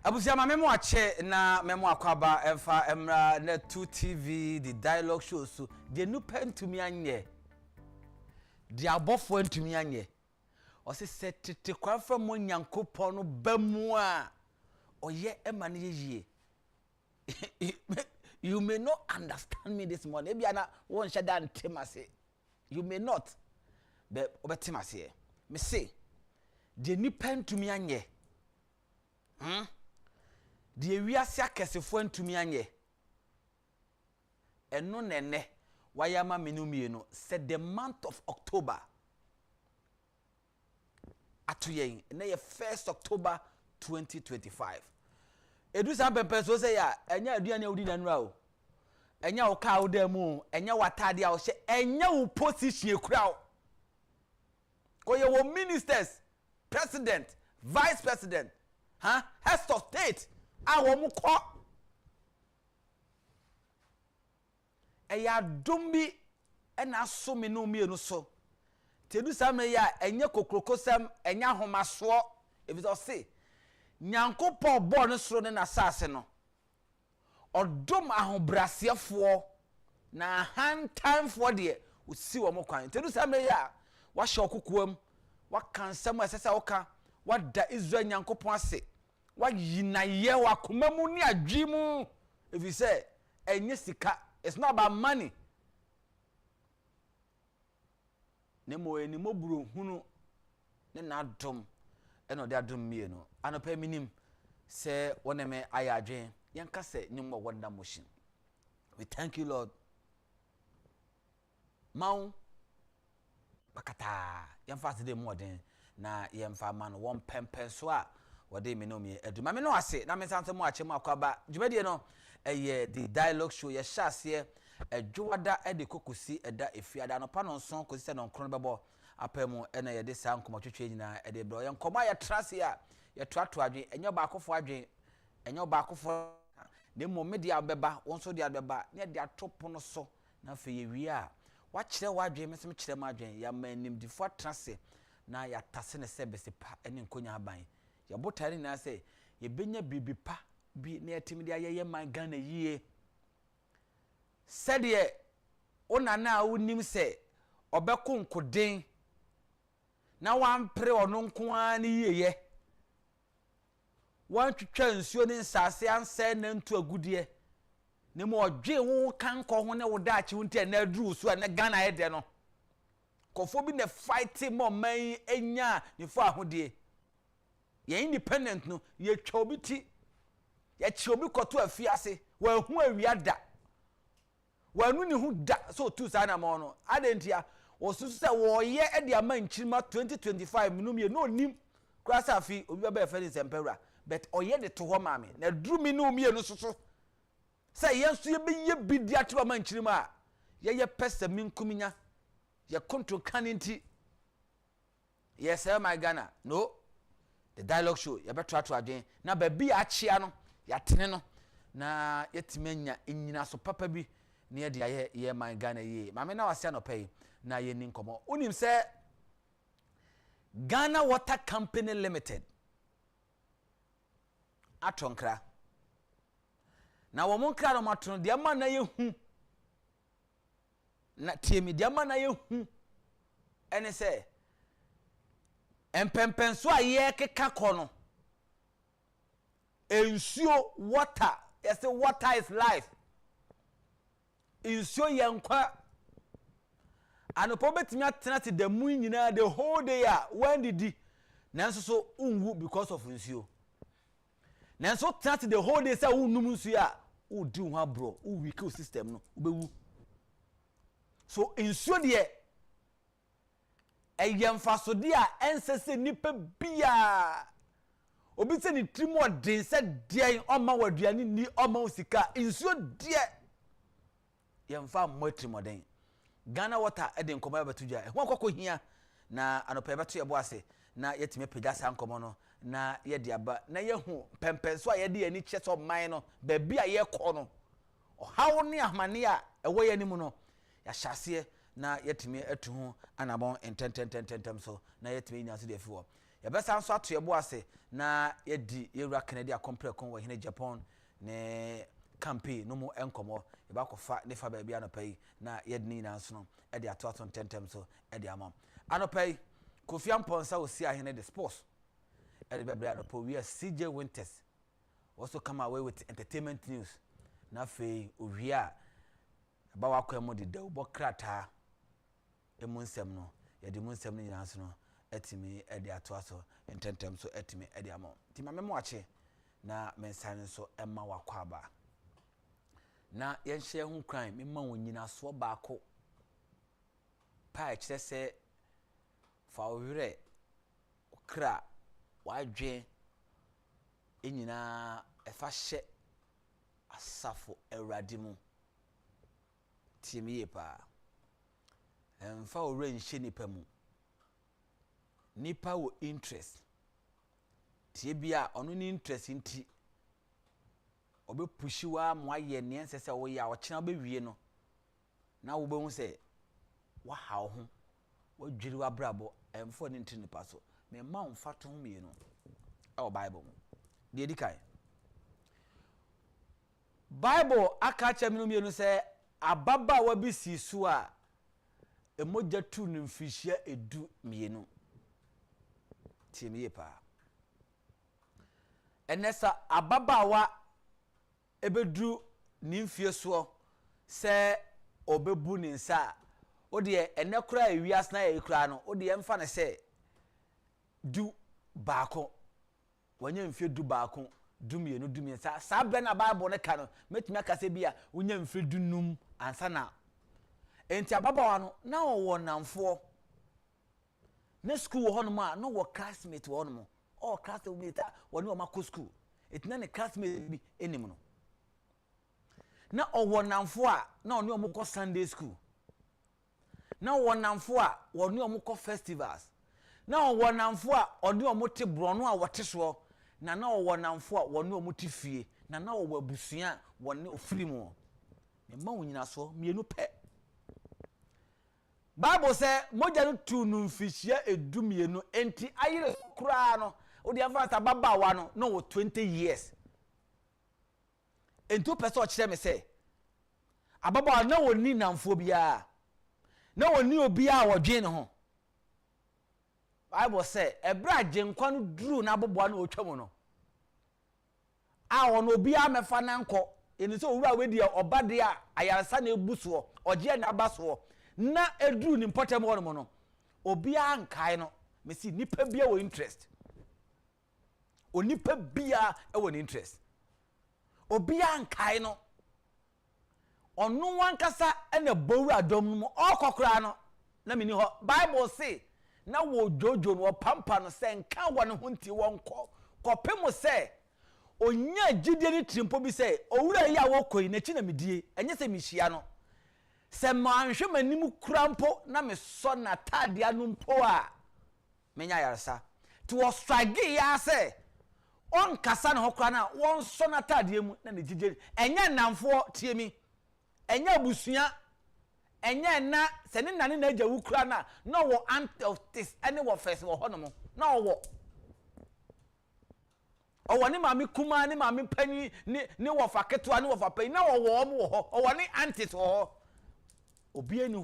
Abusia ma memo ache na memo akwaba emfa emra na 2 TV the dialogue show so de nu pentumi anye de abofo ntumi anye o se setete kwanfa mo nyankopon no bamu a oye ema ne yeye. You may not understand me this morning. Maybe ana won shada ntemase. You may not. But obetimase. Me say de nu pentumi anye. De wiase akesefo ntumi anye eno nene wayama menumie no said the month of October atoyen na ye 1st October 2025 edu san pepe so say ya enya aduane awudi nanura o enya wo ka wo demu enya watade a wo hye enya wo position ekura o ko ye wo ministers, president, vice president, heads of state awo mu ko eya dombi ena so me no mienu so tedu sam ya enye kokrokosam enya homaso ebiso se nyankopon bo no soro ne na sase no odom ahobrasiefo na hantanfo de usi wo mo kwan tedu sam ya wa hye okokoam wa kansam asesa wo ka wada Israel nyankopon ase wa yinaye wa komamu ni adwimu if you say enye sika. It's not about money. Nemo eni moburu hunu ne na dom eno de adom mie no anopa minim se woneme ayadwen yanka se nyumwa wonder motion. We thank you, Lord. Mau bakata yamfa de modern na yamfa man won pempen so a wode me no me aduma me no ase na me sanse mo ache mo akwaba djumedie no the dialogue show ye hyase adwada de kokosi eda efiada no pa no nson kosi se no nkron bebo apemu ena ye de sa nkomotwetwe nyina de bro ye nkoma ye trase a ye toato adwen enyo ba akofo adwen enyo ba akofo ne mo media beba wonso dia beba ne de atopo no so na fe ye wi a wa kire wa adwen mesem kire ma adwen ya manim difo trase na ya tase ne se besepa ene nkonya aban ya botare na se ye benya bibipa bi na yetimi dia ye man Ghana yie said ye ona na wonim se obeko nkoden na wampre ono nko ani yeye wan twetwa nsuo ne nsase anse na ntu agudie ne mo odwe wo kanko ho ne wo daachi wonte na aduru so na Ghana ye de no kofo bi na fight mo man enya ne fo ahodie ye independent no ye twa obi ti ye chi obi koto afiase wa hu awiada wa nu ni hu da so tu sa na mo no adentia wo susu se wo ye e de ama nchirima 2025 minum ye no nim krasa afi obi ba fe ni sempewra but oye de to ho maame na duru minum ye no susu se ye nso ye be ye bidia to ama nchirima ye pesa minkuminya ye kontrol kaninti yes my Ghana no the dialogue show ye beto ato adwen na ba bi achia no ya tene no na yetimenya enyina so papa bi na ye de ye man Ghana ye mame na wase no pay na ye ni nkomo unim se Ghana Water Company Limited atonkra na wo monkra no mato de ma na ye hu na tiemi de ma na ye hu ene se empempenso a ye keka kono ensio water yes water is life ensio yankwa anopo betimi atena te da mu nyina the whole day a when did nanso so unwu because of ensio nanso tena te the whole day say unum ensio a udi hu abro u weak system no ubewu so ensio de eyemfasode a ensese nipa bia obi se ni trimo den se de oma waduane ni oma osika insuo de yemfa mo trimo den Ghana Water eden komo abatudwa ho akoko hia na anopa ebeto yebo ase na yetime pagya san komo no na ye de aba na ye hu pempenso a ye de ani kye so man no ba bia ye kɔ no ohawo ne ahmane a ewo ye ni mu no ya hyase na yetime atu ho anabon ententententem so na yetime nya so de afi wo yɛbɛsa nso ato yɛbo ase na yɛdi yɛwura Kennedy akompreko wɔ hene Agyapong ne campaign no mu enkomo yɛbakɔfa ne fa baabi anopai na yɛde ni nyinaa nso no ɛde ato tentem so ɛde ama anopai Kofi Amponsa osi ahene the sports ɛde bɛbrɛ anopo we are CJ Winters also come away with entertainment news na fei owia ba wakɔ mu de dawbo krata emu nsɛm no yɛde mu nsɛm no nyinaa nso no etimi ɛde ato aso tentem so etimi ɛde ama ti ma memo akye na mensan nso ɛma wakɔ aba na yɛnhyɛ ho crime memma wonyina so baako pa kyerɛ sɛ fa owere okra wadwe enyina ɛfa hyɛ asafo awurade mu timi yepa ɛmfa owere nhyɛ nipa mu nipa wo interest tie bia ɔno ni interest nti obe pushi wa mo aye ne nsese wo ya wo kyena obewie no na wo behu se wa hawo ho wa dwiri wa brabo emfo ne ntini pa so me ma mfato ho mie no e o bible mu de dikai bible aka cha minu mie no se ababa wa bi si so a emogya tu no mfihia edu mie no tiemie pa enesa ababa wa ebedru ni mfie so se obebu ni nsa o de enekura ewias na ekura no o de emfa ne se du baako wanya mfie du baako du mienu du miensa sa be na bible ne ka no metumi aka se bia wonya mfie du num ansa na enti ababawa no na wo namfo ne school wo hono ma no wo classmate wo hono mo all classmate woni o makọ school etina ne classmate bi enim no na owo namfo a na oni omukọ Sunday school na owo namfo a oni omukọ festivals na owo namfo a oni omuti brono a wote so na owo namfo a oni omuti fie na owo abusua woni ofiri mu me ma wonyina so mienu pe Bible say moja no tu no mfihia edumienu enti ayire kura no odi afa baba wa no wo 20 years enti person o kire me say ababa na woni namfo bia na woni obi a wodwe ne ho Bible say ebra genkwa no duru na aboboa na otwam no a wono obi a mefa na nkọ eni so owura we dia obade a ayarsa na ebuso oje na abaso na edru ni mpotem wono no obi a nkai no mesi nipa bia wo interest onipa bia e wo interest obi a nkai no onu wankasa ena bowura dom no okokora no na meni ho Bible say na wo jojo no pampa no se nka wo ne ho nti wonko kopem se onya gidie ni trimpo bi se owura yi a wo koi na chi na medie enye se mihia no se manhwe manim kurampo na me so na tadea no mpo a menya yarsa to wo strage ya se on kasa na hokra na won so na tadea mu na ne gigye enye namfo tiemi enye abusua enye na se ne nane na agya wukura na wo aunt of this ene wo first wo hono na wo owo ni mami kuma ni mami pani ni wo fa ketua ni wo fa pani na wo mo ho owo ni aunties ho obi eni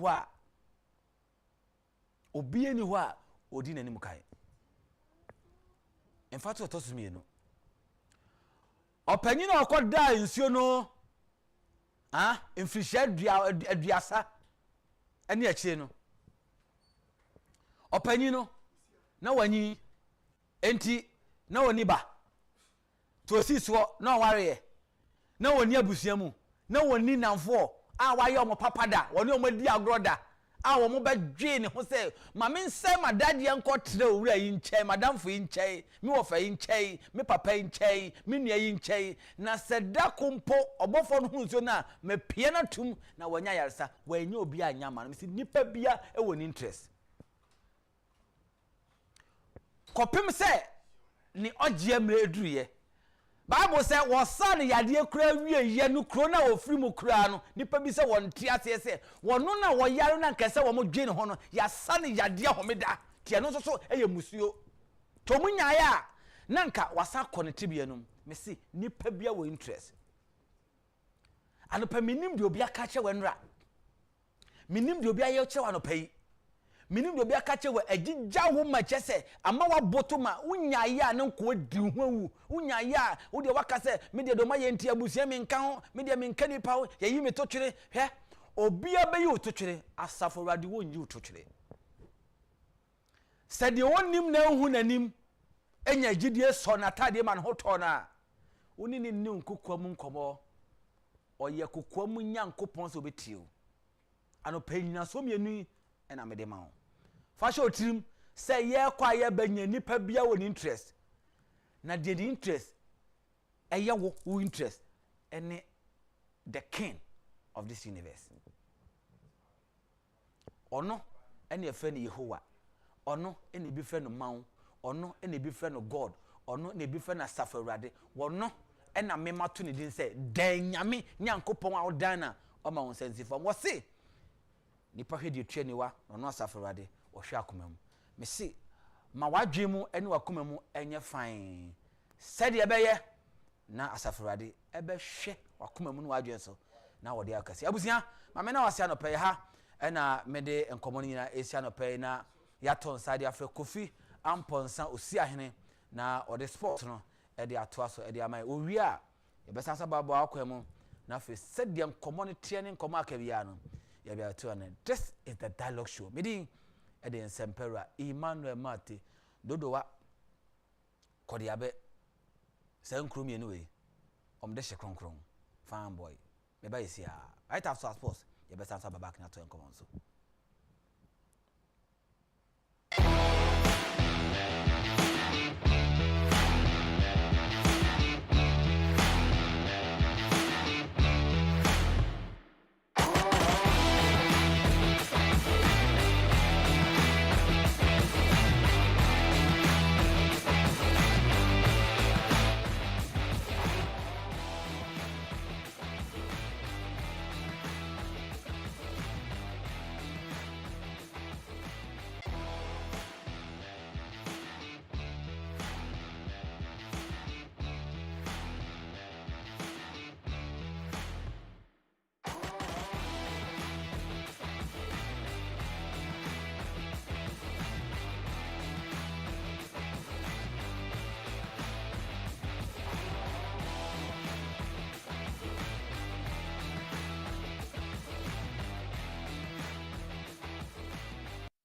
ho a odi nanim kai in fact to sumi no opanyi na okoda nsuo no mfirihia aduasa ene akire no opanyi no na wanyi enti na woni ba to siso na ware na woni abusua mu na woni namfo a waye omo papada woni omo di agroda a wo mo badwe ne ho se ma me nse madade enko tre owura yi nche madamfo yi nche mi wo fa yi nche mi papa yi nche mi nua yi nche na seda kompo obofo no hu so na me pie na tum na wanya yarsa wanya obi anya ma no si nipa bia e woni interest kopim se ni ogye amre eduye Bible say wosan yade kura wie ye no kro na ofiri mu kura no nipa bi se won ti ase se wono na wo yare na nkese wo mo dwe ne ho no ya san yade homeda tie no so eye musuo tomunya ya nanka wasa connect bienum me see nipa bia wo interest anopa minim de obi aka che wenra minim de obi aye che wanopa yi minim de obi aka che we agigya wo ma che se ama wa botoma unya ya ne nko di ho wu unya ya wo de waka se me de do ma ye nti abusia me nka ho me de me nka nipa ho ye yi me to twere hwe obi abayi wo to twere asafo rade wo nyi wo to twere se de wonim na hu nanim enya gidie so na tade man ho to na woni ni nkokwa mu nkomo oye kokwa mu nyankopon so betio anopa nyina so mienu ena mede ma ho fa sho tirim se ye kwa ye banya nipa bia woni interest na the interest eye wo interest ene the king of this universe ono ene efe ni Yehowa ono ene bi fe no mawo ono ene bi fe no God ono ene bi fe na safarade wono ena mema to ne din se dan nyame nyankopon a odana o ma won sensifo wo se nipa hwedi twaniwa ono asafarade o hwe akomam me se ma wadwemu ene wakomam enye fine sede ebeye na asafarade ebe hwe wakomam no wadwen so na wode akase abusia ma me na wase anope ha ena mede enkomo nyina esi anope na yaton sade afre kofi amponsa osi ahene na ode sport no ede atoa so ede amai owi a ebesansa babo akwemu na fe sede enkomo ne tie ne enkomo akabia no ya bia to na this is the dialogue show medi ede ensempera Emmanuel Mate dodowa kode abe sankrum ye no we omde hye kronkron fan boy me ba yesi a right after sports ebesansa baba akina to enkomo so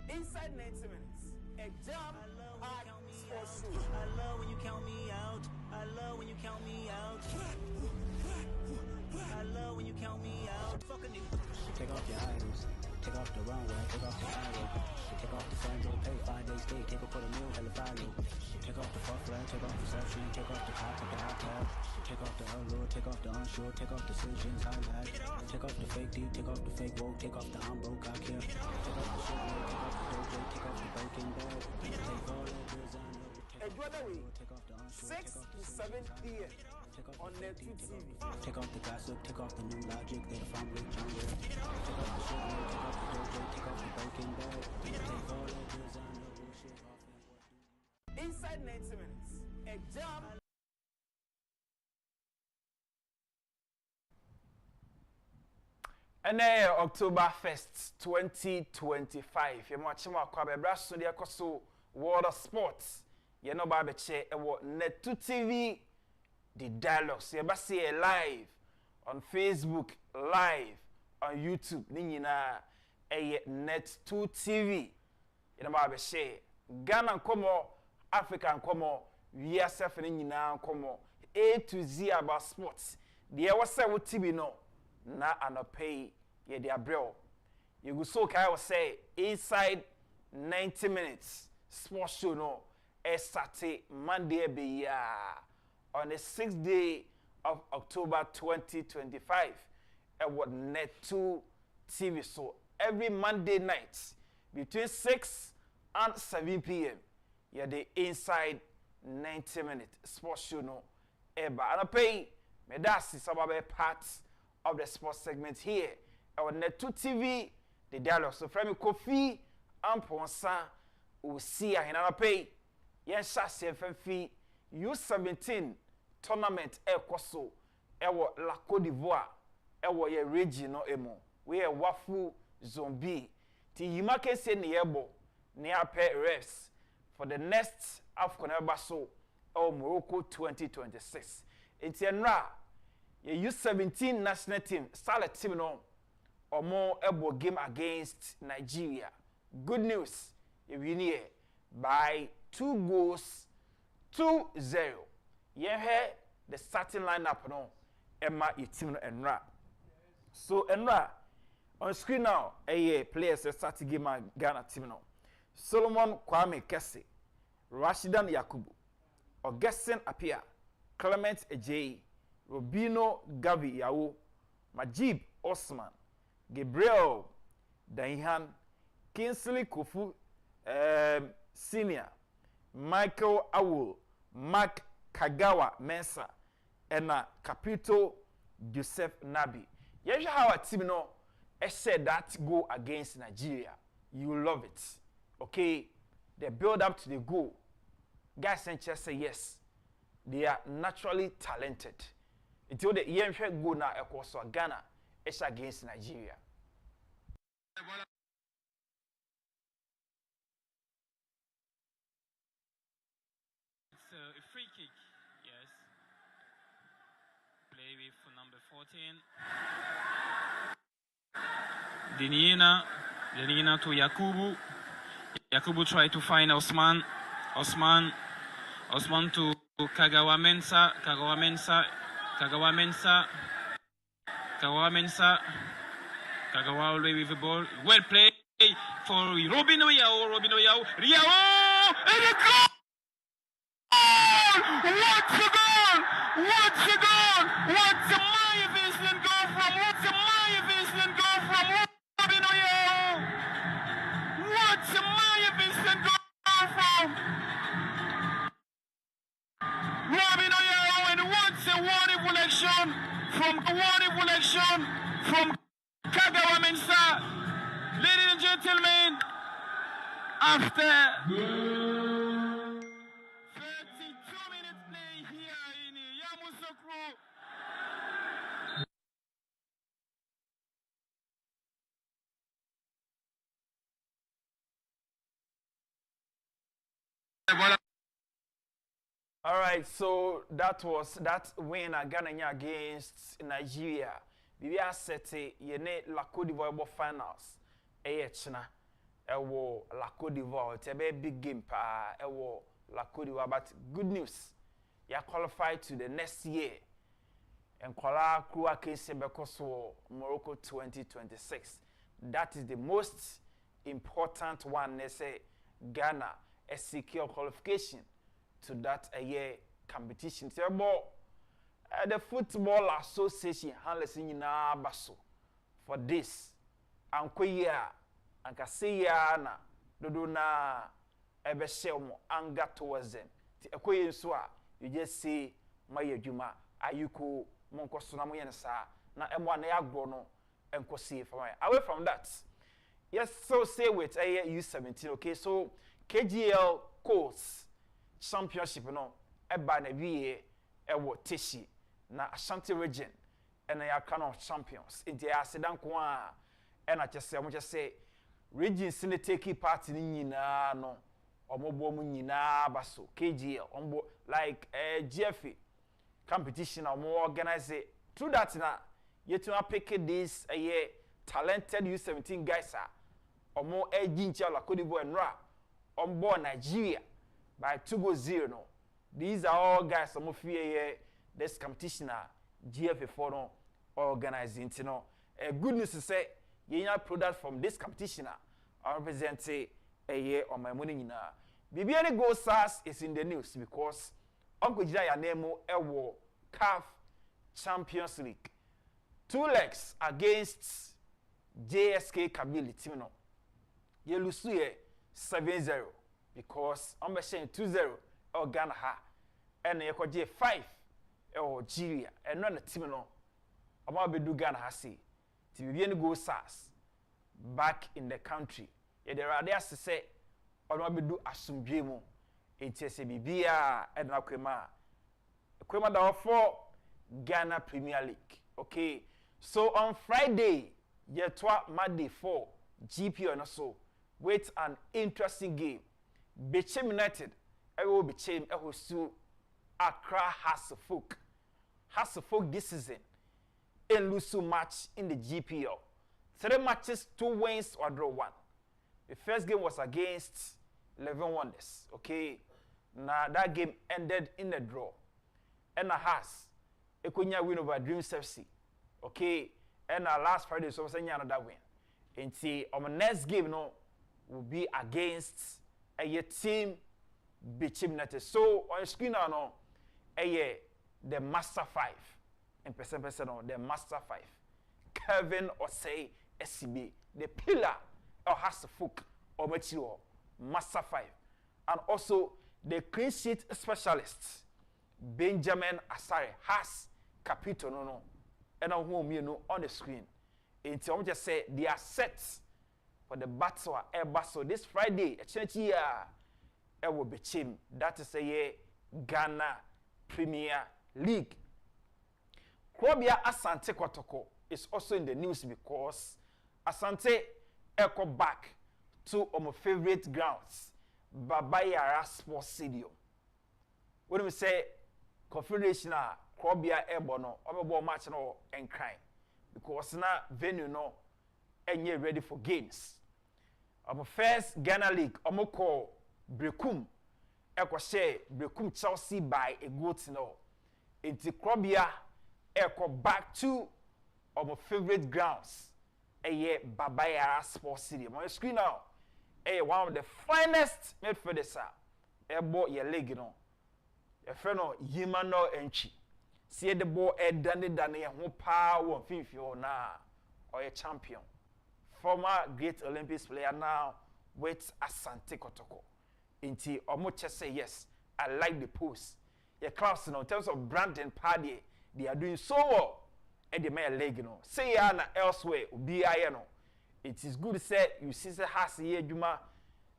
Inside 90 minutes, a jam-packed sports show. I love when you count me out. I love when you count me out. I love when you count me out. Fucking nigga. Take off your idols. Take off the runway. Take off the gyro. Take off the friends or pay 5 days stay. Take a for the meal, hella follow. Take off the fuck flag. Take off the section. Take off the cop. Take the iPad. Take off the allure. Take off the unsure. Take off decisions. Highlight. Take off the fake deep. Take off the fake woke. Take off the I'm broke. I care. Take off the shit. Take off the dojo. Take off the Birkin bag. Take all the design. Take off the unsure. 6 to 7 p.m. on Net 2 TV. Take off the gossip, take off the new logic, they the family jungle. Take off the shit, take off the dojo, take off the Birkin bag. Take all that design, no bullshit off and Inside 90 minutes, a jam. And October 1st, 2025. You're watching my Kwabe Brasso, the Akoso World of Sports. You're no Barbeche, Net 2 TV. The dialogues you see live on Facebook, live on YouTube, nina Net 2 TV. You know about say Ghana komo, African komo, we are suffering nina komo A to Z about sports. The was say what TV no na anopay ye the abro. You go so kai was say inside 90 minutes sports show no Saturday Monday be ya. On the 6th day of October 2025, at what Net 2 TV. So every Monday night between 6 and 7 p.m. Yeah, the inside 90 minute sports show no eba. And I pay me that's some of the parts of the sports segment here. Our Net 2 TV, the dialogue. So from Kofi and Ponsa, we see and I pay yen sha se fanfi U17 tournament ekoso ewo La Côte d'Ivoire ewo ye region no emo we e wafu zombie ti yima ke se ne yebo ne apɛ refs for the next AFCON ebaso Morocco 2026 enti enra ye U17 national team starlet team no omo ebo game against Nigeria. Good news, you win here by 2-0. You hear the starting lineup no Emma your team no enra. So enra on screen now players starting game Ghana team no. Solomon Kwame Kese, Rashidan Yakubu, Augustin Apia, Clement Ejeyi, Robino Gavi Yawo, Majib Osman, Gabriel Daihan, Kingsley Kofu Senior, Michael Awul, Mark Kagawa Mensa, and Capito Joseph Nabi. Yes, how a team no said that go against Nigeria. You love it. Okay, they build up to the goal. Guys and just say yes. They are naturally talented. Until the EM go now across Ghana, it's against Nigeria. It's a free kick, yes. Play with number 14. Denina to Yakubu. Yakubu tried to find Osman to Kagawa Mensa. Kagawa away with the ball. Well played for Robino Yao. Riao! And a goal! What's a goal! What's a magnificent goal from Robino Yao! What's a magnificent goal from Robino Yao! And what's a wonderful action from Kagawa Mensa. Ladies and gentlemen, after 32 minutes play here in Yamoussoukro, All right, so that was that win Ghana against Nigeria. We are setting yene La Côte d'Ivoire finals. China. Ewo La Côte d'Ivoire. It's a very big game pa. Ewo La Côte d'Ivoire. But good news, you are qualified to the next year. And Kuala Krua Kese Bekoso Morocco 2026. That is the most important one. They say Ghana a secure qualification to that a year competition. The Football Association handles in baso for this. Ankoya Ankasiya na dodo na ebeshemo anga towards them. Ti ekoye nso a you just say my adwuma ayuko monkoso na moye nsa na emo na yagro no enkosi from away from that. Yes, so stay with U17. Okay, so KGL course championship no eba na wie ewo Teshi na Ashanti region and ya kind champions inti ya sedan ko a e na chese mo chese region sine take part ni nyina no omobo mu nyina baso KGL ombo like GFA competition omo organize it. Through that na yetu pick this talented U17 guys omo ejincha La Côte d'Ivoire nra ombo Nigeria by 2-0 no. These are all guys some of this competition GFA for no organizing, you know. Good news to say, you product from this competition I represent a year on my money. Bibiani Go SARS is in the news because Uncle Jaya Nemo Ewo CAF Champions League 2 legs against JSK Kabili team no. You lose 7-0 because I'm saying 2-0 or Ghana ha and you could 5 or Nigeria and run a team no. I'm about to do Ghana ha see. To Go SARS back in the country. Yeah, there are there to say I'm about to do Asumjemo ntse bibia e na kwema da for Ghana Premier League. Okay, so on Friday yetwa Monday 4 GP on so with an interesting game. Bechem United will bechem hostu Accra Hasselfolk this season and lose so much in the GPL. 3 matches, 2 wins or draw 1. The first game was against 11 Wonders. Okay, now that game ended in a draw. And a has a win over Dreams FC. Okay, and last Friday so was another win. And see, our next game no will be against a team Bechem United. So on screen now, the Master 5 and percent on the Master 5. Kevin Osei SCB, the pillar of Hasselfolk or Metro Master 5, and also the clean sheet specialist Benjamin Asare has Capito no and on whom you know on the screen. Until I just say they are set for the battle battle this Friday. A will be team that is a Ghana Premier League. Krobia Asante Kotoko is also in the news because Asante echo back to our favorite grounds, Babayara Sports Stadium. When we say Confederation Krobia Ebono, our match no and crime because now venue no and you're ready for games. Our first Ghana League, call Brekum, echo share Brekum Chelsea by a goal to no. Into Krobia echo back to our favorite grounds, Babayara Sports Stadium. On your screen now, one of the finest midfielders, ball your leg, you know. A friend of Yimano Enchi. See the ball done who power na or a champion. Former great Olympics player now with Asante Kotoko. Inti Omoche say yes, I like the post. Your class, you know, in terms of brand and party, they are doing so well. And the mayor leg, you know. Say na elsewhere, be I know. It is good to say you see the house here, Juma,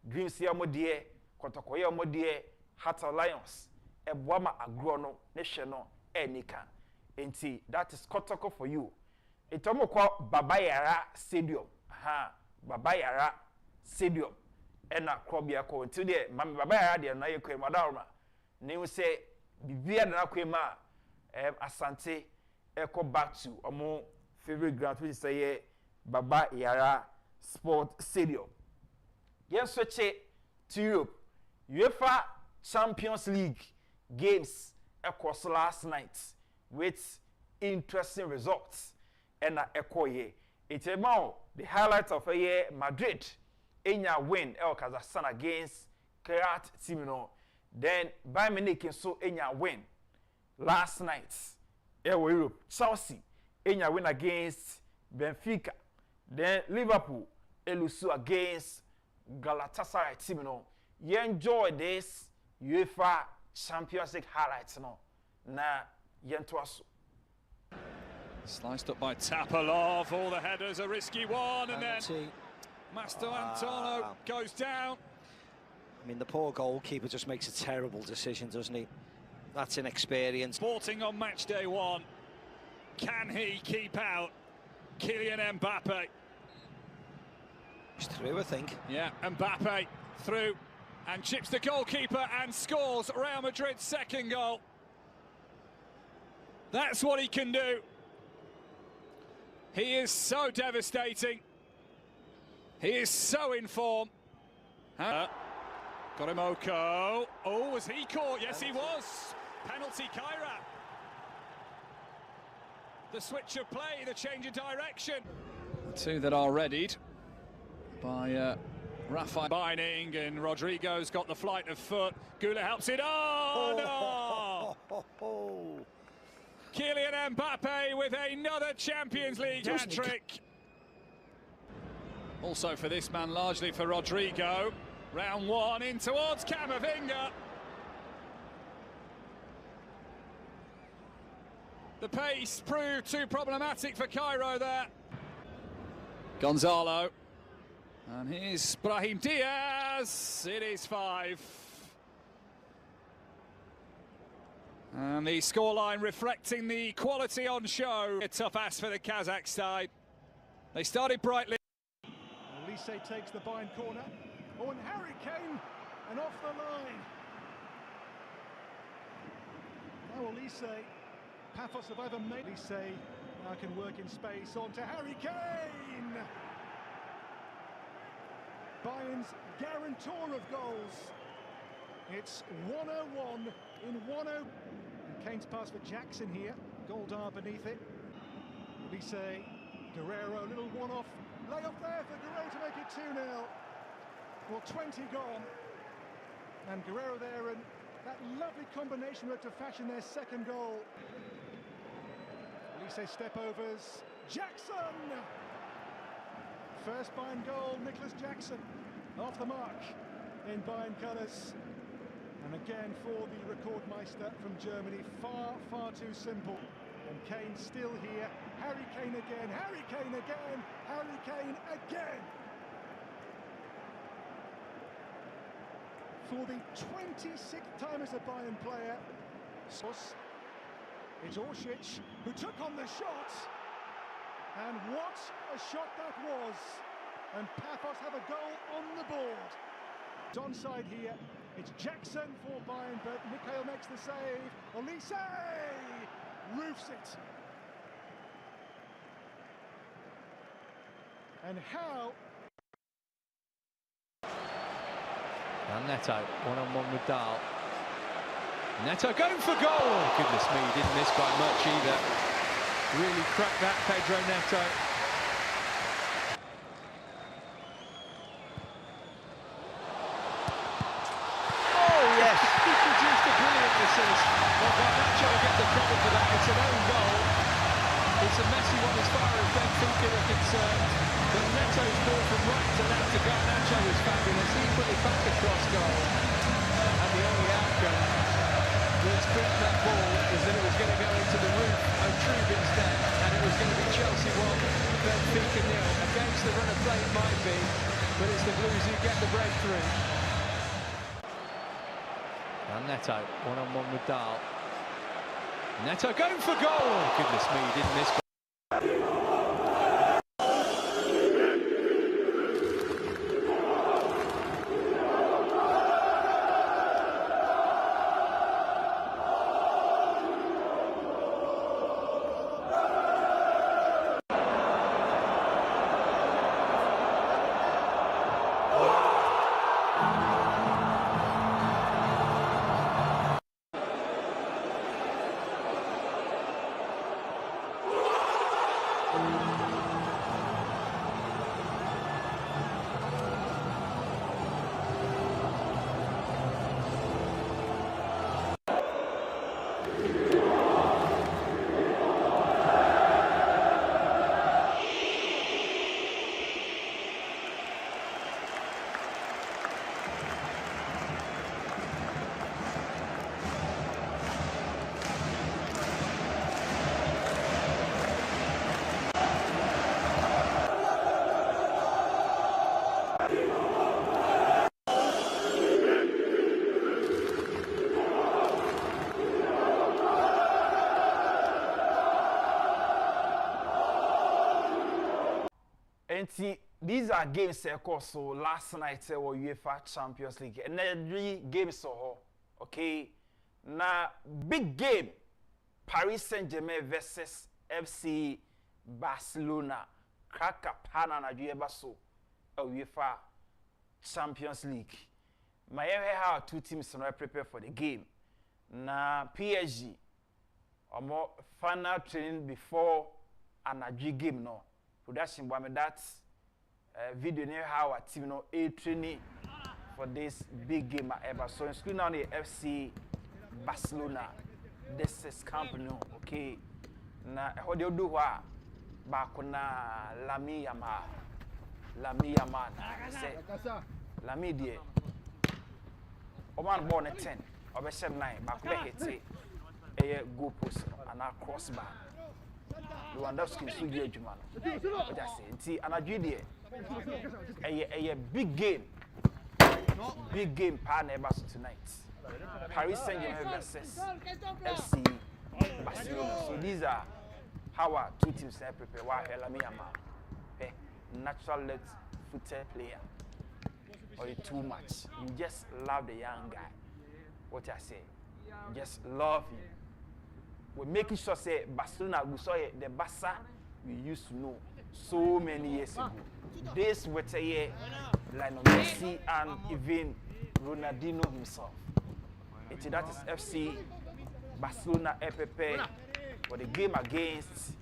dreams here, Modie, Kotokoya Modie, Heart Alliance, Ebwama Agrono, National, Enika. Inti, that is Kotoko for you. It's almost called Babayara Stadium. Aha, Babayara Stadium. And na Krobia ko until there, Mammy Babayara, the Naya Madama. Name say, Bibia Nakwema, Asante. Echo back to our favorite ground, which is Babayara Sport Stadium. Yes, switch it to Europe. UEFA Champions League games across last night with interesting results. And echo ye. It's about the highlight of a year Madrid in your win El Kazakhstan against Krat Timino. Then Bayern Munich so in your win last night. Europe, Chelsea, in your win against Benfica. Then Liverpool, elusu against Galatasaray team. You enjoy this UEFA Champions League highlights. Na yentuasu. Sliced up by Tapalov. All the headers, a risky one, and then Master Antonio goes down. I mean, the poor goalkeeper just makes a terrible decision, doesn't he? That's inexperience. Sporting on match day 1. Can he keep out Kylian Mbappe? He's through, I think. Yeah, Mbappe through and chips the goalkeeper and scores Real Madrid's second goal. That's what he can do. He is so devastating. He is so in form. Gorimoko. Oh, was he caught? Yes, he was. Penalty, Kyra. The switch of play, the change of direction. The two that are readied by Rafael Binding, and Rodrigo's got the flight of foot. Gula helps it. Oh, no! Kylian Mbappe with another Champions League hat-trick. Also for this man, largely for Rodrigo. Round 1 in towards Camavinga. The pace proved too problematic for Cairo there. Gonzalo. And here's Brahim Diaz. It is 5. And the scoreline reflecting the quality on show. A tough ask for the Kazakh side. They started brightly. Elise takes the bind corner. Oh, and Harry Kane, and off the line. Now Elise, Paphos have either made. Elise now can work in space onto Harry Kane. Bayern's guarantor of goals. It's 1-0-1 in 1-0. And Kane's pass for Jackson here. Goldar beneath it. Elise, Guerrero, a little one-off. Lay off there for Guerrero to make it 2-0. Well, 20 gone. And Guerrero there, and that lovely combination to fashion their second goal. Elise step-overs. Jackson! First Bayern goal, Nicholas Jackson. Off the mark in Bayern colours. And again for the Rekordmeister from Germany, far too simple. And Kane still here. Harry Kane again, Harry Kane again, Harry Kane again. For the 26th time as a Bayern player. It's Orsic who took on the shot. And what a shot that was. And Paphos have a goal on the board. It's onside here. It's Jackson for Bayern, but Mikhail makes the save. Elise roofs it. And how? And Neto, one-on-one with Dahl. Neto going for goal! Oh, goodness me, he didn't miss by much either. Really cracked that, Pedro Neto. Oh, yes! He produced a brilliant assist. Well, Garnacho will get the credit for that. It's an own goal. It's a messy one as far as Benfica are concerned. But Neto's ball from right to left to Garnacho was fabulous. He put it back across goal. And the only outcome that's beaten that ball is that it was going to go into the roof of Trubin's net, and it was going to be Chelsea 1, Benfica 0. Against the run of play it might be, but it's the Blues who get the breakthrough. And Neto, one-on-one with Dahl. Neto going for goal! Oh, goodness me, he didn't miss. These are games so last night or UEFA Champions League and every game so okay na big game Paris Saint-Germain versus FC Barcelona crack up hana na UEFA so UEFA Champions League my how two teams are prepare for the game na PSG more final training before an game no production by me that video near how a team no a training for this big game ever. So in screen now the FC Barcelona. This is Camp Nou, okay. Na how they do what? Bakuna Lami Yama say Lami die. Oman born at 10, over 9, back hit a goal post and a crossbar. Lewandowski studio Juman. What I say, see, and I did a big game, pan tonight. Paris Saint-Germain versus FC Barcelona. So these are how our two teams are prepared. Why Lamine Yamal, natural left-footed player, or too much. You just love the young guy. What I say, just love him. We're making sure say Barcelona we saw the Barca we used to know so many years ago. This with a year Lionel Messi and even Ronaldinho himself. That is FC Barcelona FPP for the game against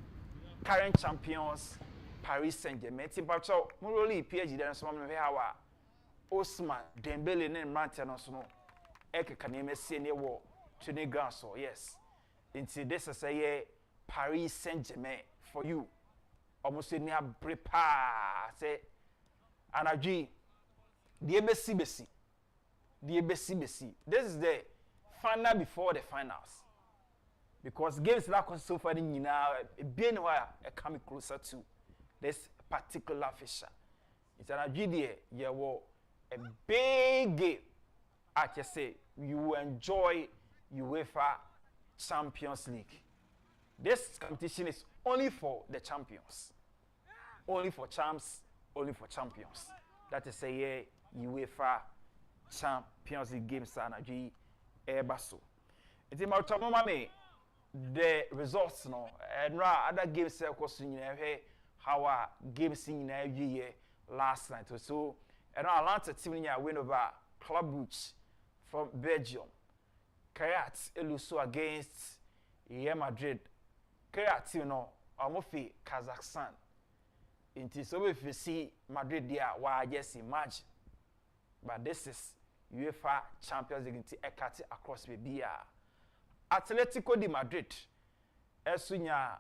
current champions Paris Saint-Germain. But so morally PSG then so me how Osman Dembele ne Mante no so no eke kaneme se ne wo training ground so yes. Into this is a Paris Saint-Germain for you. Almost in near prepare say Anaji the besi. This is the final before the finals. Because games that are so far in now being where coming closer to this particular fixture. It's an idea you will a big game. I can say you will enjoy UEFA Champions League. This competition is only for the champions. Only for champs, only for champions. That is a UEFA Champions League games and a basso. It's about the results no and other games how our games in every year last night or so. And Atlanta team win over Club Brugge from Belgium. Kayat eluso against Real Madrid. Kayat Amofi Kazakhstan. So if you see Madrid there, why I just imagine. But this is UEFA Champions League Ekati across the BR. Atletico de Madrid Esunya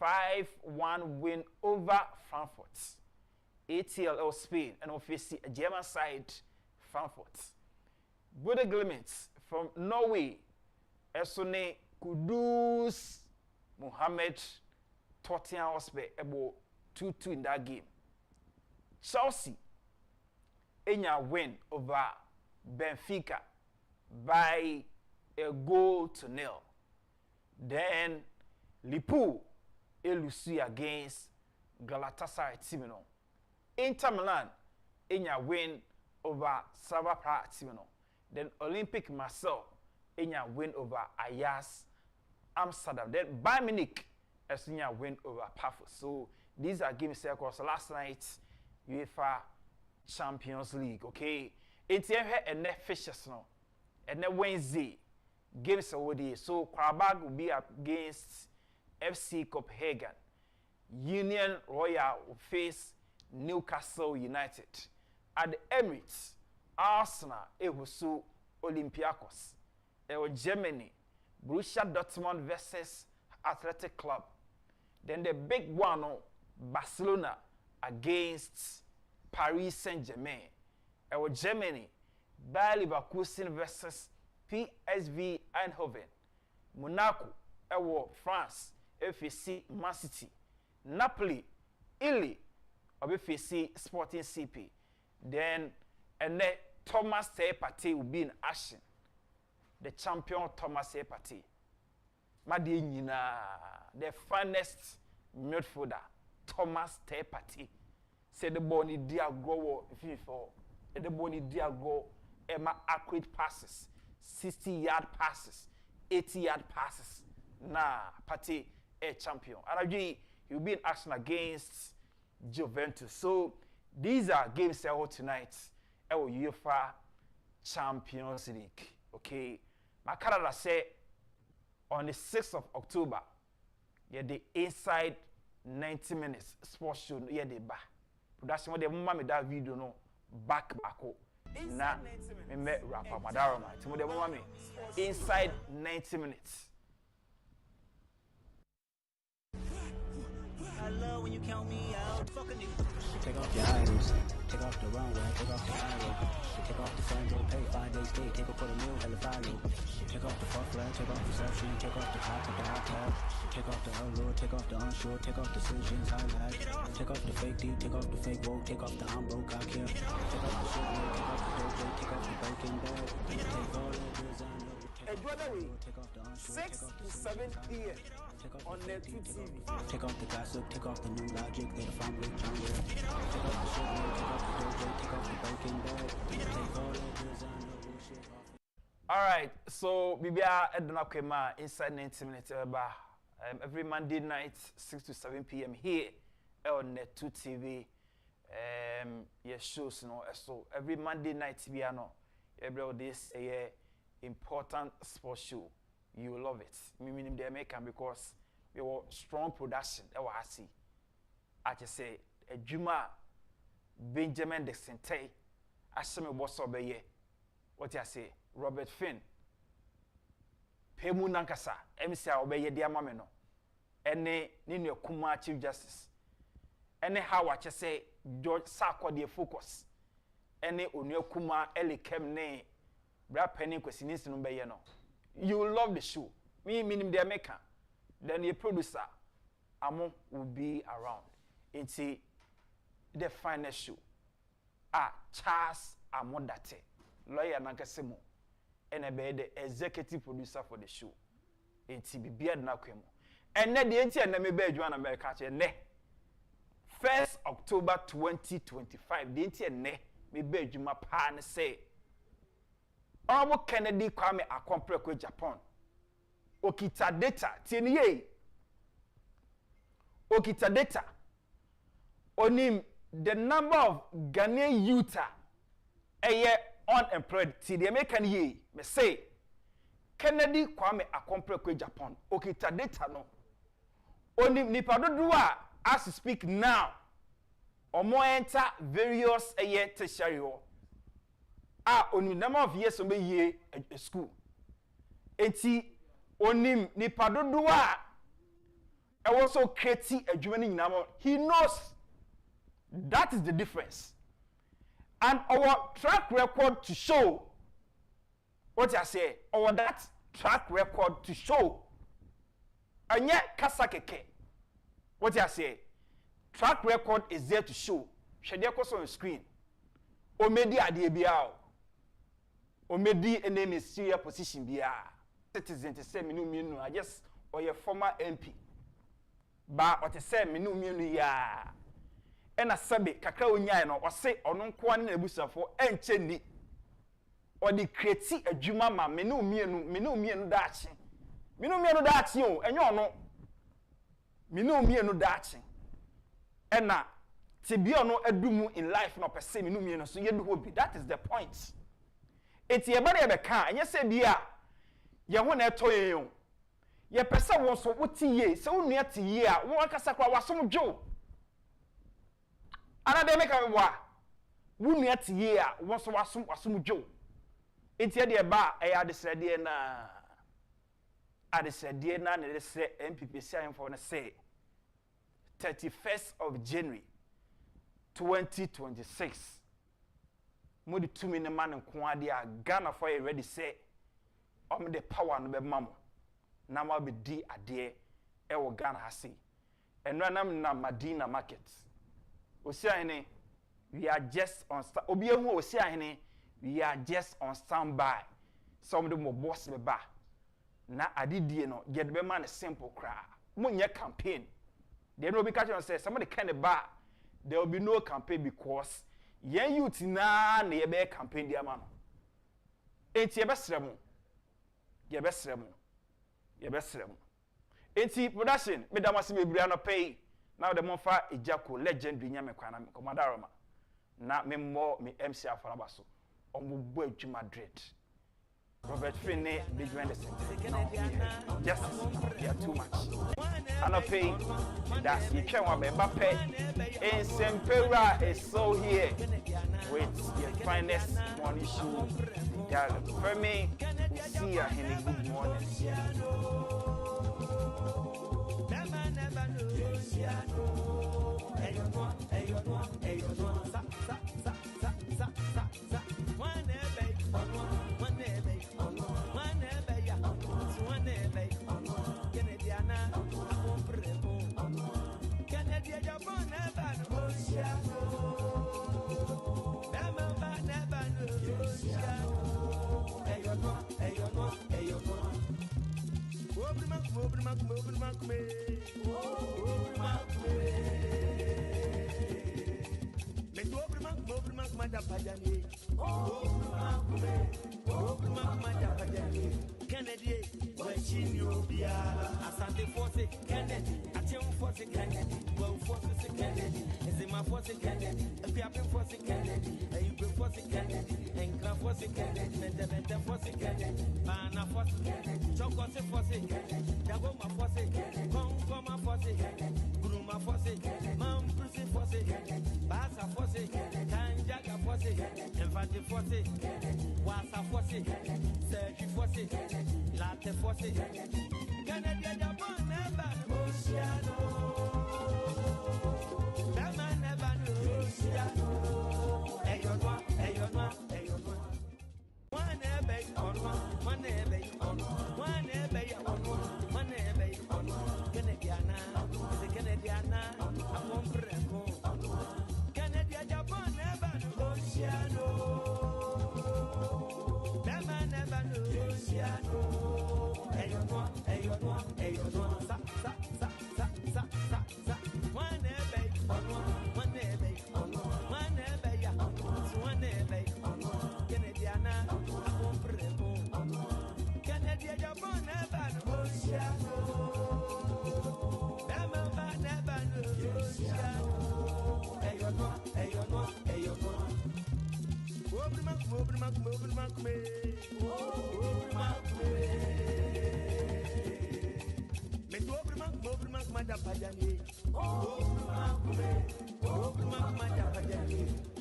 5-1 win over Frankfurt. ATL Spain and obviously a German side Frankfurt. Bode Glimt from Norway Esune Kudus Mohamed Tottenham Hotspur about 2-2 in that game. Chelsea Enya win over Benfica by a goal to nil. Then Liverpool elusi against Galatasaray Timino. Inter Milan Enya win over Slavia Prague Timino. Then Olympic Marseille Enya win over Ajax Amsterdam. Then Bayern Munich Enya win over Pafos. So these are game circles. Last night UEFA Champions League, okay? It's here and fishes no. And then Wednesday games already. So Karabag will be against FC Copenhagen. Union Royal will face Newcastle United. At the Emirates, Arsenal will Olympiacos. Germany, Borussia Dortmund versus Athletic Club. Then the big one, Barcelona against Paris Saint-Germain. Germany, Bayer Leverkusen versus PSV Eindhoven. Monaco, France, FAC Man City. Napoli, Italy, FAC Sporting CP. Then, Thomas Partey will be in action. The champion Thomas Partey. Madinina, the finest midfielder, Thomas Partey. Said the bony dear go for the bony dear go Emma accurate passes, 60-yard passes, 80-yard passes. Nah, Partey a champion. And again, he'll be in action against Juventus. So these are games that are tonight. UEFA Champions League. Okay. My Canada say on the 6th of October, the inside 90 minutes sports show the back. Production what the mama me that video no back. Na me met rapper Madarama. Timo the mama me inside 90 minutes. I love when you count me out. Fucking Take off your idols, take off the runway, take off the highway, take off the friends or pay 5 days stay, take a quarter meal, hella follow. Take off the fuck flag, take off perception, take off the cop with the hot tag, take off the allure, take off the unsure, take off decisions, highlight, take off the fake deep, take off the fake woke, take off the I'm broke, I care, take off the shit, take off the dope, take off the breaking bad, take all the other way, 6 to 7 p.m. on Net 2 TV. Take off the gossip, take off the new logic, they're the family genre. Take off the sugar, take off the dojo, take off the Birkin bag. Take all that designer bullshit off. All right, so Bibia Edna Kwema inside 90 minutes every Monday night, 6 to 7 p.m. here on Net 2 TV. Yes, shows, you know, so every Monday night, every this a important sports show. You will love it. Meaning the American because we were strong production. That was I see. I just say a Juma Benjamin de Sente. I say me boss obeye. What I say? Robert Finn. Pemu Nankasa. MC obeye dia mame no. Ene ni Kuma Chief Justice. Ene how I just say George Sako the focus. Ene Onye Kuma Eli Kemne. Bra penny kwesinis no beye no. You will love the show. Me meaning the maker. Then the producer, Amo, will be around. It's the finest show. Charles Amodate, lawyer Nankasemo, and the executive producer for the show. It's the beard Nakwemo. And then the NT and me be Joan America. 1st October 2025. The NT and me be Juma Pan say. Honorable Kennedy Kwame Akufo-Addo Agyapong. Okita data tieniye. Okita data. Onim the number of Ghanaian youth unemployed. Ti the American ye me say Kennedy Kwame Akufo-Addo Agyapong. Okita data no. Onim nipa dodoa as we speak now. Omo enter various tertiary only number of years on year at school. Eti onim nipa dodoa I also create a juvenile number. He knows that is the difference. And our track record to show what I say, our that track record to show. And yet kasakeke. What I say, track record is there to show. Shadia on the screen. Omedi adiebiao. Omedi name is serious position bia. Citizen to say minu I just or your former MP. Ba or to say minu ya. Ena sabe kakra onya no or say ono nko na ebusafo enche ni. Or the create adwuma ma minu dachi. Minu dachi o enyo no. Minu dachi. Ena tibia no adumu in life no per se minu so yedu hobi. That is the point. Eti ebare ebeka enye se bia ye ho na etoye yo ye pese won so wotiye se wonua tiye a won akasa kwa wasom dwo ana de meka wa wonua tiye a won so wasom dwo enti e de ba e ya de srede na adesrede na ne se MPP siamfo na say 31st of January 2026 modi tumi ne man nko ade a Ghana for you ready say the power no be mamo na ma be di ade e wo Ghana ha sei eno nam na Madina market osiahene we are just on obi ehu osiahene we are just on standby some of the boss be ba na adidie no get be man simple cra munye campaign there no be catch on say somebody can ba there will be no campaign because yen youth na ye be campaign dia ma no enti ye be sremu enti production me damase me bria no pay now the monfa ejako legendary nyame kwana me komadaroma na me mo me MC afaraba so ombo adwuma Madrid Robert Finney big man the center just they are too much and I pay that's you can wa be pay in Sempera is so here with your finest morning show for me see you in a good morning Hey, Kennedy, where she knew the Asante Force, Kennedy, Agyapong Force, Kennedy, well Force, Kennedy, is it my Force, Kennedy, a Piapin Force, Kennedy, a Uber Force, Kennedy, and Grand Force, Kennedy, and the Venta Force, Kennedy, Mana Force, Kennedy, Chocos Force, Kennedy, Dagoma Force, Koma Force, Bruma Force, Mam Bruce Force, Basa Force, Kanjaga Force, Infante Force, Wasa Force, Sergi Force, Latte Force, Canada Japon never Oceano, Bama never Oceano, Ayonwa, Ayonwa, Ayonwa. One ebay on one ebay on one ebay on one ebay on Canadiana, the Canadiana, a comprego. Canada Japon never Oceano.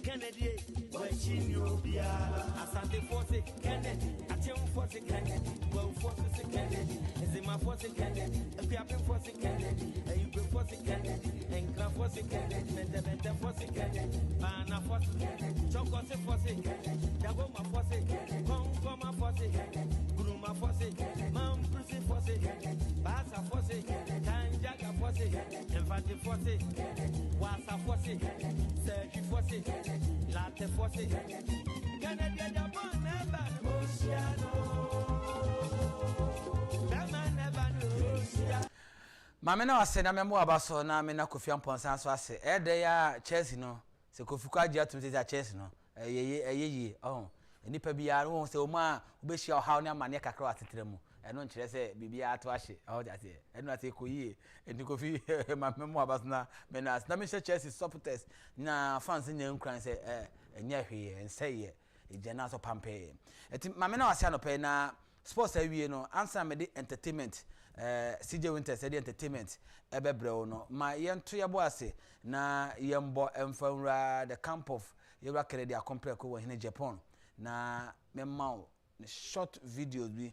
Kennedy, where she knew the Asante Force, Kennedy, Agyapong Force, Kennedy, well Force, Kennedy, is it my Force, Kennedy, a Piapin Force, Kennedy, a Uber Force, Kennedy, and Grand Force, Kennedy, and the Venta Force, Kennedy, Mana Force, Chocos Force, Dagoma Force, Koma Force, Bruma Force, Mam Bruce Force, Basa Force, Kanjaga Force, Infante Force, Wasa Force, Sergi Force, Latte Force, Canada Japon never Oceano, Bama never Oceano. Mama na wase na memo abaso na me na Kofi Amponsan so ase ede ya Chelsea no se Kofi kwa dia tumte ya Chelsea no eyeyi nipa biya no se o ma obehia ohaw ne amane kakra atetere mu eno nkire se bibia ato ahye ase eno ate koyie enti Kofi mama mo abaso na me na me Chelsea supporters na fans nya nkran se enya hwe enseye ejena so pampe enti mama na wase anope na sports awie no answer me de entertainment CJ Winters the entertainment ebebreo no ma yento yebo ase na yembo emfanra the camp of yewra Kennedy complex ko won Agyapong na memma ne short videos bi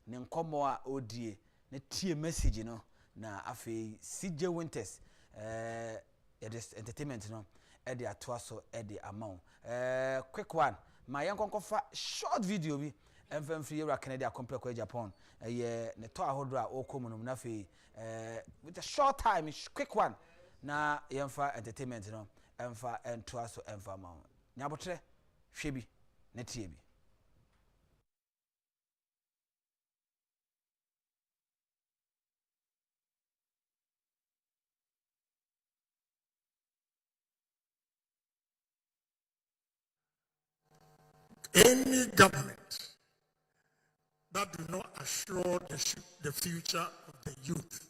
ne nkomo a odie ne tie message no na afei CJ Winters entertainment no e de atoaso e de amount quick one ma yenkonkofa short video bi free yewra Kennedy complex ko Agyapong ne to ahodo a okomu na fe with a short time quick one na yemfa entertainment no emfa entoaso emfa ma nyabotre hwebi ne tie bi. Any government that do not assure the future of the youth,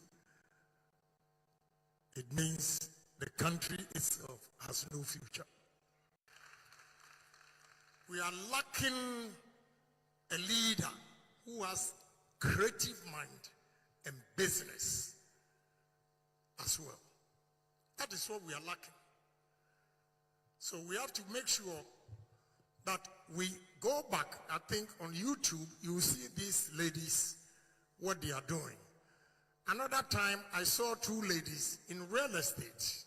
it means the country itself has no future. We are lacking a leader who has creative mind and business as well. That is what we are lacking. So we have to make sure that we go back. I think on YouTube, you will see these ladies, what they are doing. Another time, I saw two ladies in real estate,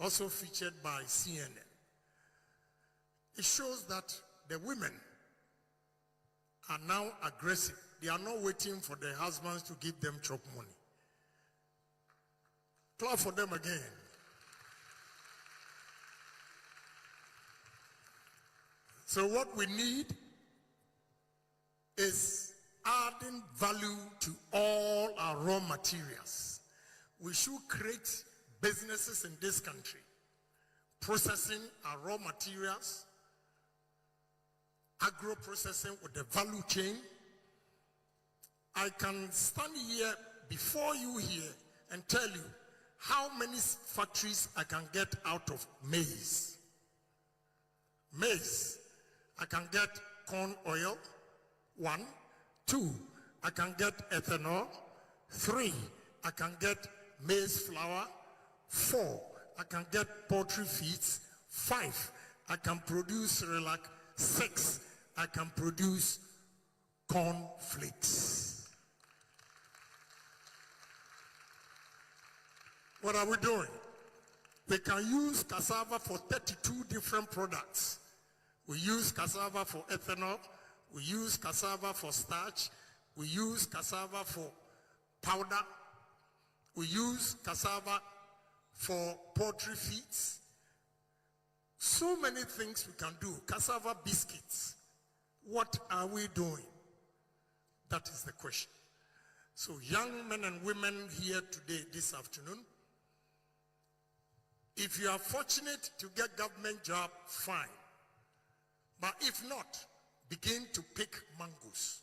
also featured by CNN. It shows that the women are now aggressive. They are not waiting for their husbands to give them chop money. Clap for them again. So what we need is adding value to all our raw materials. We should create businesses in this country, processing our raw materials, agro-processing with the value chain. I can stand here before you here and tell you how many factories I can get out of maize. Maize, I can get corn oil, 1. 2, I can get ethanol. 3, I can get maize flour. 4, I can get poultry feeds. 5, I can produce Cerelac. 6, I can produce corn flakes. What are we doing? We can use cassava for 32 different products. We use cassava for ethanol. We use cassava for starch. We use cassava for powder. We use cassava for poultry feeds. So many things we can do. Cassava biscuits. What are we doing? That is the question. So young men and women here today, this afternoon, if you are fortunate to get government job, fine. But if not, begin to pick mangoes.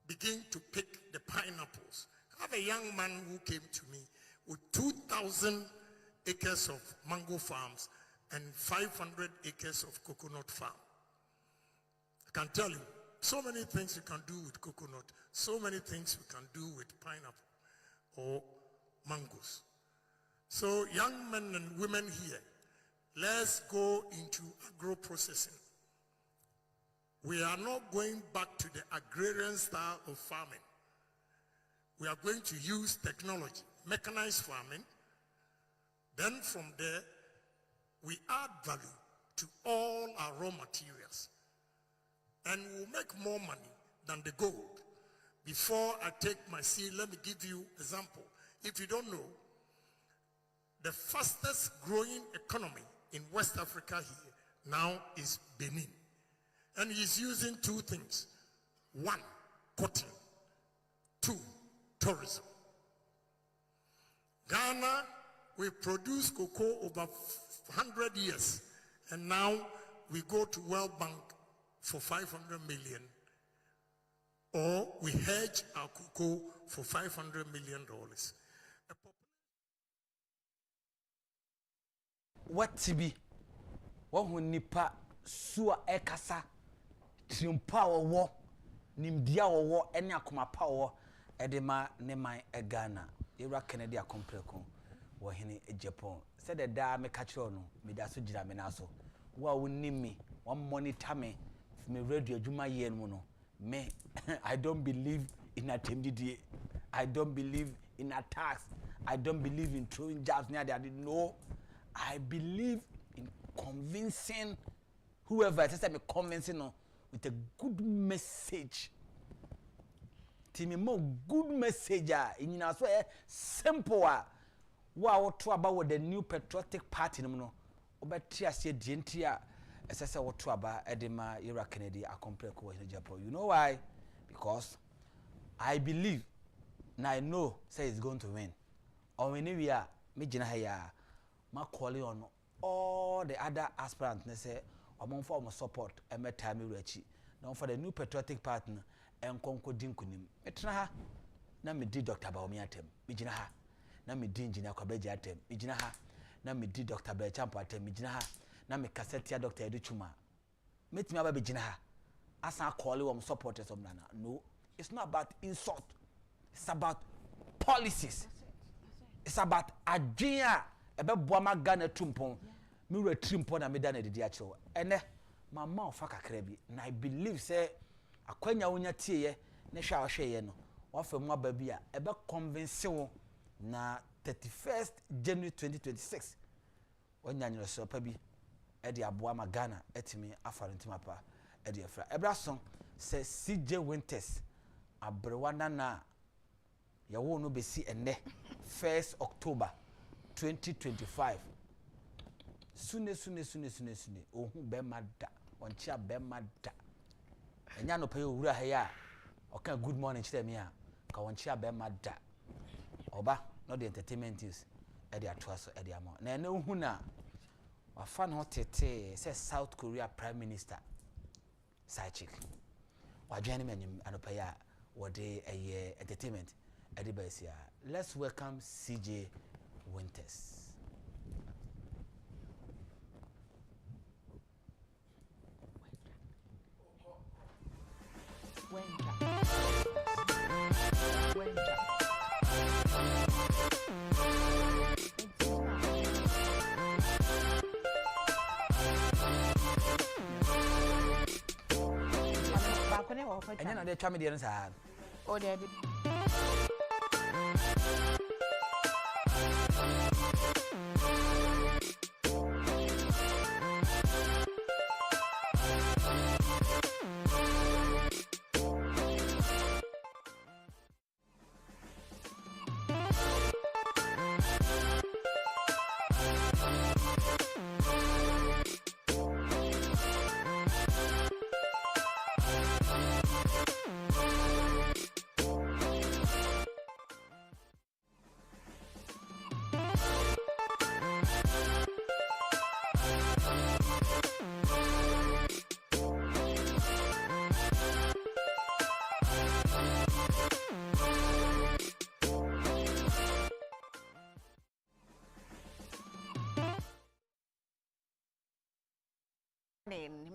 Begin to pick the pineapples. I have a young man who came to me with 2,000 acres of mango farms and 500 acres of coconut farm. I can tell you, so many things you can do with coconut, so many things we can do with pineapple or mangoes. So young men and women here, let's go into agro-processing. We are not going back to the agrarian style of farming. We are going to use technology, mechanized farming. Then from there, we add value to all our raw materials. And we'll make more money than the gold. Before I take my seat, let me give you an example. If you don't know, the fastest growing economy in West Africa here now is Benin. And he's using 2 things. 1, cotton. 2, tourism. Ghana, we produce cocoa over 100 years. And now we go to World Bank for 500 million. Or we hedge our cocoa for $500 million. What to be? What when nipa sua ekasa trimpa wo nimdia wo ene akoma pa wo edema ne man egana yewra Kennedy akompreko wo hene Agyapong said the da me catch no me da so gira me na so wo a wonimi one monitor me me radio adwuma ye no no me I don't believe in attempted. I don't believe in attacks. I don't believe in throwing jabs near there. No, I believe in convincing whoever it is that me convincing with a good message. Timi mo good message in so simple wow to about the new patriotic party no obetia se dientia esese what to about edema era Kennedy akompreko in Japan. You know why? Because I believe and I know say it's going to win. Or when we are me jina here ma calling on all the other aspirants and say among for support and me time rechi. Now for the new patriotic partner and konko dinkunim. Metra ha na me di Dr. Baomi atem. Me jina ha na me di engineer Kwabeji atem. Me jina ha na me di Dr. Bechampo atem. Me jina ha na me kassetia Dr. Educhuma. Metimi aba be jina ha. Asa calling supporters of Nana. No, it's not about insult. It's about policies. It's about adwenya ebe boama Ghana tumpon. Me re trimpon na me da na didi acho. Ene mama ofa kakra bi na I believe say akwanya wonya tie ye na hwa wo hwe ye no. Wa fa mu aba bi a ebe convince wo na 31st January 2026. Wonya nyiro so pa bi e de aboama Ghana etimi afarentima pa e de afra. Ebra son say CJ Winters abrewana na ya wo no be si ene 1st October 2025 sune ohu be mada onchia be mada enya no pay owura ha ya Okay, good morning, Chidemia. Kawanchia Bemada. Oba, not the entertainment is Eddie Atwaso, Eddie Amo. Na no huna. Wafan hotete, says South Korea Prime Minister. Side chick. Wajani men anopaya wade a entertainment. Eddie Besia. Let's welcome CJ Winters. And then they try me the other side. Oh, they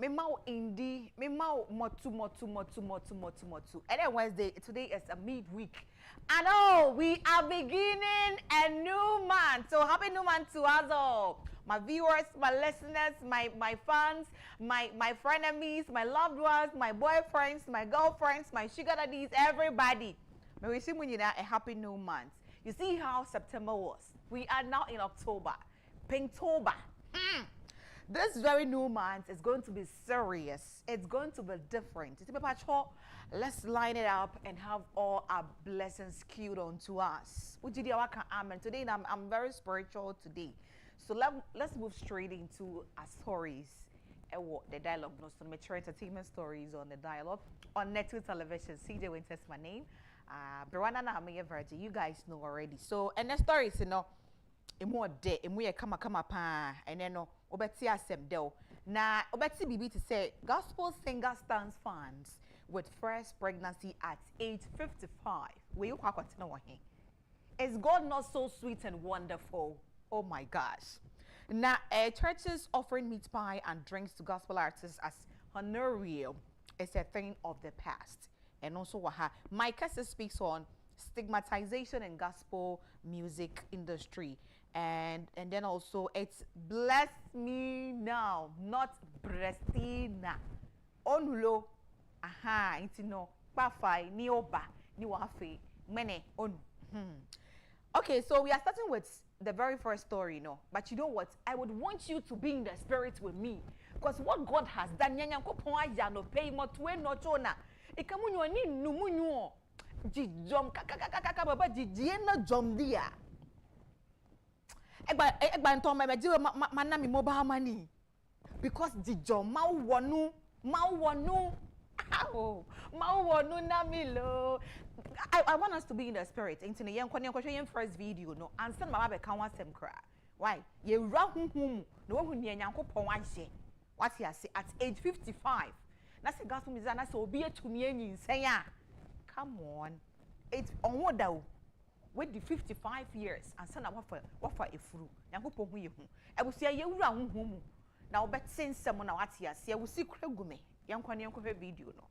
me mau indi, me mau motu. And then Wednesday, today is a midweek. I know we are beginning a new month. So happy new month to us all. My viewers, my listeners, my fans, my frenemies, my loved ones, my boyfriends, my girlfriends, my sugar daddies, everybody. May we see a happy new month. You see how September was. We are now in October. Pinktober. This very new month is going to be serious. It's going to be different. Let's line it up and have all our blessings queued onto us. Today, I'm very spiritual today. So let's move straight into our stories. The dialogue, no mature entertainment stories on the dialogue. On Netflix television, CJ Winters, my name. Brawana na Amiya Virgin, you guys know already. So, and the stories, you know, more day, kama pa, and then no, obeti asem del. Na obeti bibi to say, gospel singer stands fans with first pregnancy at age 55. Where you is God not so sweet and wonderful? Oh my gosh. Now, churches offering meat pie and drinks to gospel artists as honorarium is a thing of the past. And also, my case speaks on stigmatization in gospel music industry. And then also, it's bless me now, not breastina. Onulo, it's no, pafai, ni oba, ni wafe, mene, on. Okay, so we are starting with the very first story, you know. But you know what? I would want you to be in the spirit with me. Because what God has done, no pay more to no chona. Ikamunyo ni numunyo. Jijom kaka baba jijiena jom dia. Egba nton me jiwe manami mobile money. Because jijom ma wonu namilo. I want us to be in the spirit. Into the young first video, no, and send my baby can want them cry. Why? You run home, no one near Yanko Ponwashi. What he say at age 55. That's a gospel music, and I saw be to me and say, come on, it's on what though? With the 55 years, and send a wafer a fruit. Yanko Ponwu. I will say, you run home. Now, but since someone out here, see, I will see Kregume. Yanko video, no.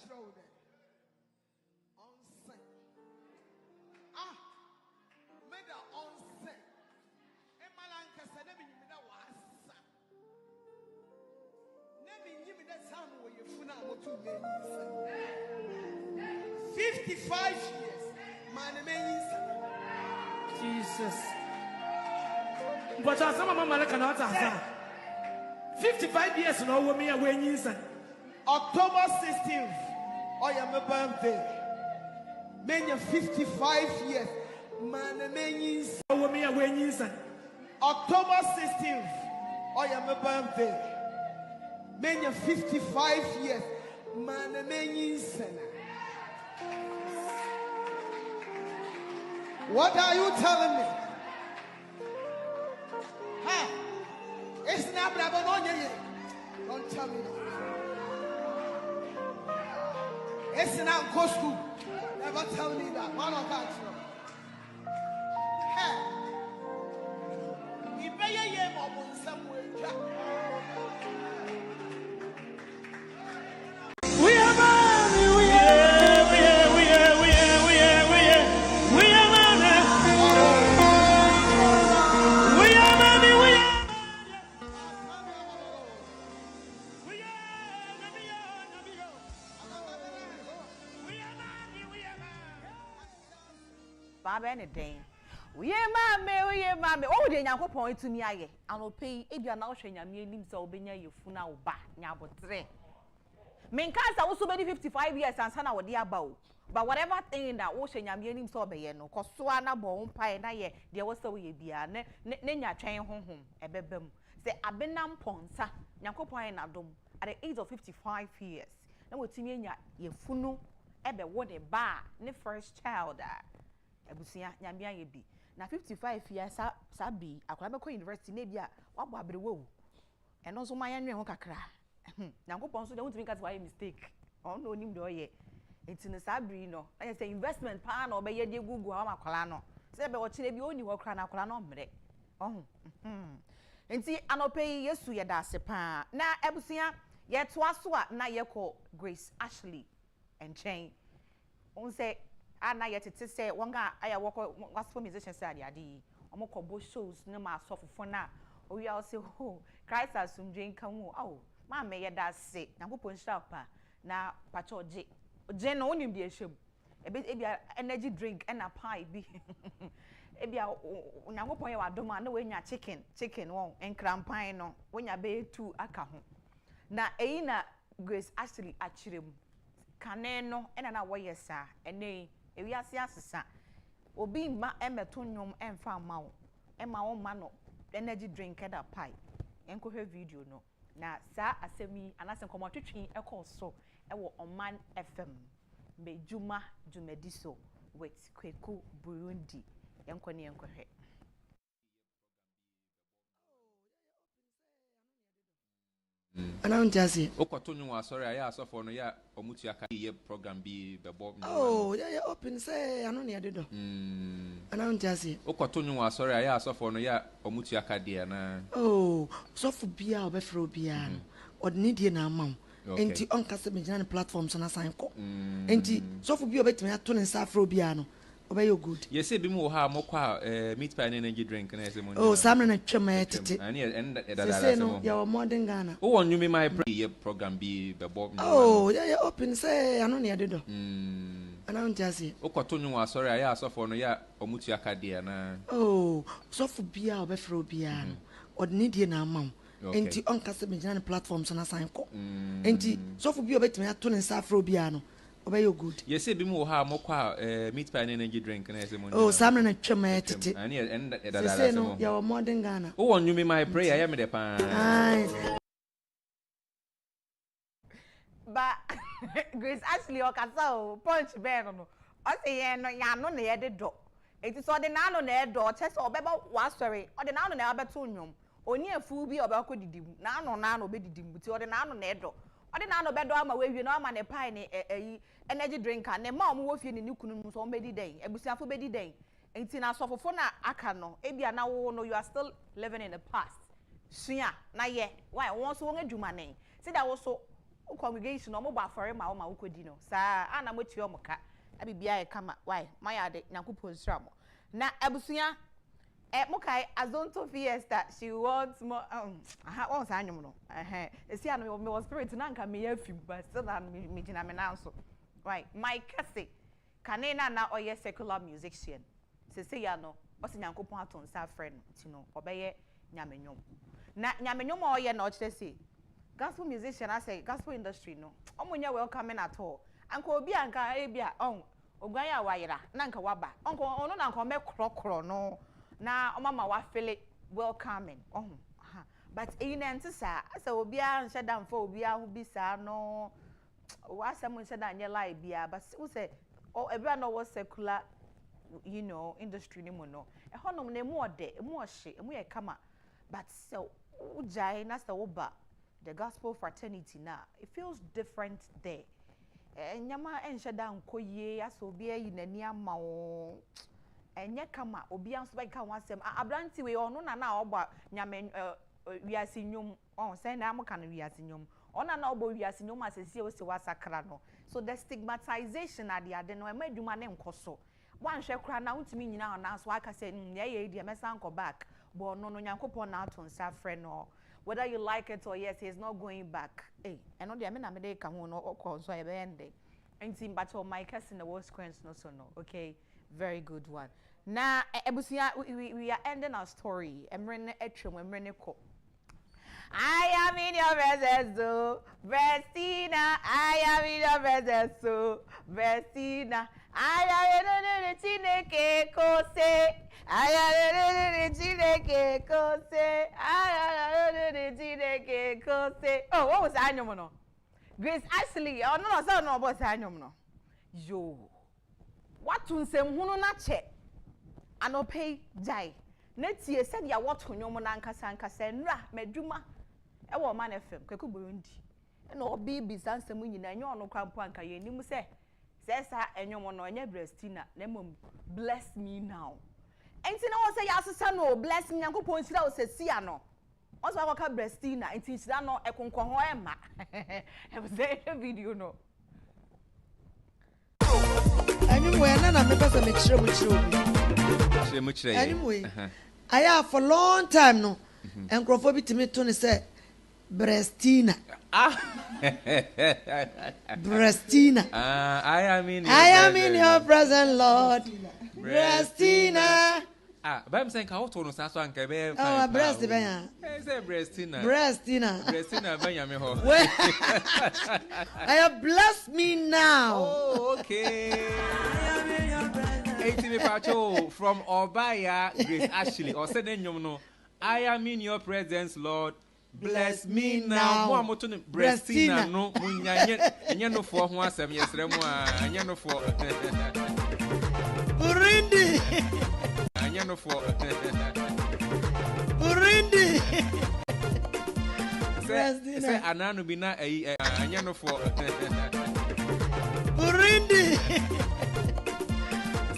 throw there. Onsen. Ah, made a onsen. Emalanka said, "Never you know what." Never you me that sound where you funa what to me. 55 years, man, Jesus. But some of my cannot answer. 55 years no woman away in October 16th, I am a birthday. Many 55 years, man, woman away in October 16th, I am a birthday. Many 55 years, man, what are you telling me? Huh? It's not Brabononia. Don't tell me that. It's not Costco. Never tell me that. Man of God. Hey. You pay a year more somewhere. We are money, we are anything. We are mammy. Oh, the young point to me. I will pay if you are now showing your name so be you funa ba nyabo 3. Men cars are also many 55 years and son our dear bow. But whatever thing that ocean your name so be no, cause Suana bone pie na ye, there was so ye be a nenya chain home, a bebem. Say Abenam Ponsa, Yanko Pine Adom, at the age of 55 years. Now what you mean ye funu, ebe what a bar, ne first child. Ebusia nyambia ye bi na 55 years sabi akwala be university na bia wabo abrewo e no so manya nwe ho kakra nyankopon so de won timi ka say mistake on no nim de oye enti ne sabri no na say investment pa na obe ye de gugu ha makwala no say be wo chine bi oni ho kra na akwala no mre ohun enti anope yesu ye da ase pa na ebusia ye to aso a na ye ko Grace Ashley and Chain on say ana yet to say one guy I work gospel musicians say adi omoko bo shows na ma asofofo na we all say oh Christ as sumdwen kan wo oh ma me ye da se nyankopon shapa na pacho je no onim de ehwem ebia energy drink and a pie bi ebia nyankopon ye wadoma na we nya chicken won enkrampan no we nya be 2 aka ho na eyi na Grace actually achirem kaneno ena na wo yesa ene ewi ase asesa obi ma emeto nyom emfa ma wo ema wo ma no energy drink and a pie enko hwe video no na sa asemi anase komotwetwe ekọ so ewo Oman FM mejuma jumediso with Kweku Burundi enko ne enko hwe ana unjazi okoto nwa sorry aya asofo no ya omutu aka ye program bi bebo oh yeah open say ano ne adedo ana unjazi okoto nwa sorry aya asofo no ya omutu aka de na oh sofu bia obefro bia no odni die na amam enti onka se me gina platforms na sign ko enti sofu bia obetime ato ne sa afro bia no obey good yes be mu ha mokwa meat pie and energy drink na ese mo oh samre na twema tete ani and say no ya modern Ghana o won nyumi my program bi bebo oh yeah open say ano ne adedo ana unjazi okoto nwa sorry aya asofo no ya omutu aka de na oh sofu bia obefro bia no odni die na amam enti onka se me gina platforms na sign ko enti sofu bia obetime ato ne sa afro bia no obey good yes be mu ha mokwa meat pie and energy drink na ese mo oh samre na twema tete ani and say no ya modern Ghana o won nyumi my prayer ya me de pa ba Grace Ashley okasa o punch ben no o say ye no ya no na ye de do eti so de na no na e do che se obeba wa sorry o de na no na abeto nyom oni afu bi obekọ didimu na no be didimu ti o de na no na e do odi na no bedo ama we wie no ama ne pie ne energy drinker ne ma omo wo fie ne kunu mu so bedi den ebusiafo bedi den enti na sofofo na aka no ebia na wo no you are still living in the past sua na ye why won so won adwuma ne see that wo so congregation no mo ba for ma wo kodi no saa ana mo tue mo ka abi bia e kama why my ade nyankopon sra mo na abusuya Mokai Azonto Fiesta, she wants more. On Sanyum, no. See, I was spirit and Anka me a few, but still, I'm meeting an answer. Right, my Cassie, Canena now or yes, secular musician. Say, ya no, what's in Yanko Ponton, sa friend, you know, obey Yamenyum. Yamenyum or ye not, they say. Gospel musician, I say, gospel industry, no. When you're welcoming at all. Uncle Bianca, Abia, Ogaya Waira, Nanka Waba, Uncle, no, Uncle, make croc, no. Na mama wa feel it welcoming but in answer as obi a shut down for obi a who be sa no wa someone said that your life bia but who say oh everyone know was secular you know industry ni mo no e honom na mu ode mu ohye mu ye kama but so ujai na sa oba the gospel fraternity na it feels different there nyama en shut down koye as obi ayi nani ama o enye kama obi anso ba ka wasem abranti we ono na ogba nyame wiase nyum say na amka na wiase nyum ona na ogbo wiase nyum asesi o se wasakra no so the stigmatization ade ade no emadwuma ne nkoso wan hwe kra na untimi nyina na so aka say ye de mesa nko back but no nyankopon na aton sa frɛ no whether you like it or yes he's not going back eno de me na me de ka ho no okọ so e be ende enti mbato my cousin the worst screens no so no okay very good one. Now, Ebusia, we are ending our story. Emrene etrum, emrene ko. I am in your presence, so Vestina. I am in your presence, so Vestina. I am in the Chineke kose. I am in the Chineke kose. I am in the Chineke kose. Oh, what was I no? Grace Ashley. Oh no, so no, what's I no? Yo. What to say hunu na che anope jai netie said ya what nwom na nkasa nkasa nra meduma e wo man fm kweku burundi na obi bi sansem nyina enye ono kwampo anka ye nim se sa enwom no enye Brestina na mom bless me now enti na wo say ya asesa no bless me yankopon sira wo sesia no wo so akwa Brestina enti sira no ekonkon ho ema e was a video no Anyway, na me pesa me chire. Anyway, I have for long time no. Enkrofo bi timi to ne say Brestina. Brestina. I am in your presence, Lord. Brestina. But I'm saying how to no so anka be breast be ya. Say Brestina. Brestina be ya me ho. I have blessed me now. Oh, okay. 80 Pacho from Obaya, Grace Ashley, or said no. I am in your presence, Lord. Bless me now. Mo amoto Brestina no munya no for ho asem yesre mo anya no for. Burundi. Anya no for. Burundi. Say ananu bi na anya no for. Burundi.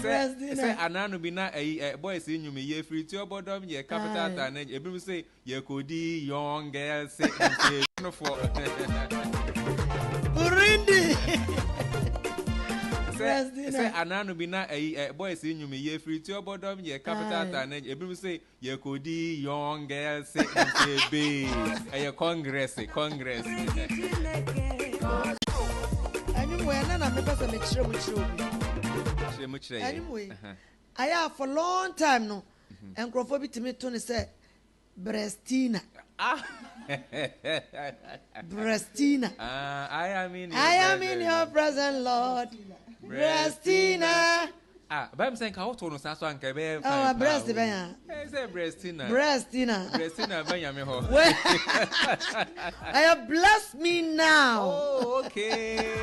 Say ananu bi na boys in me ye free to bodom ye capital town e say ye kodi young girl say no for Burundi. Say ananu bi na boys in me ye free to bodom ye capital town e say ye kodi young girl say be a congress Anyway, na me pesa me chire. Anyway, I have for long time no. Enkrofo bi timi to ne say Brestina. Brestina. I am in your presence, Lord. Brestina. But I'm saying how to no so anka be breast be ya. Say Brestina. Brestina be ya me ho. I have blessed me now. Oh, okay.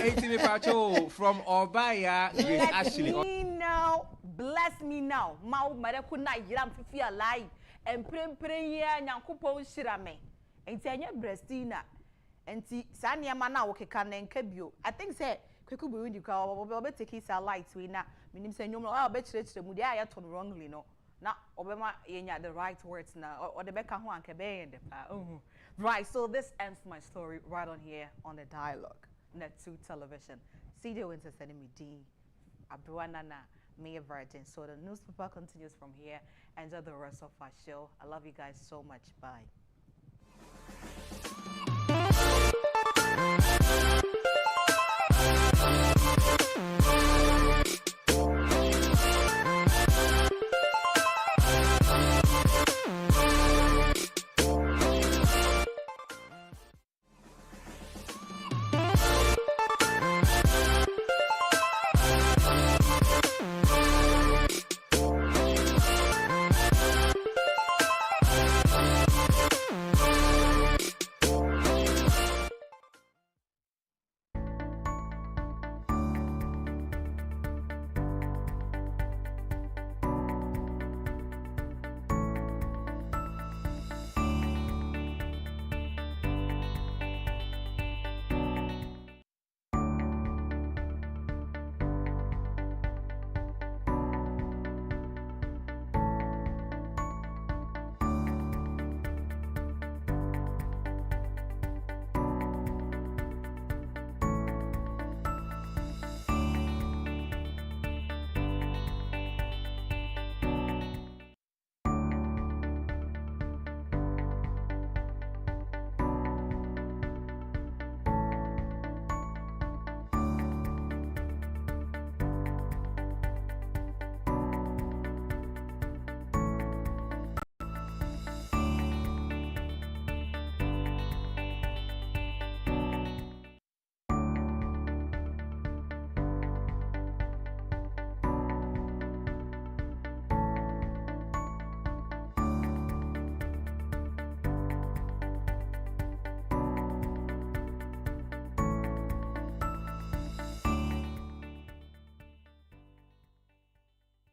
80 Pacho from Obaya, Grace Ashley. Bless me now. Mau mareku na yiram fifi alai. Emprempren ya nyankopon shira me. Enti anya Brestina. Enti sa niam na wo keka na nkabio. I think say kweku burundi ka obe take his light we na minim say nyom o be chire mu dia ya ton wrongly no. Na obema yenya the right words na o de beka ho anka be yende pa. Right, so this ends my story right on here on the dialogue. Net2 television. CJ Winter sending me D. Abuanana, Mia Virgin. So the newspaper continues from here. Enjoy the rest of our show. I love you guys so much. Bye.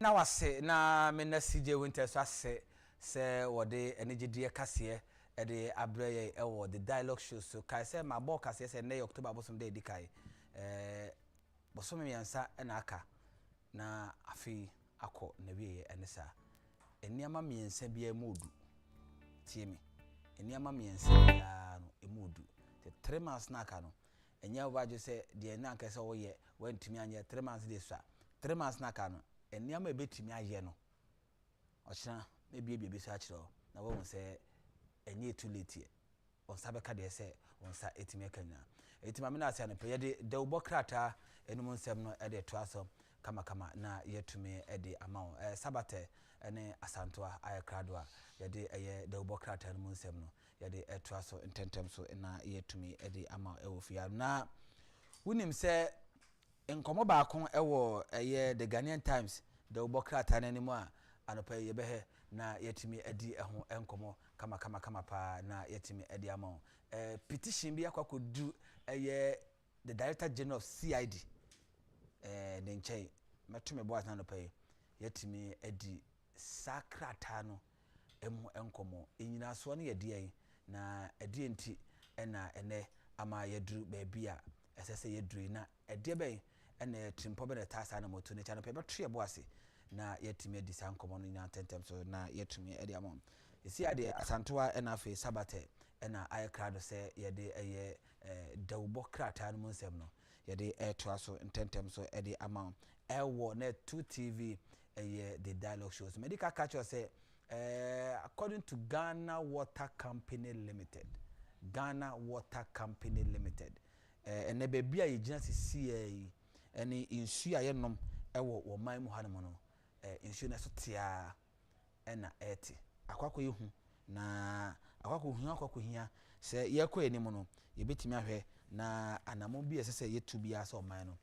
na wase na me na CJ Winter so ase se wode enegidie kase e de abreye e wo the dialogue show so kai se ma bo kase se na October bosom de edikai bosom miensa na aka na afi akọ na wiye enesa eniama miensa bia modu tie me eniama miensa bia no emodu the 3 months na aka no enya waje se de na anka se wo ye wantumi anye 3 months de so 3 months na aka no eniama ebetimi aye no ochina na bia so akiro na wo se enye too late on sabe ka de se on sa etimi akanya etima me na ase no pe de ubo krata enum nsem no e de to aso kama na yetumi e de amount sabate ene asantoa ayakrado a ye de eye de ubo krata enum nsem no ye de to aso intentem so na yetumi e de amount e wo fia na wunim se enkomo ba kon ewo eye the Ghanaian Times the ubokrata nanimu a anopa yebehe na yetimi edi eho enkomo kama pa na yetimi edi amon petition bi akwakodu eye the Director General of CID the nchai metume boas na anopa yetimi edi sakrata no emu enkomo enyina so ne yedi yen na edi enti na ene ama yedru baabia esese yedru na edi ben ene trimpo be tasa na moto ne chano pe betwe boase na yetimi edi sankomo no nya tentem so na yetumi edi amon esi ade asantoa ena fe sabate ena ayakrado se yede eye dawbo krata no nsem no yede to aso tentem so edi amon ewo na 2 TV eye the dialogue shows medical catch say according to Ghana Water Company Limited ene bebia yegina sisi ene insu aye nom ewo wo man mu hanom no insu na so tia ena eti akwakọ yehu na akwakọ hia se yekọ enim no yebetimi ahwe na anamo bi esese yetu bi asa o man no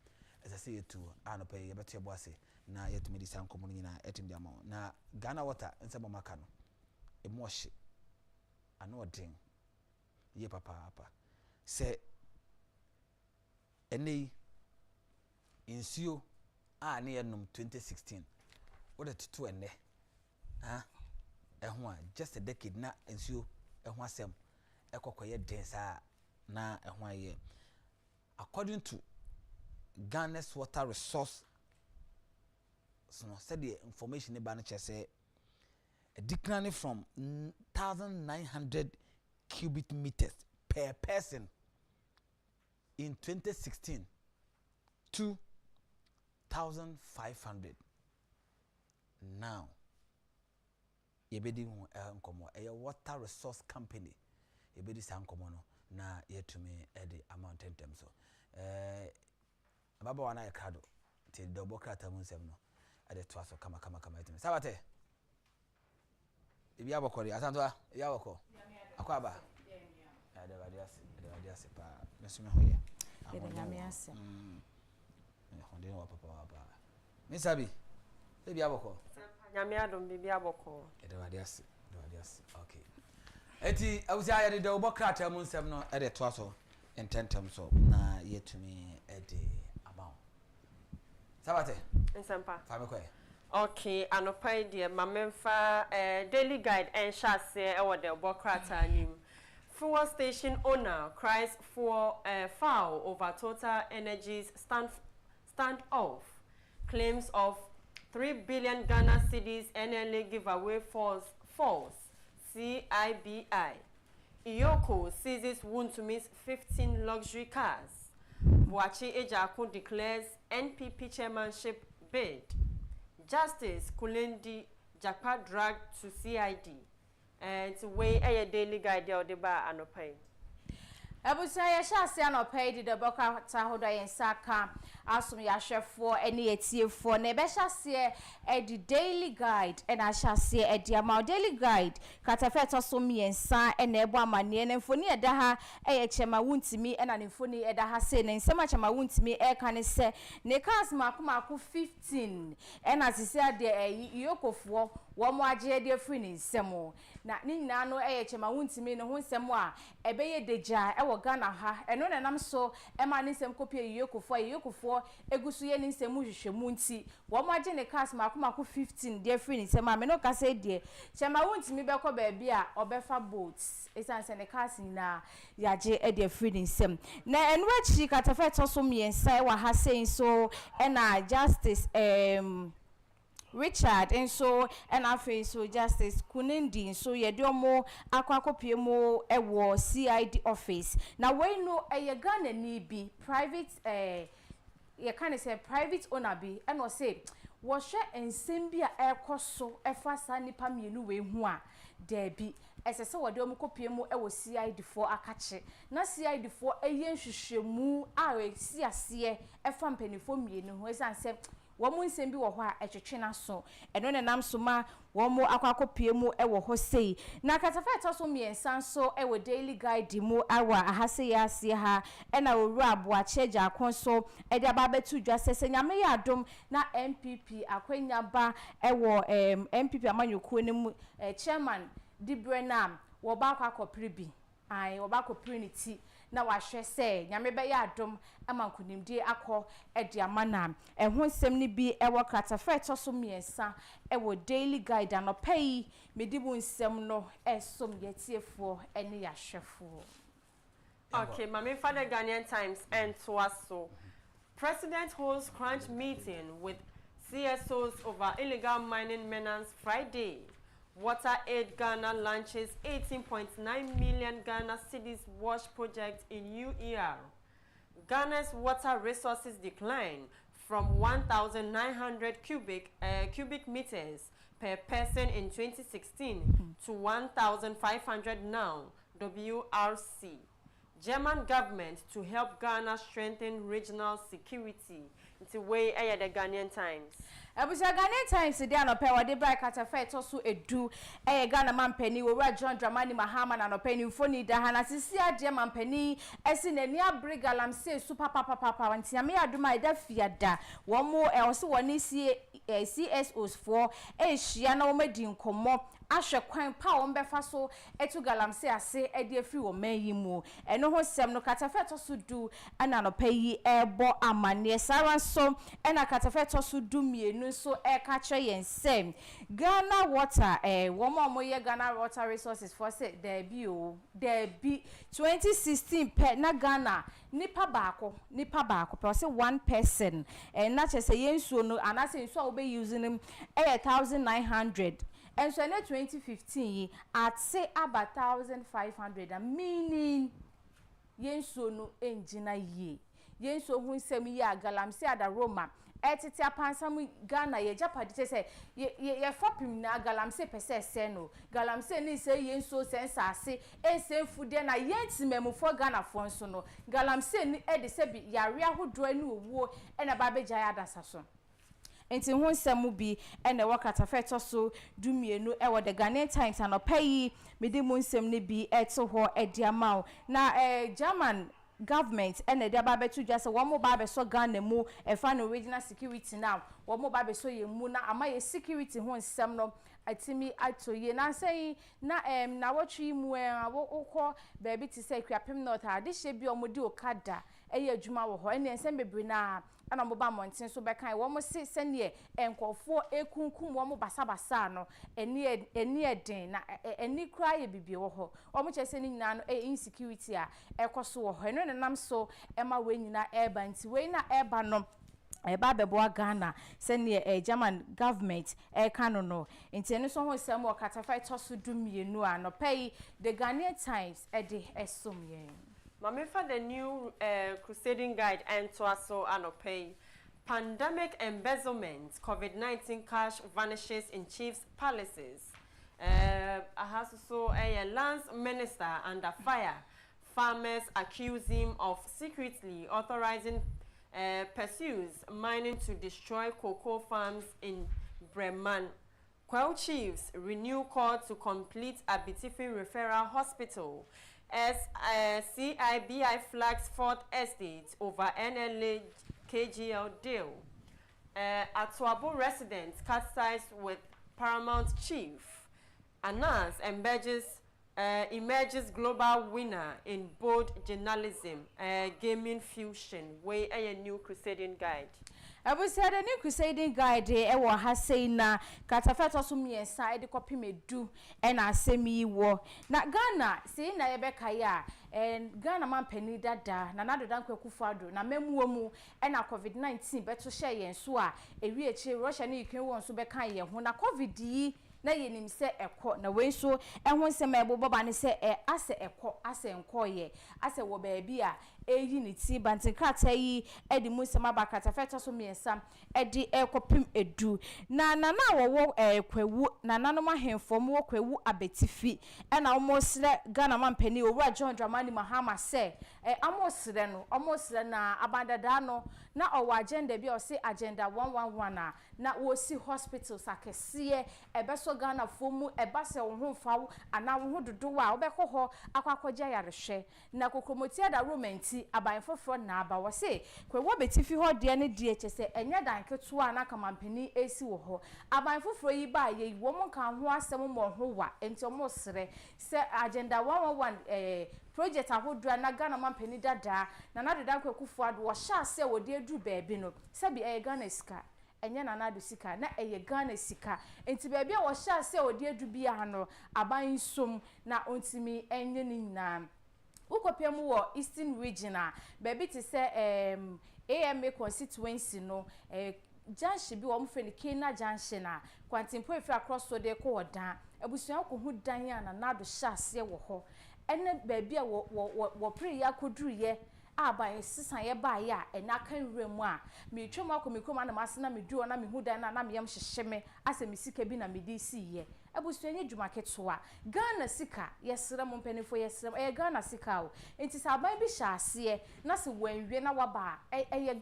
esese yetu anope yebeto boase na yetumi di sankomo no nyina etim dia ma na Ghana Water nsemo maka no emohye ano odin ye papa se ene insuo a ne yenom 2016 what to ene ehun just a decade na insuo ehun asem ekokoye densa na ehun aye according to Ghana's Water Resource so said the information about say a decline from 1900 cubic meters per person. In 2016, 2,500. Now, yebedi nkomo a water resource company. Yebedi sa nkomo no na yetumi edi amount tentem so. Ababa wana yakado ti double krata munsem no. Ade to aso kama etimi. Sabate. Ibi abokori asantoa, ibi aboko. Akwaba. Ade wadiase pa. Mesume hoye. Nyamiase. Honde wa papa. Misabi. Ibi aboko. Nyamiadom bibi aboko. Ade wadiase. Okay. Eti awusia ya de double krata munsem no ade to aso intentem so na yetumi ede amount. Sabate. Nsempa. Fami kwe. Okay, anopai dear mamemfa daily guide and shase e wode obokrata anim. Fuel station owner cries for foul over Total Energies stand off. Claims of 3 billion Ghana cedis NLA giveaway false. CIBI. Iyoko seizes wound to miss 15 luxury cars. Buachi Agyapong declares NPP chairmanship bid. Justice Kulendi Jakpa dragged to CID. And to weigh a daily guide or the bar anopai. Ebusa ya shase anopai di deboka tahoda yensaka asum ya hwefo ene etiefo na be shase the daily guide and a shase the amount daily guide katafeto so miensa ene ebo amane ne mfoni eda ha chema wuntimi ena ne mfoni eda ha se ne nsema chema wuntimi ka ne se ne cars makomako 15 ena sisi ade yokofo wo mo agye de free ne nsemo na ni nyina no chema wuntimi ne ho nsemo a ebeye deja wo Ghana ha eno na nam so ema ne nsem kopie yokofo egusu ye ne nsem hwehwemu nti wo mo agye ne cars makomako 15 de free ne nsem a me no ka se de chema wuntimi be ko ba bia obefa boats esanse ne cars na yaje e de free ne nsem na eno achi katafeto so miensa wa ha sei so ena justice Richard and so and afi so Justice Kunendi so yedomo akwakopie mo ewo CID office na we no Ghana ni bi private ye can say private owner bi and o say wo hwe ensem bi a ekoso efa sa nipa mienu we hu a there bi esese wode omo kopie mo ewo CID for akache na CID for eye nhwehwemu a we siase efa mpanifo mienu hu esanse womu nsem bi wo ho a etwetwe na so eno ne nam so ma womu akwakopie mu ewo ho sei na katafeto so miensan so ewo daily guide mu awa ahase ya asie ha ena oru aboache Agyapong so ede aba betu dwa sese nyame ya adom na MPP akwanya ba ewo MPP amanyokuo ne mu chairman Dibrenam wo ba akwakopire bi ai wo ba akopire ne ti na wahwe se nyame be ya adom amankunimdie akọ ede amana ehwo nsem ni bi ewo katafeto so miensa ewo daily guide anopai medibu nsem no esom yetiefo ene yahwefo. Okay, Mami Father Ghanaian Times and Twaso. President holds crunch meeting with CSOs over illegal mining menace Friday. Water Aid Ghana launches 18.9 million Ghana cedis wash project in UER. Ghana's water resources decline from 1,900 cubic meters per person in 2016 to 1,500 now, WRC. German government to help Ghana strengthen regional security. It's a way the Ghanaian Times. Abuja Ghanaian Times dey anope wode bra katafeto so edu Ghana mampani wo John Dramani Mahama na anopani mfoni da ha na sisi ade mampani esi nani abrigalam se super papa wantiame aduma eda fiada wo mo ose woni CSOs for ehia na wo madi nkomo ahwe kwan pa wo mbefa so etu galamse ase ede afri wo mayi mu eno ho sem no katafeto so du ana anope yi ebo amane sara so ena katafeto so du mienu so catcher yensem Ghana water wo mo ye Ghana water resources for say there be 2016 per na Ghana nipa baako per say one person na che say yensuo no anase nsuo wo be using him 1900 and so in 2015 at say about 1,500 meaning yen so no engina ye yen so hu nsem ye agalamse ada Roma etiti apansam Ghana ye japade say ye fopim na galamse pese se no galamse ni say yen so sense ase fude na yentimemu for Ghana fo so no galamse ni ede se bi yare ahodo anu owuo na ba beja ya dasa so enti hu nsem bi na wakata feto so dumienu e wo the Ghanaian Times anopai mede mu nsem ne bi eto ho ediamao na German government and the babe to just one more babe so Ghana mu e fa no regional security now one more babe so ye mu na ama ye security ho nsem no atimi atoye na say na watwi mu wo baby ti say kwapem not ade hye bi omodi okada eye adwuma wo ho ene nsem bebre na ana mo ba monten so be kan wo mo se sene enkofo ekunkum wo mo basabasa no ene den na ene kra ye bibie wo ho wo mo chese ni nyina no insecurity a ekoso wo ho ene nam so ema we nyina eba nti we na eba no eba bebo Ghana sene German government kanu no nti ene so ho sem wo katafai toso dumienu a no pay the Ghanaian Times de esom yen Mami for the new crusading guide and to also pay pandemic embezzlement COVID-19 cash vanishes in chiefs palaces. I have also a lands minister under fire. Farmers accuse him of secretly authorizing pursuits mining to destroy cocoa farms in Bremen. Quell chiefs renew call to complete Abitifi Referral Hospital. As CIBI flags fourth estate over NLA KGL deal. Atuabo residents cut ties with Paramount chief. Anas emerges global winner in bold journalism, gaming fusion, way a new crusading guide. I was said a new crusading guide e wo ha say na katafeto so me inside copy me do and I say me wo na Ghana say na ye beka ya and Ghana man penny dada na nado dan akufo-addo na memuo mu e na COVID-19 beto share yen so a ewi echi Russia na Ukraine won so beka ye ho na COVID yi na yenim se ekọ na we so ehun se mebo baba ne se ase ekọ ase enko ye ase wo ba bi a eyi ni ti bantikrata yi edi musema bakata feto so miensa edi ekopim edu na wo kwawu na nanom ahemfom wo kwawu abetifi e na omosre Ghana mampani owura John Dramani Mahama se amosre na abandada no na owo agenda bi o se agenda 111 na wo si hospitals akese ebeso Ghana fomu ebase wo ho fawo ana wo ho dodo wa obekọ ho akwakọja yarehwe na kokromoti da romenti aban foforo na aba wo se kwewo betifi ho de ne de chese enya dan keto a na kamampani esi wo ho aban foforo yi ba ye wo mo kan ho asem mo ho wa enti mo sere se agenda 111 project ahodra na Ghana mampani dada na nado dan akufo-addo wo sha se wo de adu baabi no se bi Ghana sika enye na nado sika na Ghana sika enti baabi a wo sha se wo de adu bia no aban som na ontimi enye ni nyina ukopia mu wo Eastern region a baabi ti se AMA constituency no junction bi wo mfe ni Kena junction a kwantimpo efi across so de ko odan abusuan ko hu dan ya na nado sha se wo ho ene baabi a wo pre ya koduru ye aba sisan ye ba ya ena kan wremu a me twem akomikoma na masena me duo na me hu dan na me yam hyehyeme ase me sika bi na me di si ye abusuanye dwuma ketoa Ghana sika yesere mo mpanifo yesere Ghana sika o enti saban bi hyase na se wanwie na waba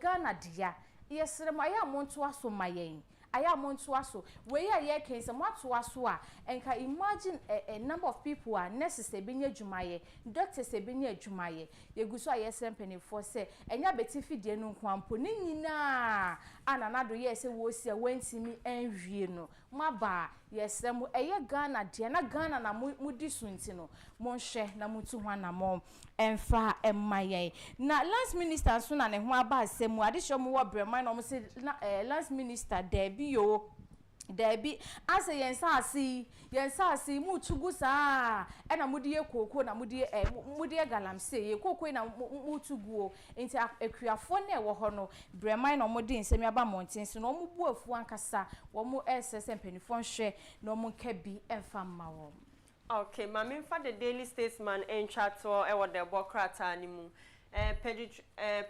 Ghana dia yesere mo aya monto aso mayen aya monto aso we ye kense moto aso a enka imagine a number of people are necessary binya dwumaye doctors e binya dwumaye yeguso ayesere mpanifo se enya betifi die no nkwampo ni nyina ananado yese wo si wantimi enwie no maba yesere mo Ghana dia na Ghana na mudi sunti no monhwe na mutu ho na mo emfa emaye na last minister so na ne ho aba asemu adehyo mo wo Bremen no mo se last minister Debbie yo Debi asa yensa asi mu tugu saa e na mudi ekoko na mudi galamse ye koko na mu tugu enti akuafo na ewo ho no breman na mudi nsemi aba monten so na mu bu afu ankasa wo mu ss mpanifo hwe na mu nka bi emfa ma wo. Okay, mami for the Daily Statesman in chat or ewo de bokrata ni mu.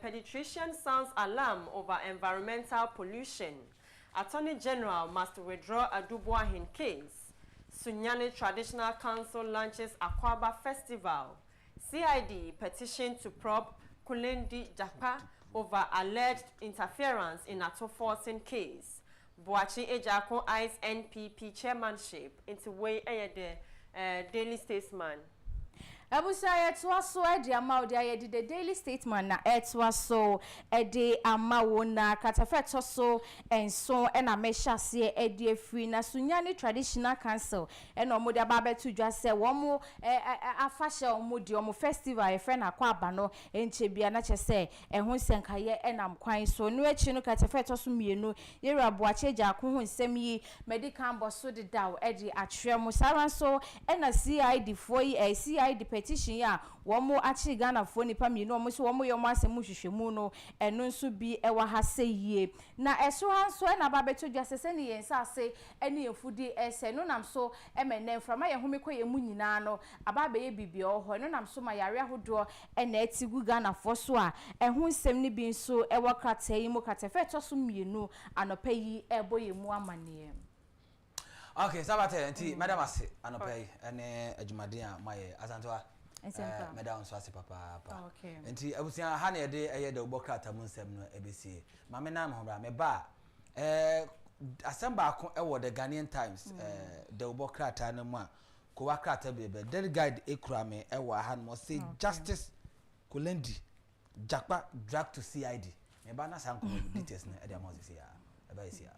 Pediatrician sounds alarm over environmental pollution. Attorney General must withdraw Adubuahin case. Sunyani Traditional Council launches Akwaba Festival. CID petition to probe Kulendi Japa over alleged interference in Atoforcing case. Boachi Agyapong eyes NPP chairmanship into way the Daily Statesman. Abusa etwa so edi amawo de ayedi the Daily Statesman na etwa so edi amawo na katafeto so enso na mehase edi afri na Sunyani Traditional Council eno mo de ababetu dwa se wo mo afahye omo de omo festival e fe na kwa aba no enche bia na chese ehun senkaye enam kwan so no echi no katafeto so mienu yera boache Agyapong hu nsem yi medical boso de daw edi atwe mo saran so na CID foi CID petition ya womo achi Ghana fo nipa mi no mo so womo yomo asemu hwehwemu no eno nso bi ewa ha se yie na eso hanso na babeto dwa sese ne yensa ase ene yefudi ese no nam so emene mframa ye homekọ ye mu nyina no ababe ye bibie oho no nam so ma yare ahodo ena atigu Ghana fo so a ehun sem ne bi nso ewa krata yi mo katafeto so mienu anopa yi ebo ye mu amane. Okay, sabate nti madam ase anopa yi ene adwumade a maye azantoa madam so ase papa. Okay. Nti abusia ha na ye de eye de obokrata mu nsem no ebesie mame na me ho me ba asamba akon ewo the Ghanaian Times de obokrata no mu a ko wakrata bebe del guide ekura me ewo ha no say Justice Kulendi Japa drag to CID me ba na san ko details na e de amount ya e ba isia.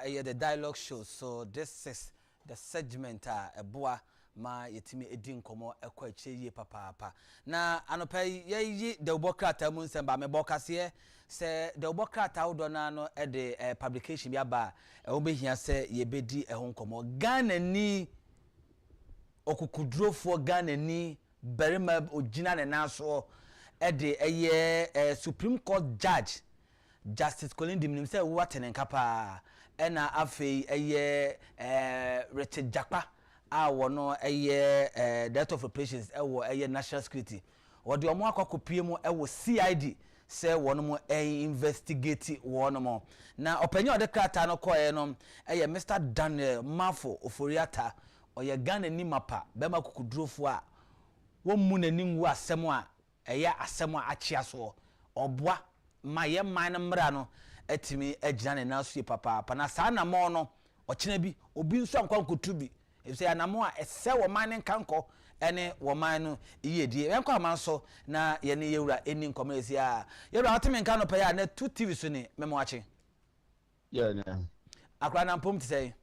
the dialogue show. So this is the segment boa ma yetimi edi nkomo ekwa ye papa. Na anopa ye the ubokrata mun semba me bokase se the ubokrata wodo na no de publication bi aba obehia se ye bedi ehon nkomo Ghana ni okukudrofo Ghana ni berima ogina ne naso de Supreme Court judge Justice Colin Dimnim say what en kapa ena afei Richard Jakpa a wono death of operations wo national security wo de omo akokopie mu wo CID say wono mo investigate wono mo na opanyo de krata no koye no Mr. Daniel Mafo Oforiata oye Ghana ni mapa be ma kukudrofo a wo mu nanim wo asem a asem a achia so oboa ma ye man mra no atimi agina ne naso papa na sa na mo no okina bi obi nso ankwankotu bi e say anamo a ese wo man nkanko ene wo man no iyedie enko amanso na ye ne yewura eni nkomesi a yewura atimi nkan no pa ya na 2 TV so ni memo achi na akra na mpom ti say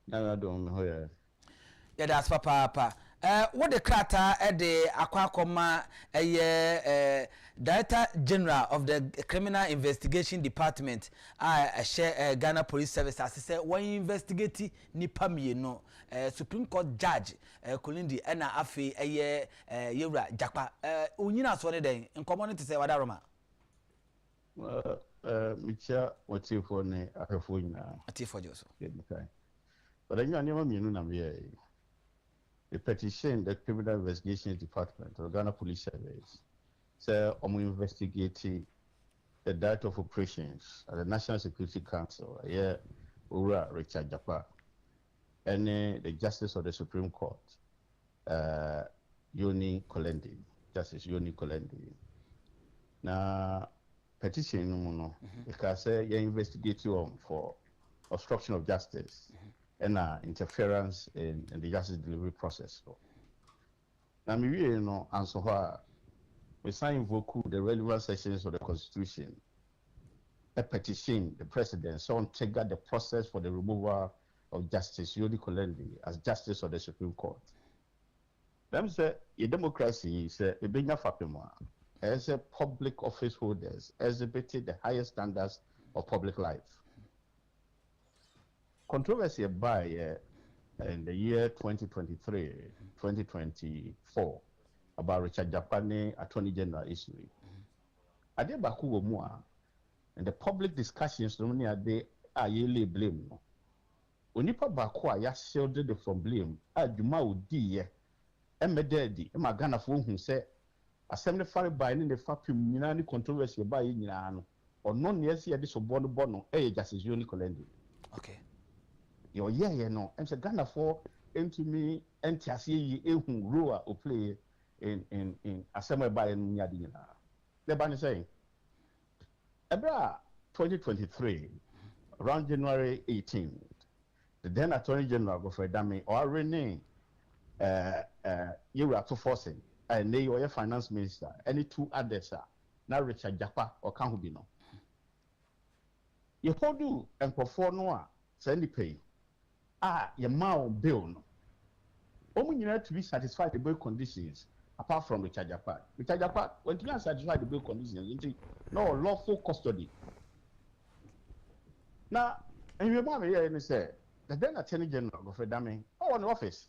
na do me ho ya that's papa what the krata de akwakoma Director General of the Criminal Investigation Department share Ghana Police Service as say one investigate nipa mieno Supreme Court Judge Kolindi ena afi yewura Jakpa onyina so ne den nkomo te say wadaroma micha watifo ne ahefo nyina atifo joso but anyo anema mienu na me the petition the Criminal Investigation Department of Ghana Police Service say investigate the Director of Operations at the National Security Council Ura Richard Jakpa and the Justice of the Supreme Court Justice Yoni Kolendi. Now petition no because say you investigate for obstruction of justice and interference in the justice delivery process. Now me answer her we sign invoke the relevant sections of the Constitution. A petition the President so trigger the process for the removal of Justice Yoni Kolendi as Justice of the Supreme Court. Them say a democracy say a benya fapemo as a public office holders exhibited the highest standards of public life. Controversy by in the year 2023-2024 about Richard Jakpa Attorney General issue. Ade baku wo mu a and the public discussions no ne ade a ye blame no. Onipa baku a ya shielded from blame a dwuma odi ye emededi e magana fo hu se assembly fare by ne fa pim nyina ni controversy by nyina no ono ne ase ye de so bo no Justice Yoni Kolendi. Okay. Yo no em say Ghana for into me entiase yi ehun role o play in assembly by nyadi nyina. The ban saying Ebra 2023 around January 18th the then Attorney General Godfrey Dame or rename you are to forcing and they were finance minister any two others now Richard Jakpa or Kahubino. You do and perform no send pay your mouth bill no. Only you need to be satisfied the bill conditions apart from Richard Jakpa. Richard Jakpa when you are satisfied the bill conditions no lawful custody. Now and you remember here and say the then Attorney General Godfrey Dame on office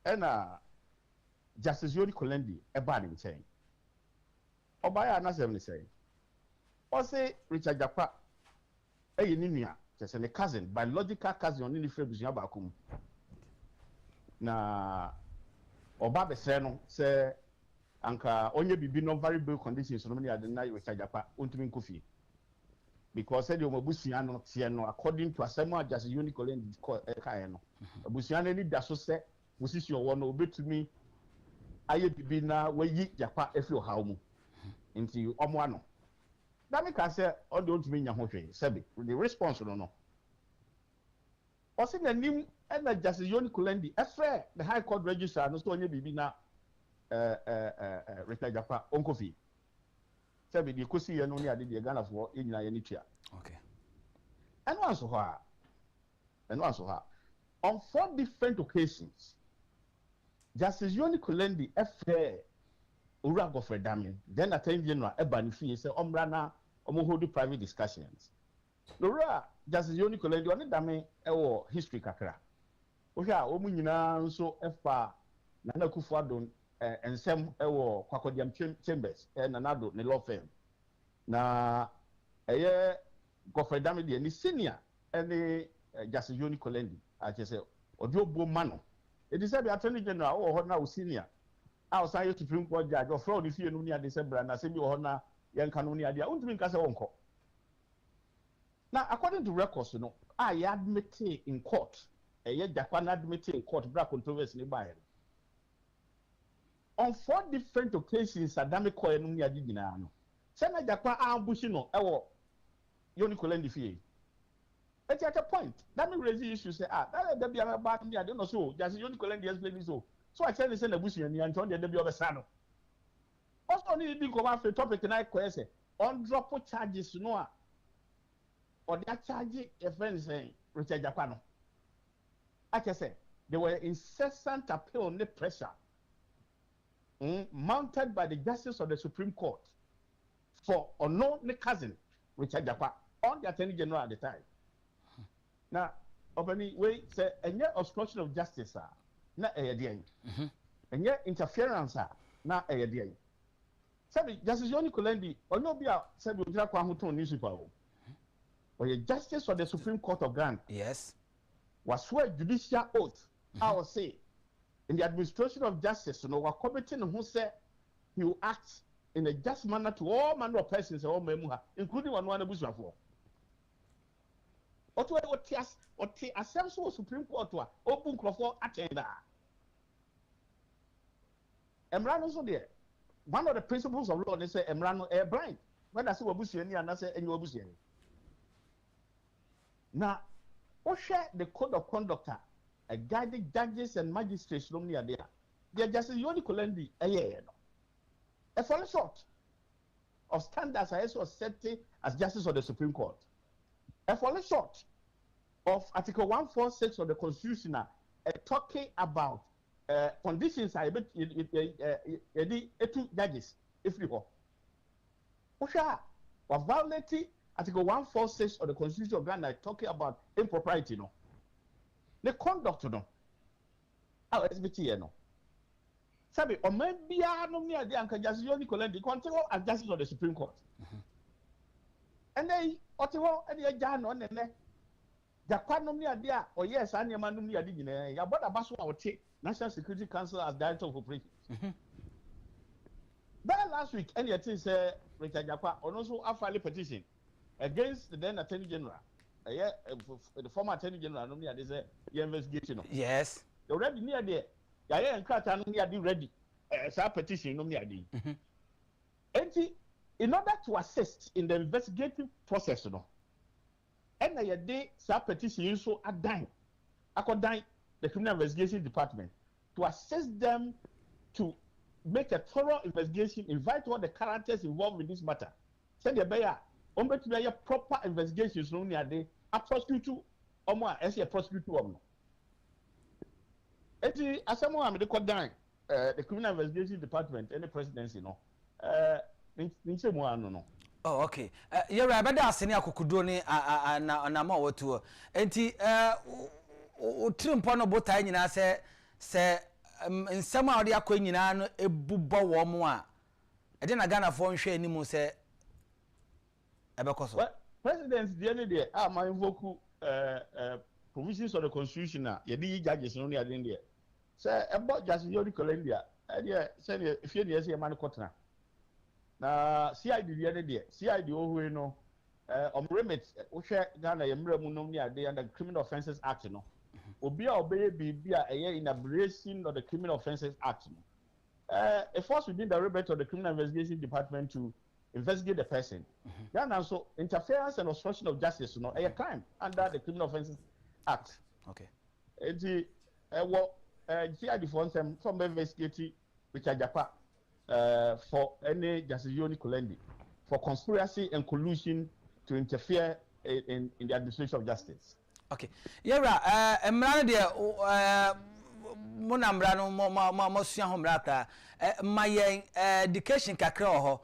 and Justice Yoni Kolendi a banning saying Obaya anasem say or say Richard Jakpa ninia just a cousin biological cousin on any friend bakum na oba be say no say anka onye bibi no very bad conditions no me adena Richard Jakpa ontumi nkofi because said you mabusia no tie no according to asema Justice Yoni Kolendi kai no abusia no ni da so say musisi owo no obetumi aye bibi na wayi Jakpa efi o hawo mu nti omo ano that make us say all don't mean nya hwehwe sabi the response no o say na nim and Justice Yoni Kolendi afre the High Court registrar no so onye bibi na Richard Jakpa onkofi sabi the kosi ye no ni ade de Ghana for enyina ye ni tua okay and once ho a and also her. On 4 different occasions, Justice Yoni Kolendi FA Ura Godfrey Dami, then Attorney General Ebanifi say Ombrana hold private discussions. Laura Justice Yoni Kolendi on Dami history kakra. Oha omunyina nso efa Nana Akufo-Addo ensem Kwakodiam Chambers Nanado ne law firm. Na Godfrey Dami de ni senior any Justice Yoni Kolendi I just say Odio Mano. It is a Attorney General or now senior. Outside Supreme Court judge or fraud if you know near December and I say you honor young canonia dia won't think as a uncle. Now according to records, I admit in court, Japan admit in court black controversy nearby. On 4 different occasions, Adame Koenunia Diginano. Sena Japan ambushino Yoni Kolendi fee. At a point, that may raise the issue say, that be about me, I don't know so. Just Yoni Kolendi has played so. So I tell you, send a bush and Antonio the Debbie of a Sano. Also, need to come off the topic and I question on drop of charges, or that charge a friend saying, Richard Japano. I can say, there were incessant appeal on the pressure mounted by the justice of the Supreme Court for unknown cousin, Richard Japan, on the Attorney General at the time. Now, opening way say, and yet obstruction of justice, not a day, and yet interference, not a day. Sabi Justice Yoni Kolendi, or no be a Sabi Ujaquahuton newspaper, or a justice of the Supreme Court of Ghana, yes, was swear judicial oath, I will say, in the administration of justice, were committing who said he will act in a just manner to all manner of persons, all memoha, including one of Bushman for. What the Supreme Court to open Crawford attender. Emran also there. One of the principles of law, they say Emran air blind. When I say Wabusiani and I say any Wabusiani. Now, what share the code of conduct, a guiding judges and magistrates no near there. They are Justice Yoni Kolendi a year. A fall short of standards I also set as justice of the Supreme Court. A fall short of Article 146 of the Constitution, talking about conditions I bet two judges if you go. Osha was violating Article 146 of the Constitution of Ghana talking about impropriety. The conduct how SBT Sabi or maybe I no near the Uncle Justice Yoni Kolendi control as justice of the Supreme Court. And they Ottawa and the Jan on and there. Japan no near there or yes, I am no near the ya bought a bass will take National Security Council as Director of Operations. But last week, any say Richard Japan also a file petition against the then Attorney General. The former Attorney General, no near this investigation. Yes. The already near there. Yaya and Krata no near the ready. Petition no near the. And in order to assist in the investigative process, and a day, petition so a dime. I could dine the Criminal Investigation Department to assist them to make a thorough investigation, invite all the characters involved in this matter. Send the buyer, to proper investigations no near day, a prosecutor or more as a prosecutor. As someone they could dine the Criminal Investigation Department and the presidency, Oh, okay. You're right, but that's any akukudoni na ma wotu. Enti utrim pono botai nyina se nsema odi akwa nyina no ebubo wo mo a. E de na Ghana fo nhwe animu se ebekoso. President the other day my invoke provisions of the constitution ye di judges no near there. Say about Justice Yoni Kolendi say if you dey say man kotna. Na CID the other day, CID owe no remit ohwe Ghana yemra mu no near dey under Criminal Offences Act no. Obi a obey bibia in aberration of the Criminal Offences Act no. It falls within the remit of the Criminal Investigation Department to investigate the person. Ghana so interference and obstruction of justice no a crime under the Criminal Offences Act. Okay. The CID for some investigating Richard Japan for any Justice Yoni Kolendi for conspiracy and collusion to interfere in the administration of justice. Okay. Yera emra de mo na mra no mo sua ho mra ka my education kakra ho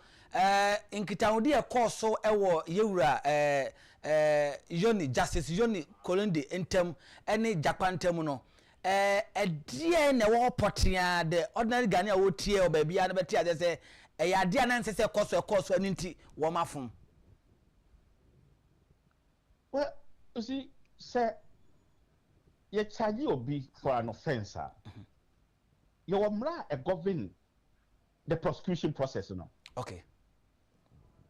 nkitahode e course so ewo yewura Yoni Justice Yoni Kolonde entem ene Japan ntem no die na wo potia the ordinary Ghanaian wo tie o ba bia na betia de se ya de na nsese course ani nti wo mafom. Well, you see, sir, you charge you be for an offense. You are govern the prosecution process, you know. Okay.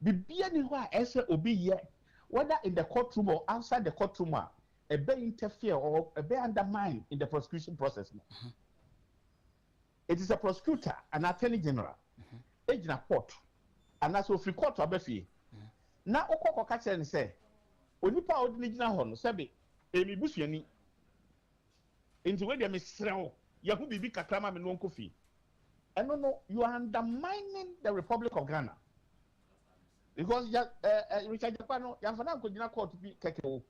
Be anywhere else obi yet, whether in the courtroom or outside the courtroom, a be interfere or a be undermine in the prosecution process. It is a prosecutor, an attorney general, agent court, and that's what free court to be. Now, Oko catch and say. Onipa odini gina ho no sebe emi busuani enti we dem srew yahu bibi kakrama me no nkofi eno no you are undermining the Republic of Ghana because Richard Japano yamfana ko gina court bi kekewo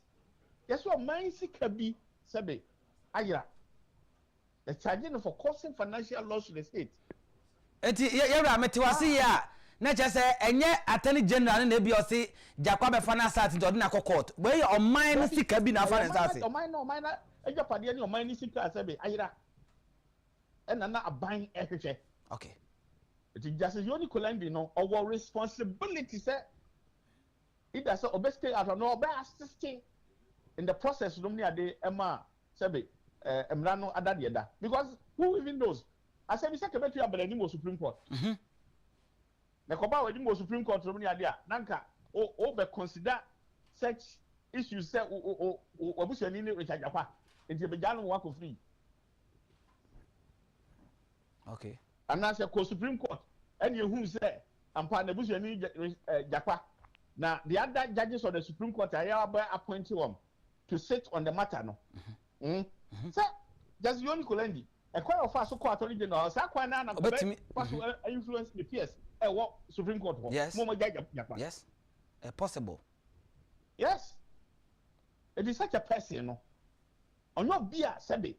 yeso man sika bi sebe ayira the charging for causing financial loss to the state enti yewra metiwase ya na chese enye attorney general na bi o si jakwa be fana sat into na court we o man sika bi na fana sat o man na ejapade ni o man sika sebe ayira na aban ehwehwe. Okay. It is just Yoni Kolandi no our responsibility say it does obesity out no obe assisting in the process no near the emma sebe emrano adade da because who even knows I say we say kebetu abelani mo Supreme Court. Na koba we di Supreme Court no near there nanka o be consider such issues say obusuani ni Richard Jakwa enti be jalo wa ko free. Okay. And now say Supreme Court and you who say ampa na busuani Jakwa. Now the other judges of the Supreme Court are appointing them to sit on the matter no. So just Yoni Kolendi a quite of us so called attorney general sa kwa na influence the PS what Supreme Court. Yes. Yes. Possible. Yes. It is such a person no. On your beer said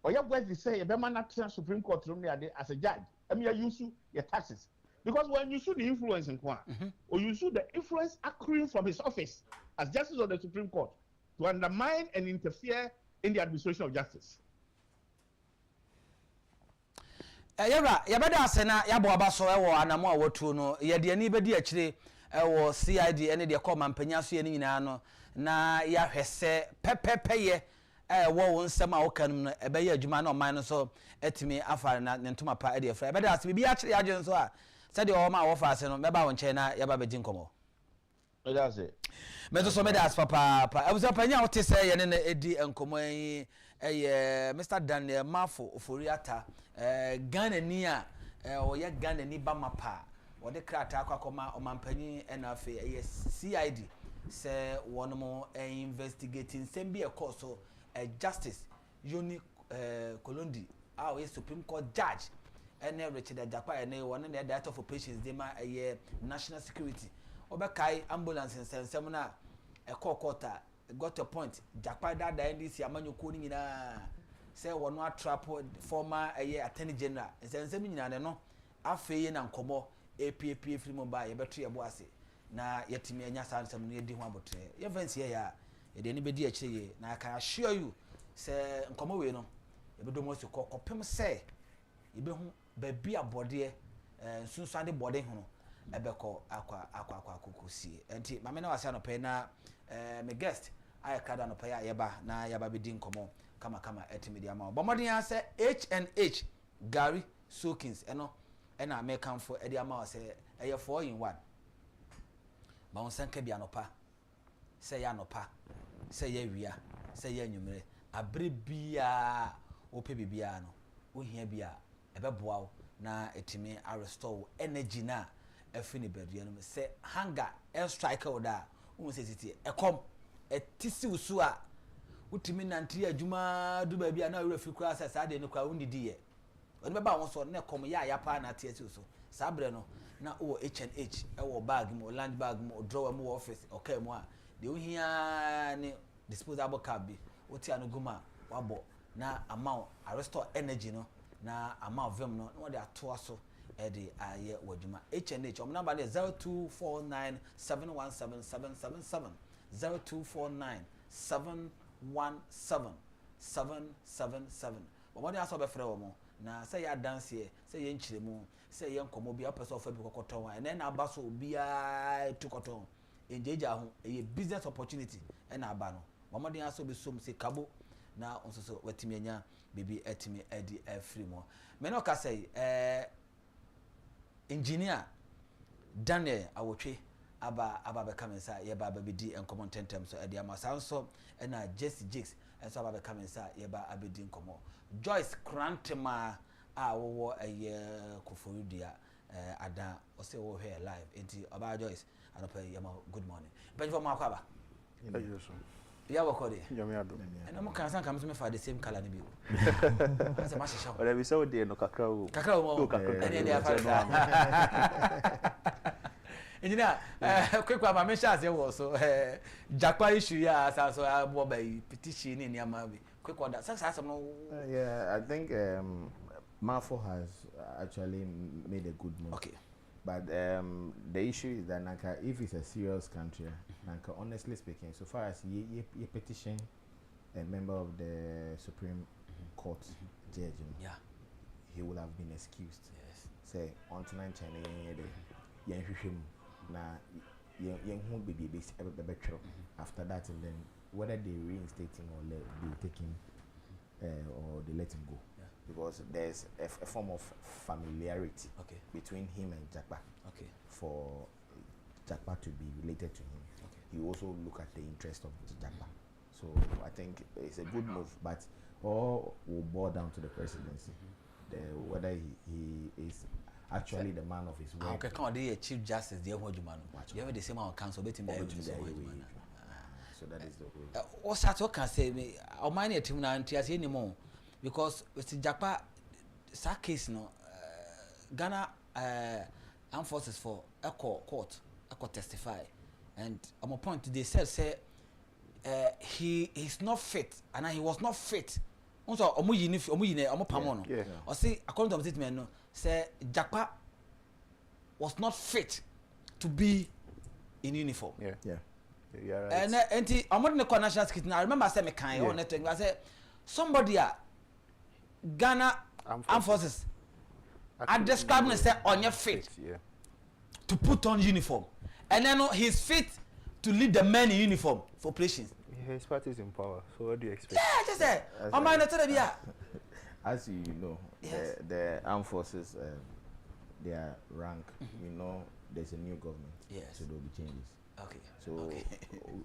or your words say a man Supreme Court room as a judge. I mean you use your taxes. Because when you sue the influence in Kwan, or you sue the influence accruing from his office as justice of the Supreme Court to undermine and interfere in the administration of justice. Yabra, yabada asena yabo abaso ewo anamo awotu no yede ani bedi akire ewo CID ene de call mampanya so ye ni nyina no na ya hwese pepepeye ewo wo nsem a wokanum no ebeye adwuma na oman no so etimi afare na ntoma pa ede afra yabada ase bibi akire agyen so a said o ma wo fa ase no meba won che na yaba beji nkomo that's it mezo so meda as papa abuza panya wote se ye ne na edi nkomo yi Mr. Daniel Mafo Oforiata Ghana ni a oye Ghana ni ba mapa wode krata akoma omampanyi na afi CID say one more investigating sembi e course so justice Yoni Kolondi our Supreme Court judge and Richard Agyapong and one the director for patients they ma national security obekai ambulance nsensem na e quarter got a point Agyapong that NDC amanyoko ni nyina say one trap former attorney general nsensem nyina no afeye na nkomo APP free mobile beto ye boase na yetimi anya sansem no yedi ho abotre ye fancy ye ya ye de ni bedi a kire ye na I can assure you say nkomo we no ye bedo mo se kokopem say ye be hu ba bi abode sunsuande bode ho no ebeko akwa kokosie enti mame na wase no pe na me guest I kada no pe ya yeba na yaba bedi nkomo kama etimi dia ma bomodin ya say H&H Gary Soakins eno ena American for edi ama say eye 4 in 1 ba on sanka bia no pa say ya no pa say ya wia say ya nwumere abre bia ope bibia no ohia bia ebeboa wo na etimi restore energy na afini bedua no say hunger air strike oda wo say titi ekom etisi usu a utimi nantri adwuma du ba bia na wura fi kura say saa de no kwa unidi ye oni beba won so na ekom ya pa na tie so saa bre no na o H&H e wo bag mo land bag mo drawer mo office okay mo a de ohia ni disposable car bi oti anuguma wabo na amount restore energy no na amount vem no na de ato aso e de aye wadwuma H&H om number is 0249717777 0249717777 omo de aso be frɛ omo na say ya dance here say ye nkyiremu say ye nkomo bia person of bi kokoton wa na aba so bia tukoton enjeja ho e business opportunity na aba no omo de aso be som say kabo na onso watimi anya bibi etimi edi free mo me no ka say engineer Daniel awotwe aba be come inside ye ba be di encommon tentem so edi amasanso na Jesse Jigs enso aba be come inside ye ba abedi encommon Joyce Krantema wo akufo-addo ada o say wo here live enti oba Joyce anopa ye ma good morning but for makwaba ya wako de ena mo kan san kam so me fa the same color ni bi o asa ma shisha o le bi so de no kakra o ene ya fa engineer quick one ma sha say wo so japa issue ya sa so abo ba petition ni ama bi quick one that no yeah I think Mafo has actually made a good move. Okay. But the issue is that Nanka, if it's a serious country, Nanka, honestly speaking, so far as you petition a member of the Supreme Court judge, he will have been excused. Yes. Say, on tonight, after that, and then whether they reinstate him or they take him or they let him go. Because there's a form of familiarity between him and Jakpa. For Jakpa to be related to him. He also look at the interest of Jakpa. So I think it's a good move, but all will boil down to the presidency. Whether he is actually the man of his word. Okay, can the Chief Justice the Ewojuma? You have the same amount of council between the so that is the way. What that can say me? Our money team now anti anymore. Because with the Japa case no Ghana armed forces for court testify and on my point they said say he is not fit and he was not fit also pamono or say according to the statement no say Japa was not fit to be in uniform. Yeah, right. And I'm not in the national security. I remember I said me kind on network. I said somebody Ghana armed forces I describe him say on your fit to put on uniform, and then he's fit to lead the men in uniform for operations. His party is in power, so what do you expect? Yeah, just say as you know, the armed forces, their rank, you know, there's a new government, so there will be changes. Okay. So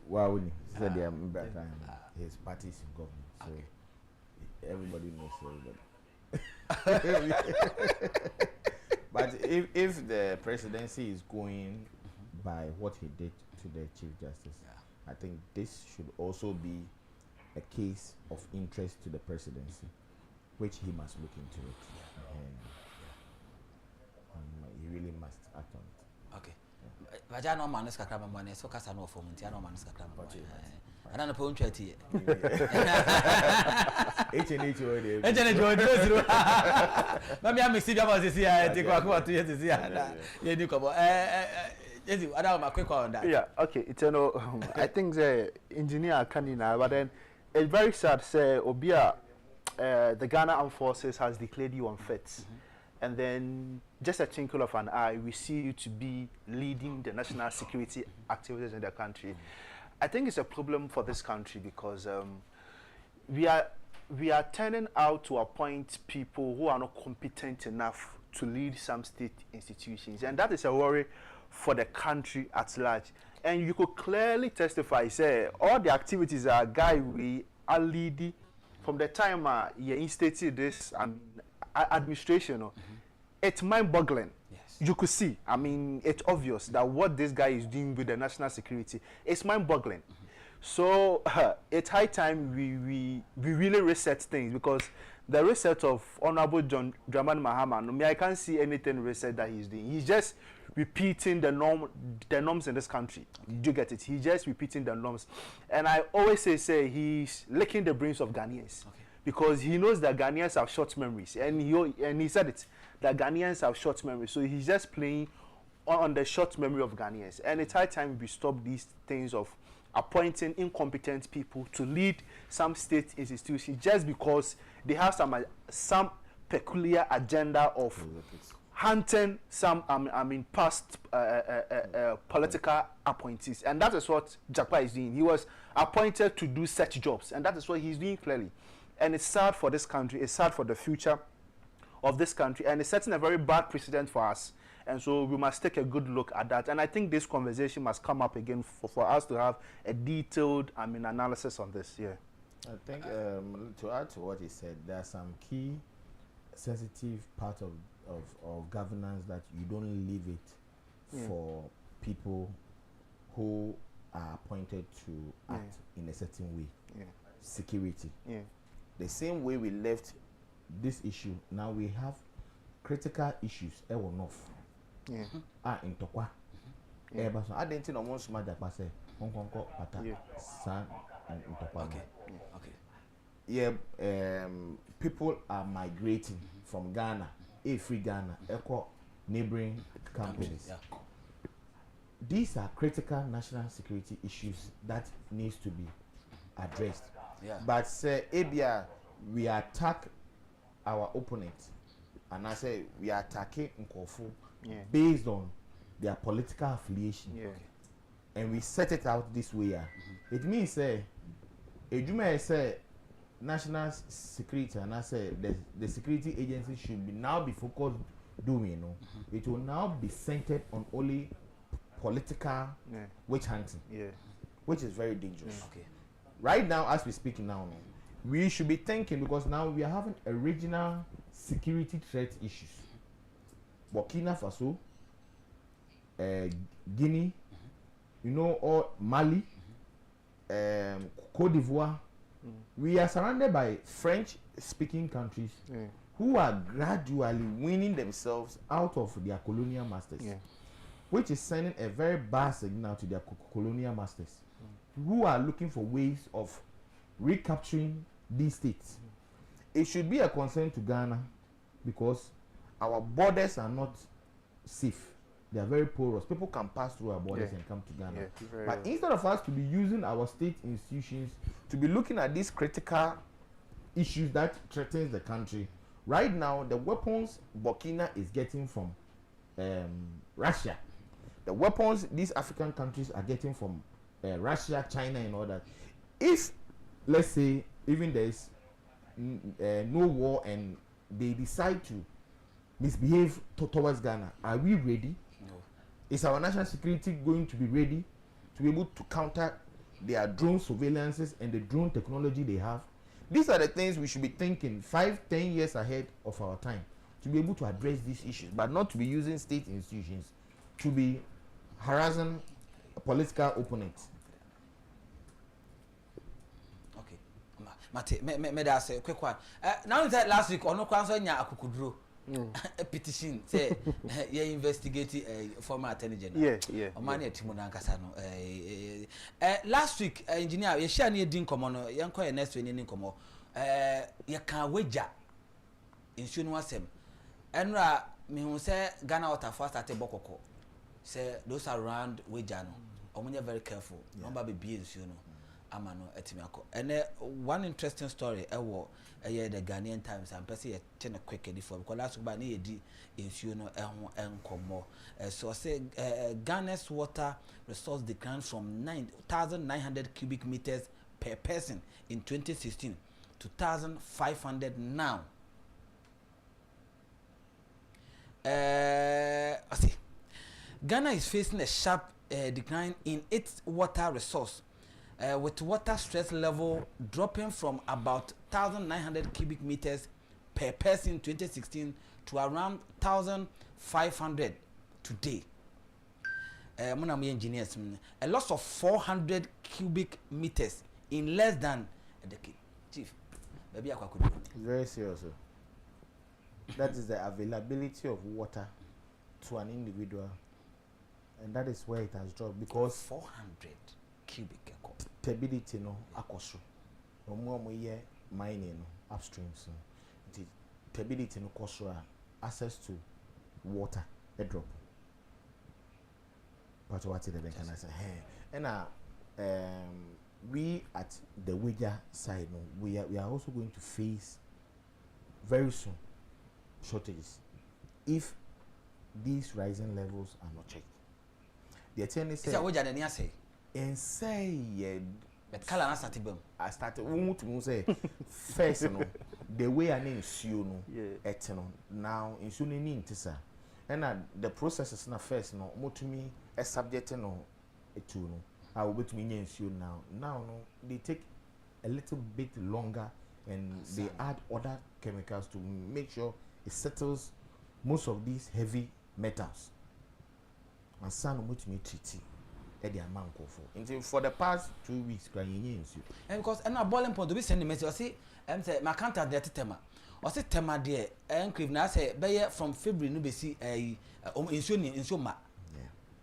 why would he say they are his party is in government, so everybody knows everybody. But if the presidency is going by what he did to the Chief Justice, I think this should also be a case of interest to the presidency, which he must look into it. He really must act on it. Okay. But I know manus kakraba money, so kasa no form. I know manus kakraba money. I don't know point twenty. H&H already. H&H already. Maybe I mix it up as you see. I take what 2 years to see. Yeah, you come. Yes, I don't quick on that. Yeah, okay. It's I think the engineer can now, but then it's very sad. Say Obia, the Ghana Armed Forces has declared you unfit, and then just a twinkle of an eye, we see you to be leading the national security activities in the country. I think it's a problem for this country because we are turning out to appoint people who are not competent enough to lead some state institutions, and that is a worry for the country at large. And you could clearly testify, say, all the activities are guy we are leading from the time you instated this administration. It's mind-boggling. Yes. You could see, I mean, it's obvious that what this guy is doing with the national security, it's mind-boggling. So it's high time we really reset things, because the reset of Honorable John Dramani Mahama, I can't see anything reset that he's doing. He's just repeating the norms in this country. Do you get it? He's just repeating the norms. And I always say he's licking the brains of Ghanaians. Because he knows that Ghanaians have short memories. And he said it, that Ghanaians have short memories. So he's just playing on the short memory of Ghanaians. And it's high time we stop these things of appointing incompetent people to lead some state institutions just because they have some peculiar agenda of hunting some past political appointees. And that is what Jakpa is doing. He was appointed to do such jobs, and that is what he's doing clearly. And it's sad for this country, it's sad for the future of this country, and it's setting a very bad precedent for us. And so we must take a good look at that. And I think this conversation must come up again for us to have a detailed analysis on this. Yeah. I think to add to what he said, there are some key sensitive part of governance that you don't leave it for people who are appointed to act in a certain way. Security. The same way we left this issue, now we have critical issues. In Tokwa. I didn't know most smart that pass Hong Kong pata san in Tokwa. People are migrating from Ghana, free Ghana, neighboring countries. These are critical national security issues that needs to be addressed. But say Abia, we attack our opponent, and I say we are attacking Nkofu based on their political affiliation. And we set it out this way. It means say say national security, and I say the security agency should now be focused doing, it will now be centered on only political witch hunting, which is very dangerous. Right now, as we speak now, we should be thinking, because now we are having a regional security threat issues. Burkina Faso, Guinea, or Mali, Cote d'Ivoire. We are surrounded by French-speaking countries who are gradually winning themselves out of their colonial masters, which is sending a very bad signal to their colonial masters, who are looking for ways of recapturing these states. It should be a concern to Ghana, because our borders are not safe. They are very porous. People can pass through our borders and come to Ghana. But instead of us to be using our state institutions to be looking at these critical issues that threatens the country, right now the weapons Burkina is getting from Russia, the weapons these African countries are getting from Russia, China, and all that. If, let's say, even there is no war and they decide to misbehave towards Ghana, are we ready? No. Is our national security going to be ready to be able to counter their drone surveillances and the drone technology they have? These are the things we should be thinking 5-10 years ahead of our time, to be able to address these issues, but not to be using state institutions to be harassing political opponents. Okay. Mate, me that say quick one. Now that last week on no kwanso nya akukuduro. A petition say you investigate former attorney general. O man e timu na nkasa no. Last week engineer ye share na din komo no ye nko ye next week ni komo. Ye kan wager insu no asem. Enra me hu say Ghana water first at bokoko. Say those around wager no. Omunye very careful. Number be insu no. Amano etimiako. And one interesting story the Ghanaian Times, and person a quick before, because last week by di insu no enkomo. So say Ghana's water resource declined from 9,900 cubic meters per person in 2016 to 2,500 now. Ghana is facing a sharp decline in its water resource, with water stress level dropping from about 1,900 cubic meters per person in 2016 to around 1,500 today. Monami engineers, a loss of 400 cubic meters in less than a decade. Chief, maybe I could. Very serious. That is the availability of water to an individual and that is where it has dropped because 400 cubic turbidity no akoso no more mining no upstream so the turbidity no koso access to water a drop but what it can I say and we at the wager side no we are also going to face very soon shortages if these rising levels are not checked. The attorney said wager the say and say yeah but color na start bem I started to say first no the way I name you no etno now in so ni ntisa and the processes na first no motumi a subject no etu no I will bet me you now no they take a little bit longer and they add other chemicals to make sure it settles most of these heavy metals and some which me treat the amount of for the past 2 weeks and because and a boiling point to be sending message say say my contact there tema or say tema there and crave na say be from February no be see insuo ma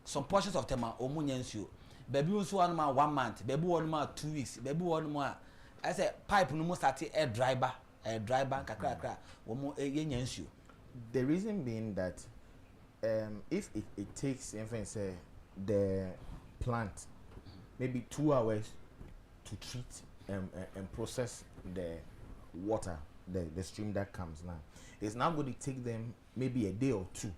some portions of tema omunya insuo baby nso one ma 1 month baby one ma 2 weeks baby one ma I say pipe no mo start a driver kakra wo mo yenya insuo. The reason being that if it takes say the plant maybe 2 hours to treat and process the water the stream that comes now, it's now going to take them maybe a day or 2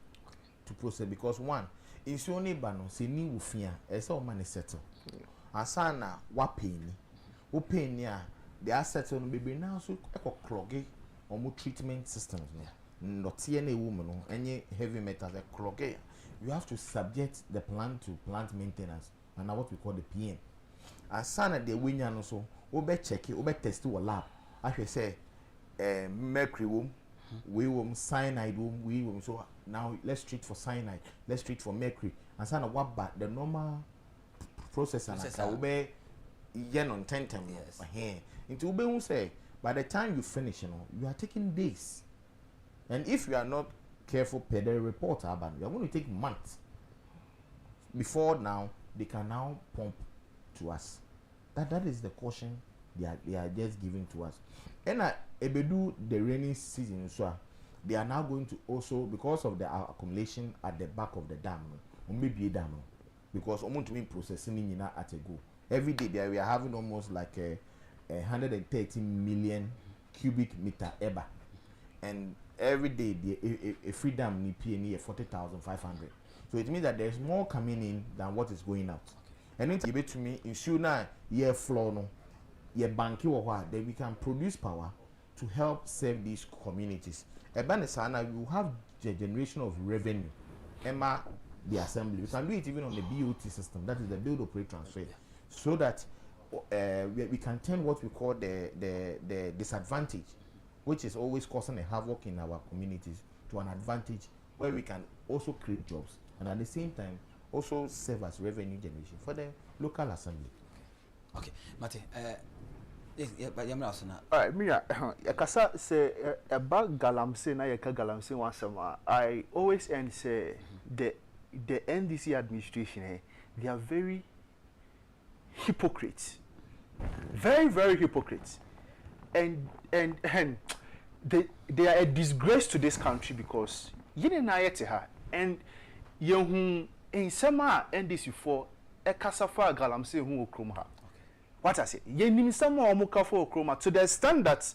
to process because one it's only bano se ni wufia ese o man settle asana wa pain ya the asset on baby now so cloggy or more treatment systems not any woman no any heavy metals cloggy. You have to subject the plant to plant maintenance and what we call the PM. Asana the winya no so obe check it obe test to a lab I should say mercury womb we cyanide womb so now let's treat for cyanide, let's treat for mercury and sana what but the normal process and obe yen on 10 time yes. Into ube who say by the time you finish you are taking days and if you are not careful per the report urban you are going to take months before now they can now pump to us that is the caution they are just giving to us and ebedu the rainy season so they are now going to also because of the accumulation at the back of the dam maybe dam because to be processing at a go every day there we are having almost like a 130 million cubic meter ever and every day a free dam need PNE 40,500 so it means that there is more coming in than what is going out and it give to me in sooner year floor no ye banki or then we can produce power to help save these communities. Ebanisana, you have the generation of revenue. Emma, the assembly. We can do it even on the BOT system, that is the build, operate, transfer, so that we can turn what we call the disadvantage, which is always causing a havoc in our communities, to an advantage where we can also create jobs and at the same time also serve as revenue generation for the local assembly. Okay, Mate. But you're not alright, Mia, Yakasa say about Galamsey, na Yaka Galamsey once summer. I always end say the NDC administration, they are very hypocrites. Very, very hypocrites. And they are a disgrace to this country because and you in summer NDC for a Kasafa Galamsey who Krumha. What I say, ye nim some more mukafo chroma to the extent that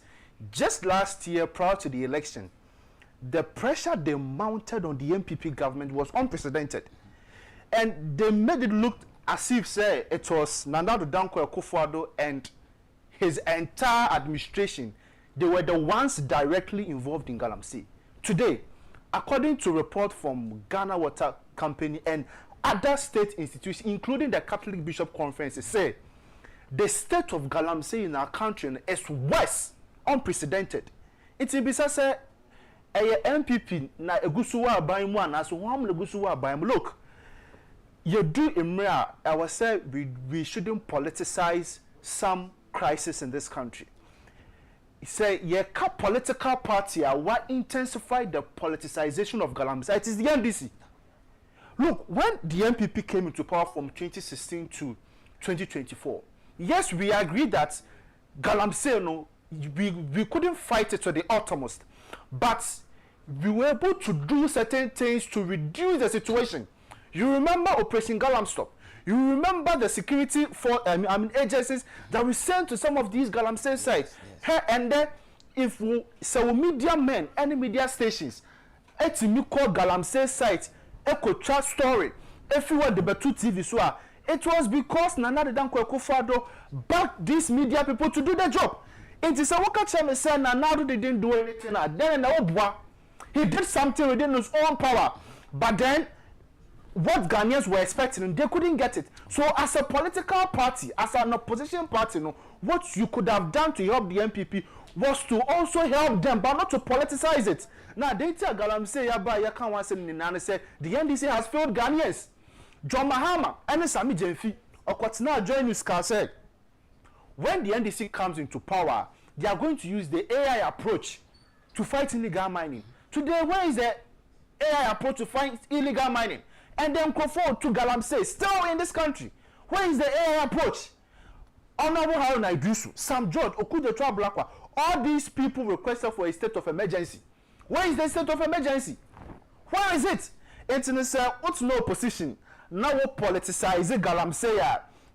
just last year, prior to the election, the pressure they mounted on the MPP government was unprecedented. And they made it look as if say it was Nana akufo-addo and his entire administration. They were the ones directly involved in Galamsey. Today, according to report from Ghana Water Company and other state institutions, including the Catholic Bishop Conference, say the state of Galamsey in our country is worse, unprecedented. It's in say a MPP na egusuwa abayimu and as one egusuwa abayimu. Look, you do imra. I was say we shouldn't politicize some crisis in this country. Say ye ka political party what intensify the politicization of Galamsey. It is the NDC. Look, when the MPP came into power from 2016 to 2024, yes, we agreed that Galamsey, no, we couldn't fight it to the uttermost, but we were able to do certain things to reduce the situation. You remember Operation Galamstop. You remember the security for agencies that we sent to some of these Galamsey sites. Yes. And then, if we so media men, any media stations, it's me call Galamsey site, echo chat story, if you were the Betu TV, so it was because Nana akufo-addo backed these media people to do their job. It is a worker chairman said Nana didn't do anything. Then he did something within his own power, but then what Ghanaians were expecting, they couldn't get it. So as a political party, as an opposition party, no, what you could have done to help the MPP was to also help them, but not to politicize it. Now, they tell Galamsey, say the NDC has failed Ghanaians. John Mahama and Sami Jenfi, or Kwatina join his car said, when the NDC comes into power, they are going to use the AI approach to fight illegal mining. Today, where is the AI approach to fight illegal mining? And then go forward to Galamsey, still in this country. Where is the AI approach? Honorable Harun Idusu, Sam George, Okudetra Blakwa, all these people requested for a state of emergency. Where is the state of emergency? Where is it? It's in what's no opposition. Now we politicize Galamsey.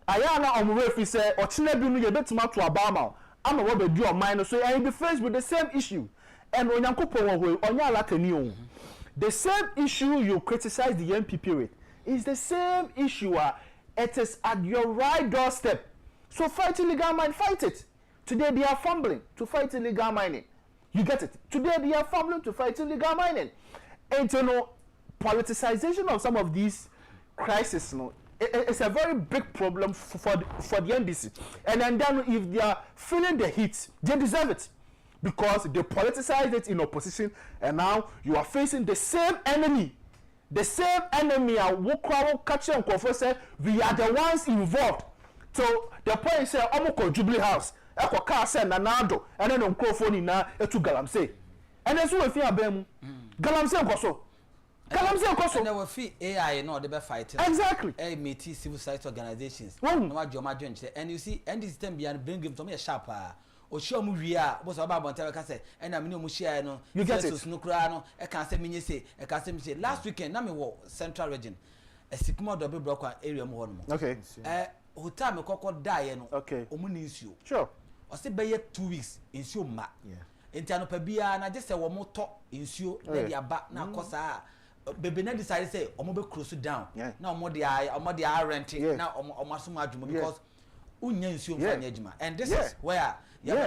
Ayana Omurefi say, Ochine you bet to Obama. I'm a Robert do mine, so I will be faced with the same issue. And Onyankopo Onya the same issue you criticize the MPP with is the same issue. It is at your right doorstep. So fight illegal mining, fight it. Today they are fumbling to fight illegal mining. You get it? Today they are fumbling to fight illegal mining. And you know, politicization of some of these crises, you know, it's a very big problem for the NDC. And then if they are feeling the heat, they deserve it. Because they politicized it in opposition, and now you are facing the same enemy. The same enemy, we are the ones involved. So the point is, Omoko Jubilee House, Eko Kase Nanado, and then Onkofoni na etu Galamsey. And then so we feel abem. Galamsey Koso. Galamsey Koso. And there will feel AI, no, they be fighting. Exactly. MT civil rights organizations. No matter your margin, and you see, and this time beyond bring him to me a sharper. Osho mu wia bo so ba bonta ka say e na me no mu share no Jesus no kura no e kan say menye say e kan say me say last weekend na me wo central region e sikuma do be brokwa area mu ho no okay hotel me kokko dae no okay omu ni nsuo sure o say be 2 weeks nsuo ma enti ano pa bia na je say wo mo to nsuo na dia ba na kosa bebe na decide say omo be close down na omo dia renting na omo aso ma adwuma because unya nsuo mfa nya adwuma and this is where and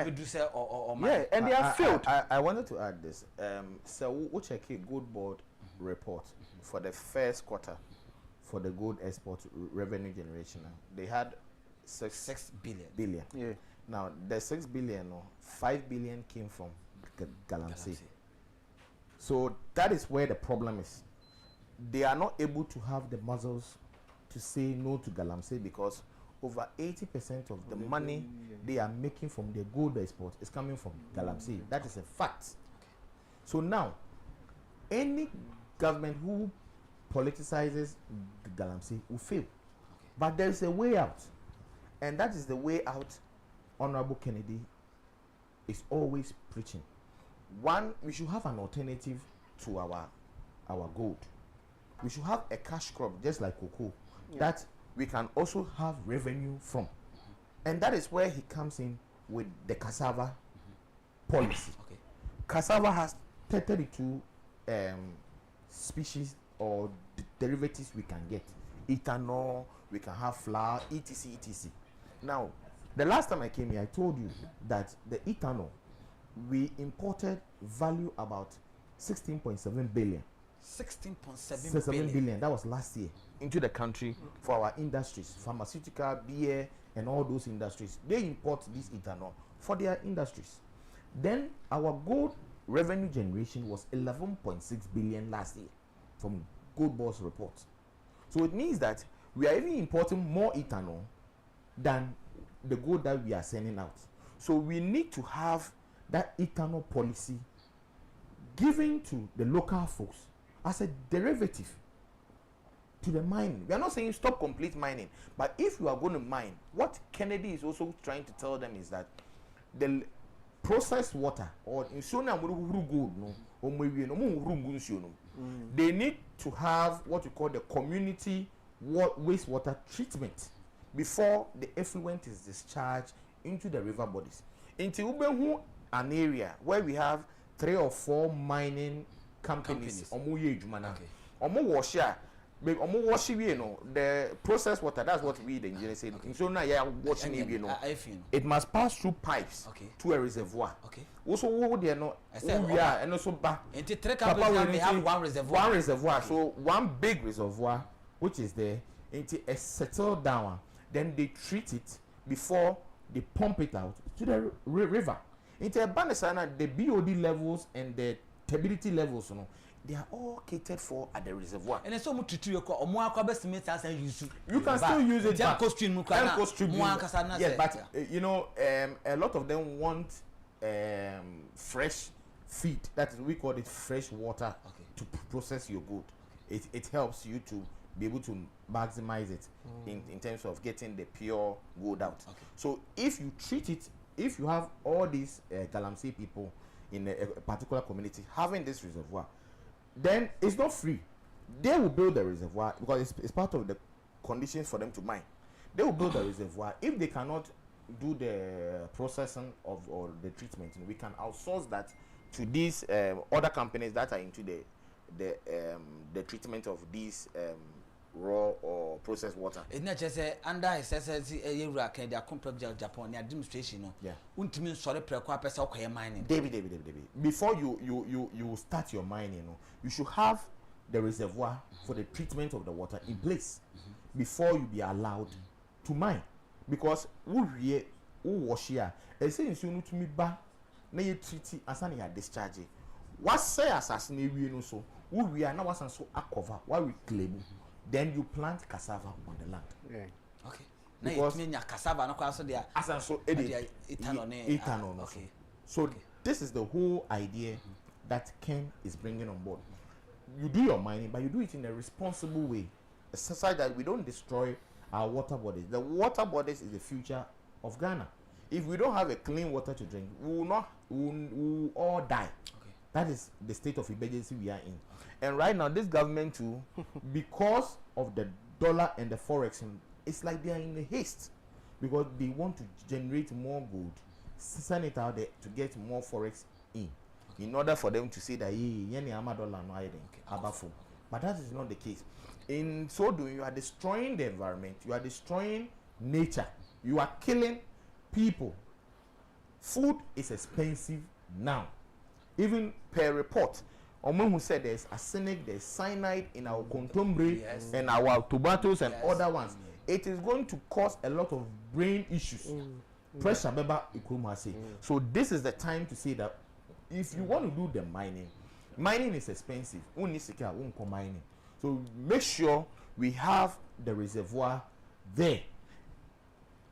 they are failed. I wanted to add this. So we check a gold board report for the first quarter for the gold export revenue generation. They had 6 billion. Yeah. Now the 6 billion, 5 billion came from Galamsey. So that is where the problem is. They are not able to have the muscles to say no to Galamsey because over 80% of the money they are making from their gold export is coming from Galamsey. That is a fact. So now, any government who politicizes Galamsey will fail. But there is a way out. And that is the way out Honorable Kennedy is always preaching. One, we should have an alternative to our gold. We should have a cash crop just like cocoa that we can also have revenue from. And that is where he comes in with the cassava policy. Okay. Cassava has 32 species or derivatives we can get. Ethanol, we can have flour, etc, etc. Now, the last time I came here, I told you that the ethanol, we imported value about 16.7 billion. 16.7 billion. That was last year into the country for our industries, pharmaceutical, beer, and all those industries. They import this ethanol for their industries. Then our gold revenue generation was 11.6 billion last year from Gold Boss report. So it means that we are even importing more ethanol than the gold that we are sending out. So we need to have that ethanol policy given to the local folks as a derivative. to the mining. We are not saying stop complete mining, but if you are going to mine, what Kennedy is also trying to tell them is that the processed water or they need to have what you call the community wastewater treatment before the effluent is discharged into the river bodies. Into Ubehu, an area where we have 3 or 4 mining companies. The processed water, that's what we the engineers say. So now you are watching it must pass through pipes to a reservoir. Also, we are and also back. And the 3 companies they have one reservoir. One reservoir. So one big reservoir, which is there, into a settled down. Then they treat it before they pump it out to the river. Into a banisana, the BOD levels and the turbidity levels, they are all catered for at the reservoir. And so much to you can still use it. Yes, but a lot of them want fresh feed. That is, we call it fresh water to process your good. It helps you to be able to maximize it in terms of getting the pure good out. So if you treat it, if you have all these Galamsey people in a particular community having this reservoir, then it's not free. They will build the reservoir because it's part of the conditions for them to mine. They will build the reservoir. If they cannot do the processing of or the treatment, we can outsource that to these other companies that are into the treatment of these raw or processed water. It's not just under SSC the complex Agyapong administration. Yeah. Ultimately, sorry, mining. David. Before you start your mining, you should have the reservoir for the treatment of the water in place before you be allowed to mine. Because who wash here, as soon as you need to me back, na you treat it as an discharge. What say assassinate we know so? Who we are now was so cover while we claim. Then you plant cassava on the land. Yeah. Okay. Because now cassava no also there. As so ethanol. Okay. So this is the whole idea that Ken is bringing on board. You do your mining, but you do it in a responsible way, such that we don't destroy our water bodies. The water bodies is the future of Ghana. If we don't have a clean water to drink, we will all die. Okay. That is the state of emergency we are in. And right now, this government too, because of the dollar and the forex, it's like they are in a haste because they want to generate more gold, send it out there to get more forex in order for them to say that but that is not the case. In so doing, you are destroying the environment, you are destroying nature, you are killing people. Food is expensive now, even per report. Omo who said there's arsenic, there's cyanide in our contemporary and our tomatoes and other ones. It is going to cause a lot of brain issues. Pressure, so this is the time to say that if you want to do the mining is expensive. Mining. So make sure we have the reservoir there.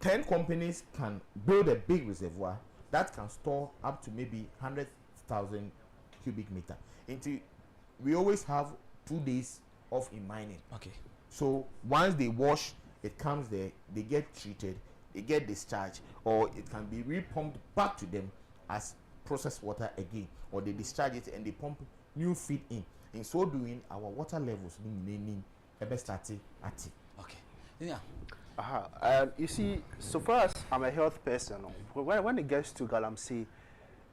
10 companies can build a big reservoir that can store up to maybe 100,000 cubic meter. We always have 2 days off in mining. Okay. So once they wash, it comes there, they get treated, they get discharged, or it can be repumped back to them as processed water again, or they discharge it and they pump new feed in. In so doing, our water levels starting at it. Okay. Yeah. You see, so far as I'm a health person, when it gets to Galamsey,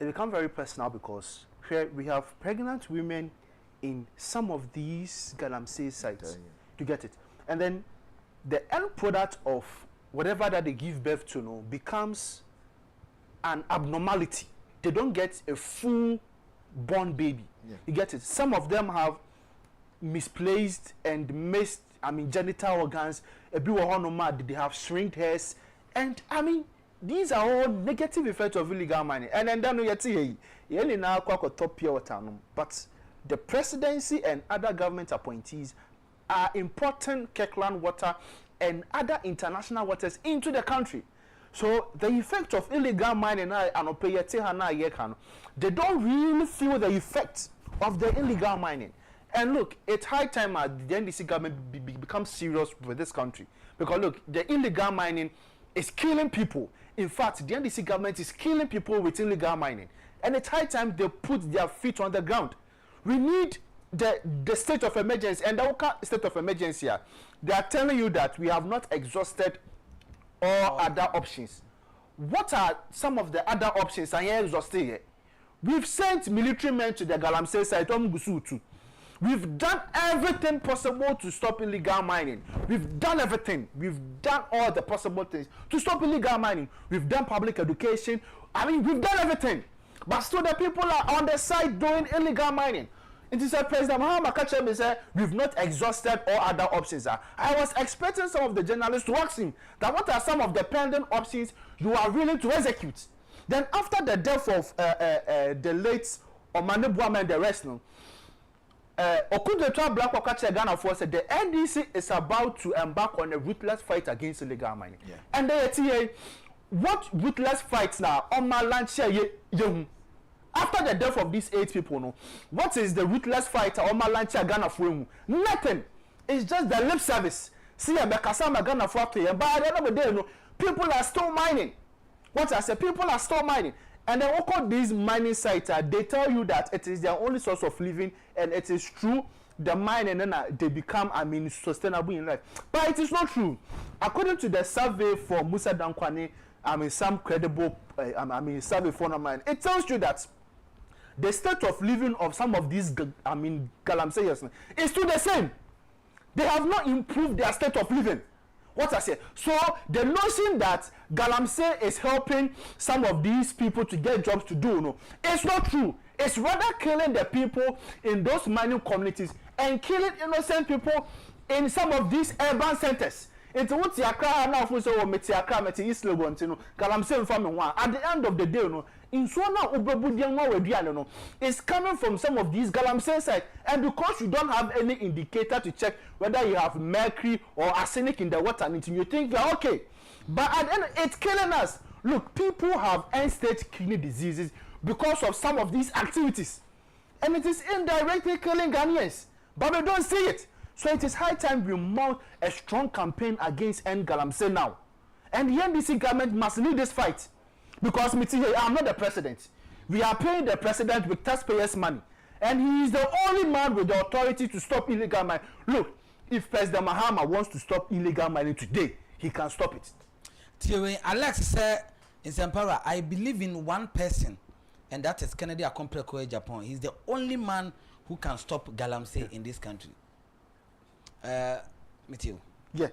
it becomes very personal because we have pregnant women in some of these Galamsey sites to get it. And then the end product of whatever that they give birth to becomes an abnormality. They don't get a full born baby. Yeah. You get it? Some of them have misplaced and missed, genital organs. They have shrinked hairs. And, these are all negative effects of illegal mining. And then but the presidency and other government appointees are importing Kirkland water and other international waters into the country. So the effect of illegal mining, they don't really feel the effect of the illegal mining. And look, it's high time the NDC government becomes serious with this country. Because look, the illegal mining is killing people. In fact, the NDC government is killing people with illegal mining. And it's high time they put their feet on the ground. We need the state of emergency. And the state of emergency here, they are telling you that we have not exhausted all other options. What are some of the other options? And here exhausted here. We've sent military men to the Galamsey site. We've done everything possible to stop illegal mining. We've done everything. We've done all the possible things to stop illegal mining. We've done public education. I mean, we've done everything. But still the people are on the side doing illegal mining. It is a President Mahama Kachebe said, we've not exhausted all other options. I was expecting some of the journalists to ask him that what are some of the pending options you are willing to execute. Then after the death of the late Omane Buama and the rest, Okudetwa Black Wakache Ghana Force said the NDC is about to embark on a ruthless fight against illegal mining. Yeah. And they what ruthless fights now on my land share after the death of these 8 people, what is the ruthless fight on my land share Ghana for? Nothing. It's just the lip service. See, Bekasama Ghana for but at the end of the day, people are still mining. What I say, people are still mining. And then all these mining sites, they tell you that it is their only source of living, and it is true. The mine and then they become, I mean, sustainable in life. But it is not true. According to the survey for Musa Dankwane, I mean, some credible, survey for mine, it tells you that the state of living of some of these, Galamseyers is still the same. They have not improved their state of living. What I say. So the notion that Galamsey is helping some of these people to get jobs to do, it's not true. It's rather killing the people in those mining communities and killing innocent people in some of these urban centers. Into what Tiakra now for so Metiakra Meti East Legon, Galamsey family one. At the end of the day, in Swana Ubebudian, it's coming from some of these Galamsey sites. And because you don't have any indicator to check whether you have mercury or arsenic in the water, you think you're okay. But at the end, it's killing us. Look, people have end-stage kidney diseases because of some of these activities. And it is indirectly killing Ghanaians. But we don't see it. So it is high time we mount a strong campaign against Galamsey now. And the NDC government must lead this fight. Because I'm not the president. We are paying the president with taxpayers' money. And he is the only man with the authority to stop illegal mining. Look, if President Mahama wants to stop illegal mining today, he can stop it. Alex said in Sampara, I believe in one person, and that is Kennedy Agyapong Agyapong. He's the only man who can stop Galamsey in this country. Matthew. Yeah.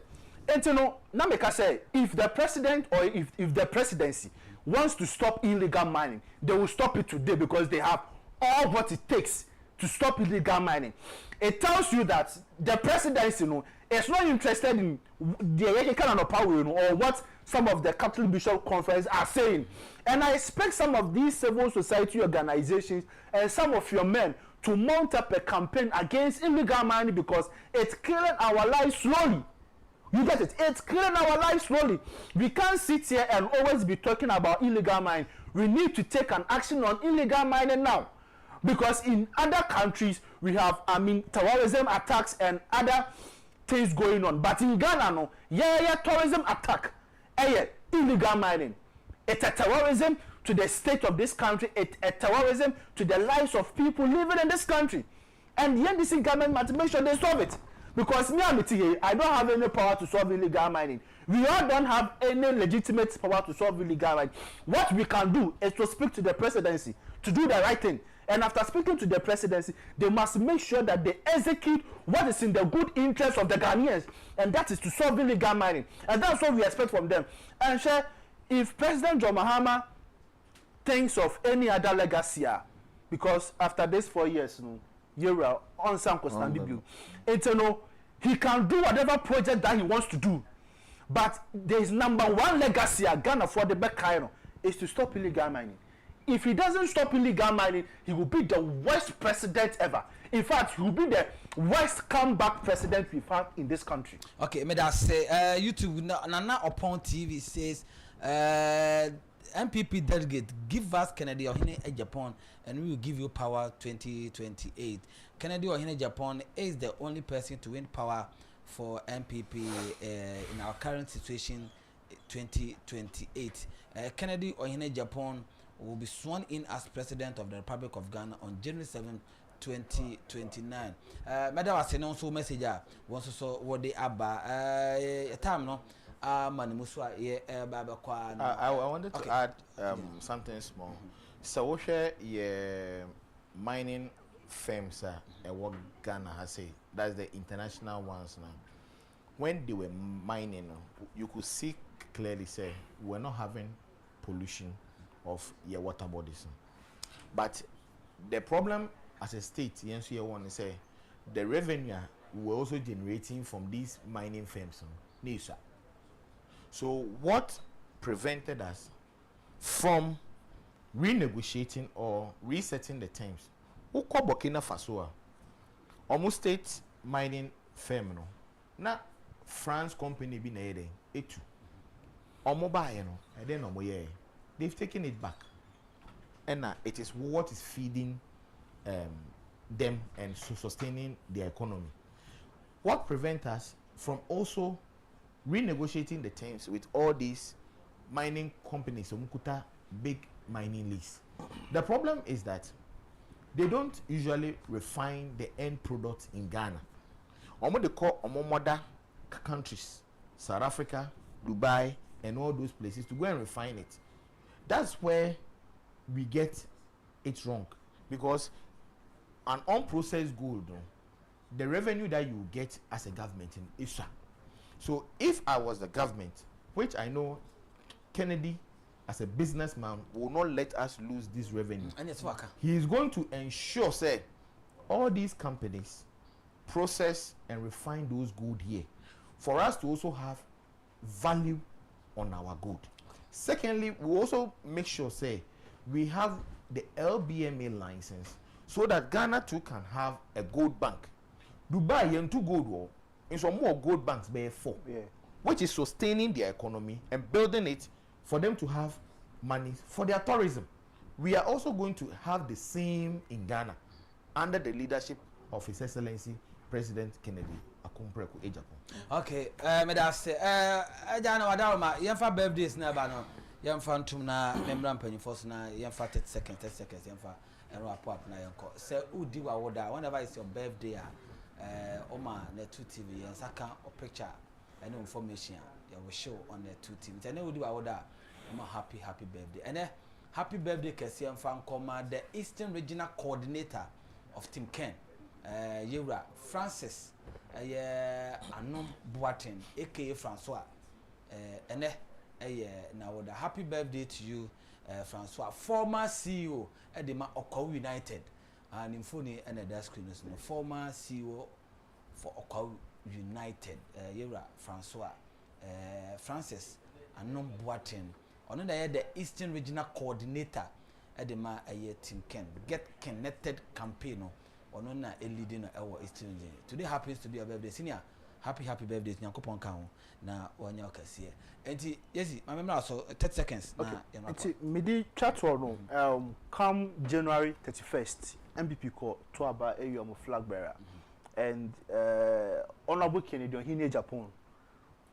And you know, Nameka say if the president or if the presidency wants to stop illegal mining, they will stop it today because they have all what it takes to stop illegal mining. It tells you that the presidency, is not interested in the kind of power, or what some of the Catholic Bishop Conference are saying. And I expect some of these civil society organizations and some of your men to mount up a campaign against illegal mining because it's killing our lives slowly. You get it? It's killing our lives slowly. We can't sit here and always be talking about illegal mining. We need to take an action on illegal mining now. Because in other countries, we have, terrorism attacks and other things going on. But in Ghana, terrorism attack, illegal mining. It's a terrorism to the state of this country. It's a terrorism to the lives of people living in this country. And the NDC government must make sure they solve it. Because me, I don't have any power to solve illegal mining. We all don't have any legitimate power to solve illegal mining. What we can do is to speak to the presidency to do the right thing. And after speaking to the presidency, they must make sure that they execute what is in the good interest of the Ghanaians. And that is to solve illegal mining. And that's what we expect from them. And if President John Mahama thinks of any other legacy, because after these 4 years, on some Constantine, he can do whatever project that he wants to do. But there is number one legacy Ghana for the back is to stop illegal mining. If he doesn't stop illegal mining, he will be the worst president ever. In fact, he will be the worst comeback president we've had in this country. Okay, may I say, YouTube, Nana upon TV says, MPP delegate, give us Kennedy Ohene Agyapong and we will give you power 2028. Kennedy Ohene Agyapong is the only person to win power for MPP in our current situation 2028. Kennedy Ohene Agyapong will be sworn in as President of the Republic of Ghana on January 7, 2029. Madam was saying also message once so what they a time no I wanted to add something small. So what share mining firms what Ghana has said, that's the international ones now. When they were mining, you could see clearly say we're not having pollution of your water bodies. But the problem as a state, yes, you want to say the revenue we're also generating from these mining firms. So what prevented us from renegotiating or resetting the terms? Uko Burkina Faso, almost state mining firm no. Na France company be na etu. Omo buy no, and then omo ye. They've taken it back, and it is what is feeding them and sustaining their economy. What prevents us from also renegotiating the terms with all these mining companies, Omukuta big mining lease? The problem is that they don't usually refine the end product in Ghana. Omo they call omo mother countries, South Africa, Dubai, and all those places to go and refine it. That's where we get it wrong, because an unprocessed gold, the revenue that you get as a government in Isha. So if I was the government, which I know Kennedy as a businessman will not let us lose this revenue, and it's worker. He is going to ensure say all these companies process and refine those gold here for us to also have value on our gold. Secondly, we also make sure say we have the LBMA license so that Ghana too can have a gold bank. Dubai and two gold war in some more gold banks by 4, which is sustaining their economy and building it for them to have money for their tourism. We are also going to have the same in Ghana under the leadership of His Excellency President Kennedy Agyapong. Okay, me say Ajana wadawma yemfa birthdays na ba no yemfa ntum na membra mpanyifo na yemfa 30 seconds yemfa wrap up na yenko say udi wa woda whenever it's your birthday oma na 2TV yensaka a picture and information you will show on the 2TV tell udi wa woda oma happy birthday and happy birthday kesi yemfa nkoma the Eastern Regional Coordinator of Team Ken Yura Francis Anom Boateng aka Francois now with a happy birthday to you Francois, former CEO Edema Okawu United and in phone and the screen is former CEO for Okawu United Yura Francois Francis Anom Boateng on the Eastern Regional Coordinator Edema Team Ken Get Connected campaign on a leading our Eastern Region. Today happens to be a birthday. Senior, happy birthday. Nyankopon ka ho na wanya okase. Enti yes, my memory also 30 seconds na enti midi chatro no come January 31st MPP call to about a flag bearer and Honorable Kennedy Ohene Agyapong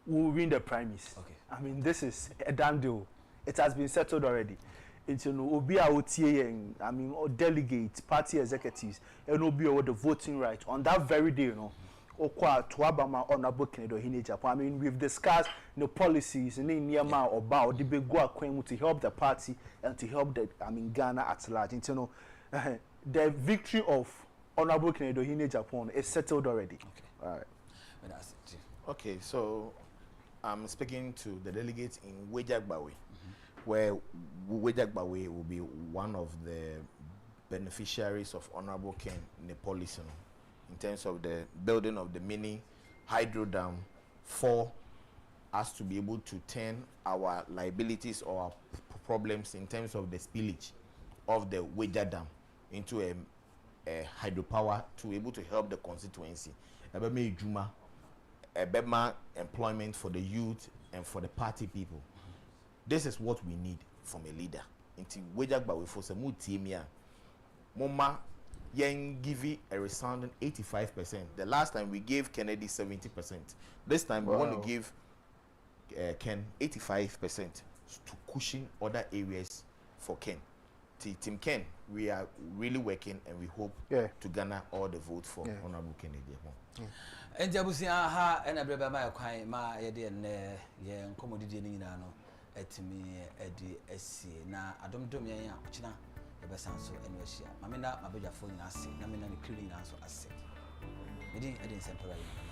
will win the primaries. Okay. I mean, this is a done deal. It has been settled already. It's obi a otie I mean or delegates, party executives, and obi with the voting right on that very day, okwa to abama Honorable Kennedy Ohene Agyapong. I mean, we've discussed the policies and in Yama or Bao the big to help the party and to help the Ghana at large. The victory of Honorable Kennedy Ohene Agyapong is settled already. Okay. All right. Okay, so I'm speaking to the delegates in Agyapong, where Agyapong will be one of the beneficiaries of Honorable Ken Nepolison in terms of the building of the mini hydro dam for us to be able to turn our liabilities or our problems in terms of the spillage of the Weja Dam into a hydropower to be able to help the constituency. Employment for the youth and for the party people. This is what we need. from a leader. Inti wejagba we force mu teamia. Moma yen give a resounding 85%. The last time we gave Kennedy 70%. This time we want to give Ken 85% to cushion other areas for Ken. Team Ken, we are really working and we hope to garner all the votes for Honorable Kennedy. And Jabusi aha and a brother my kwai ma yede ne ye nkomodidi ni nyina no etimi edi esi na adom dom yan ya china e be sanso enu ahia mame na mabejafo nyina ase na me na ne kiri nyina so ase medi edi nsempera yi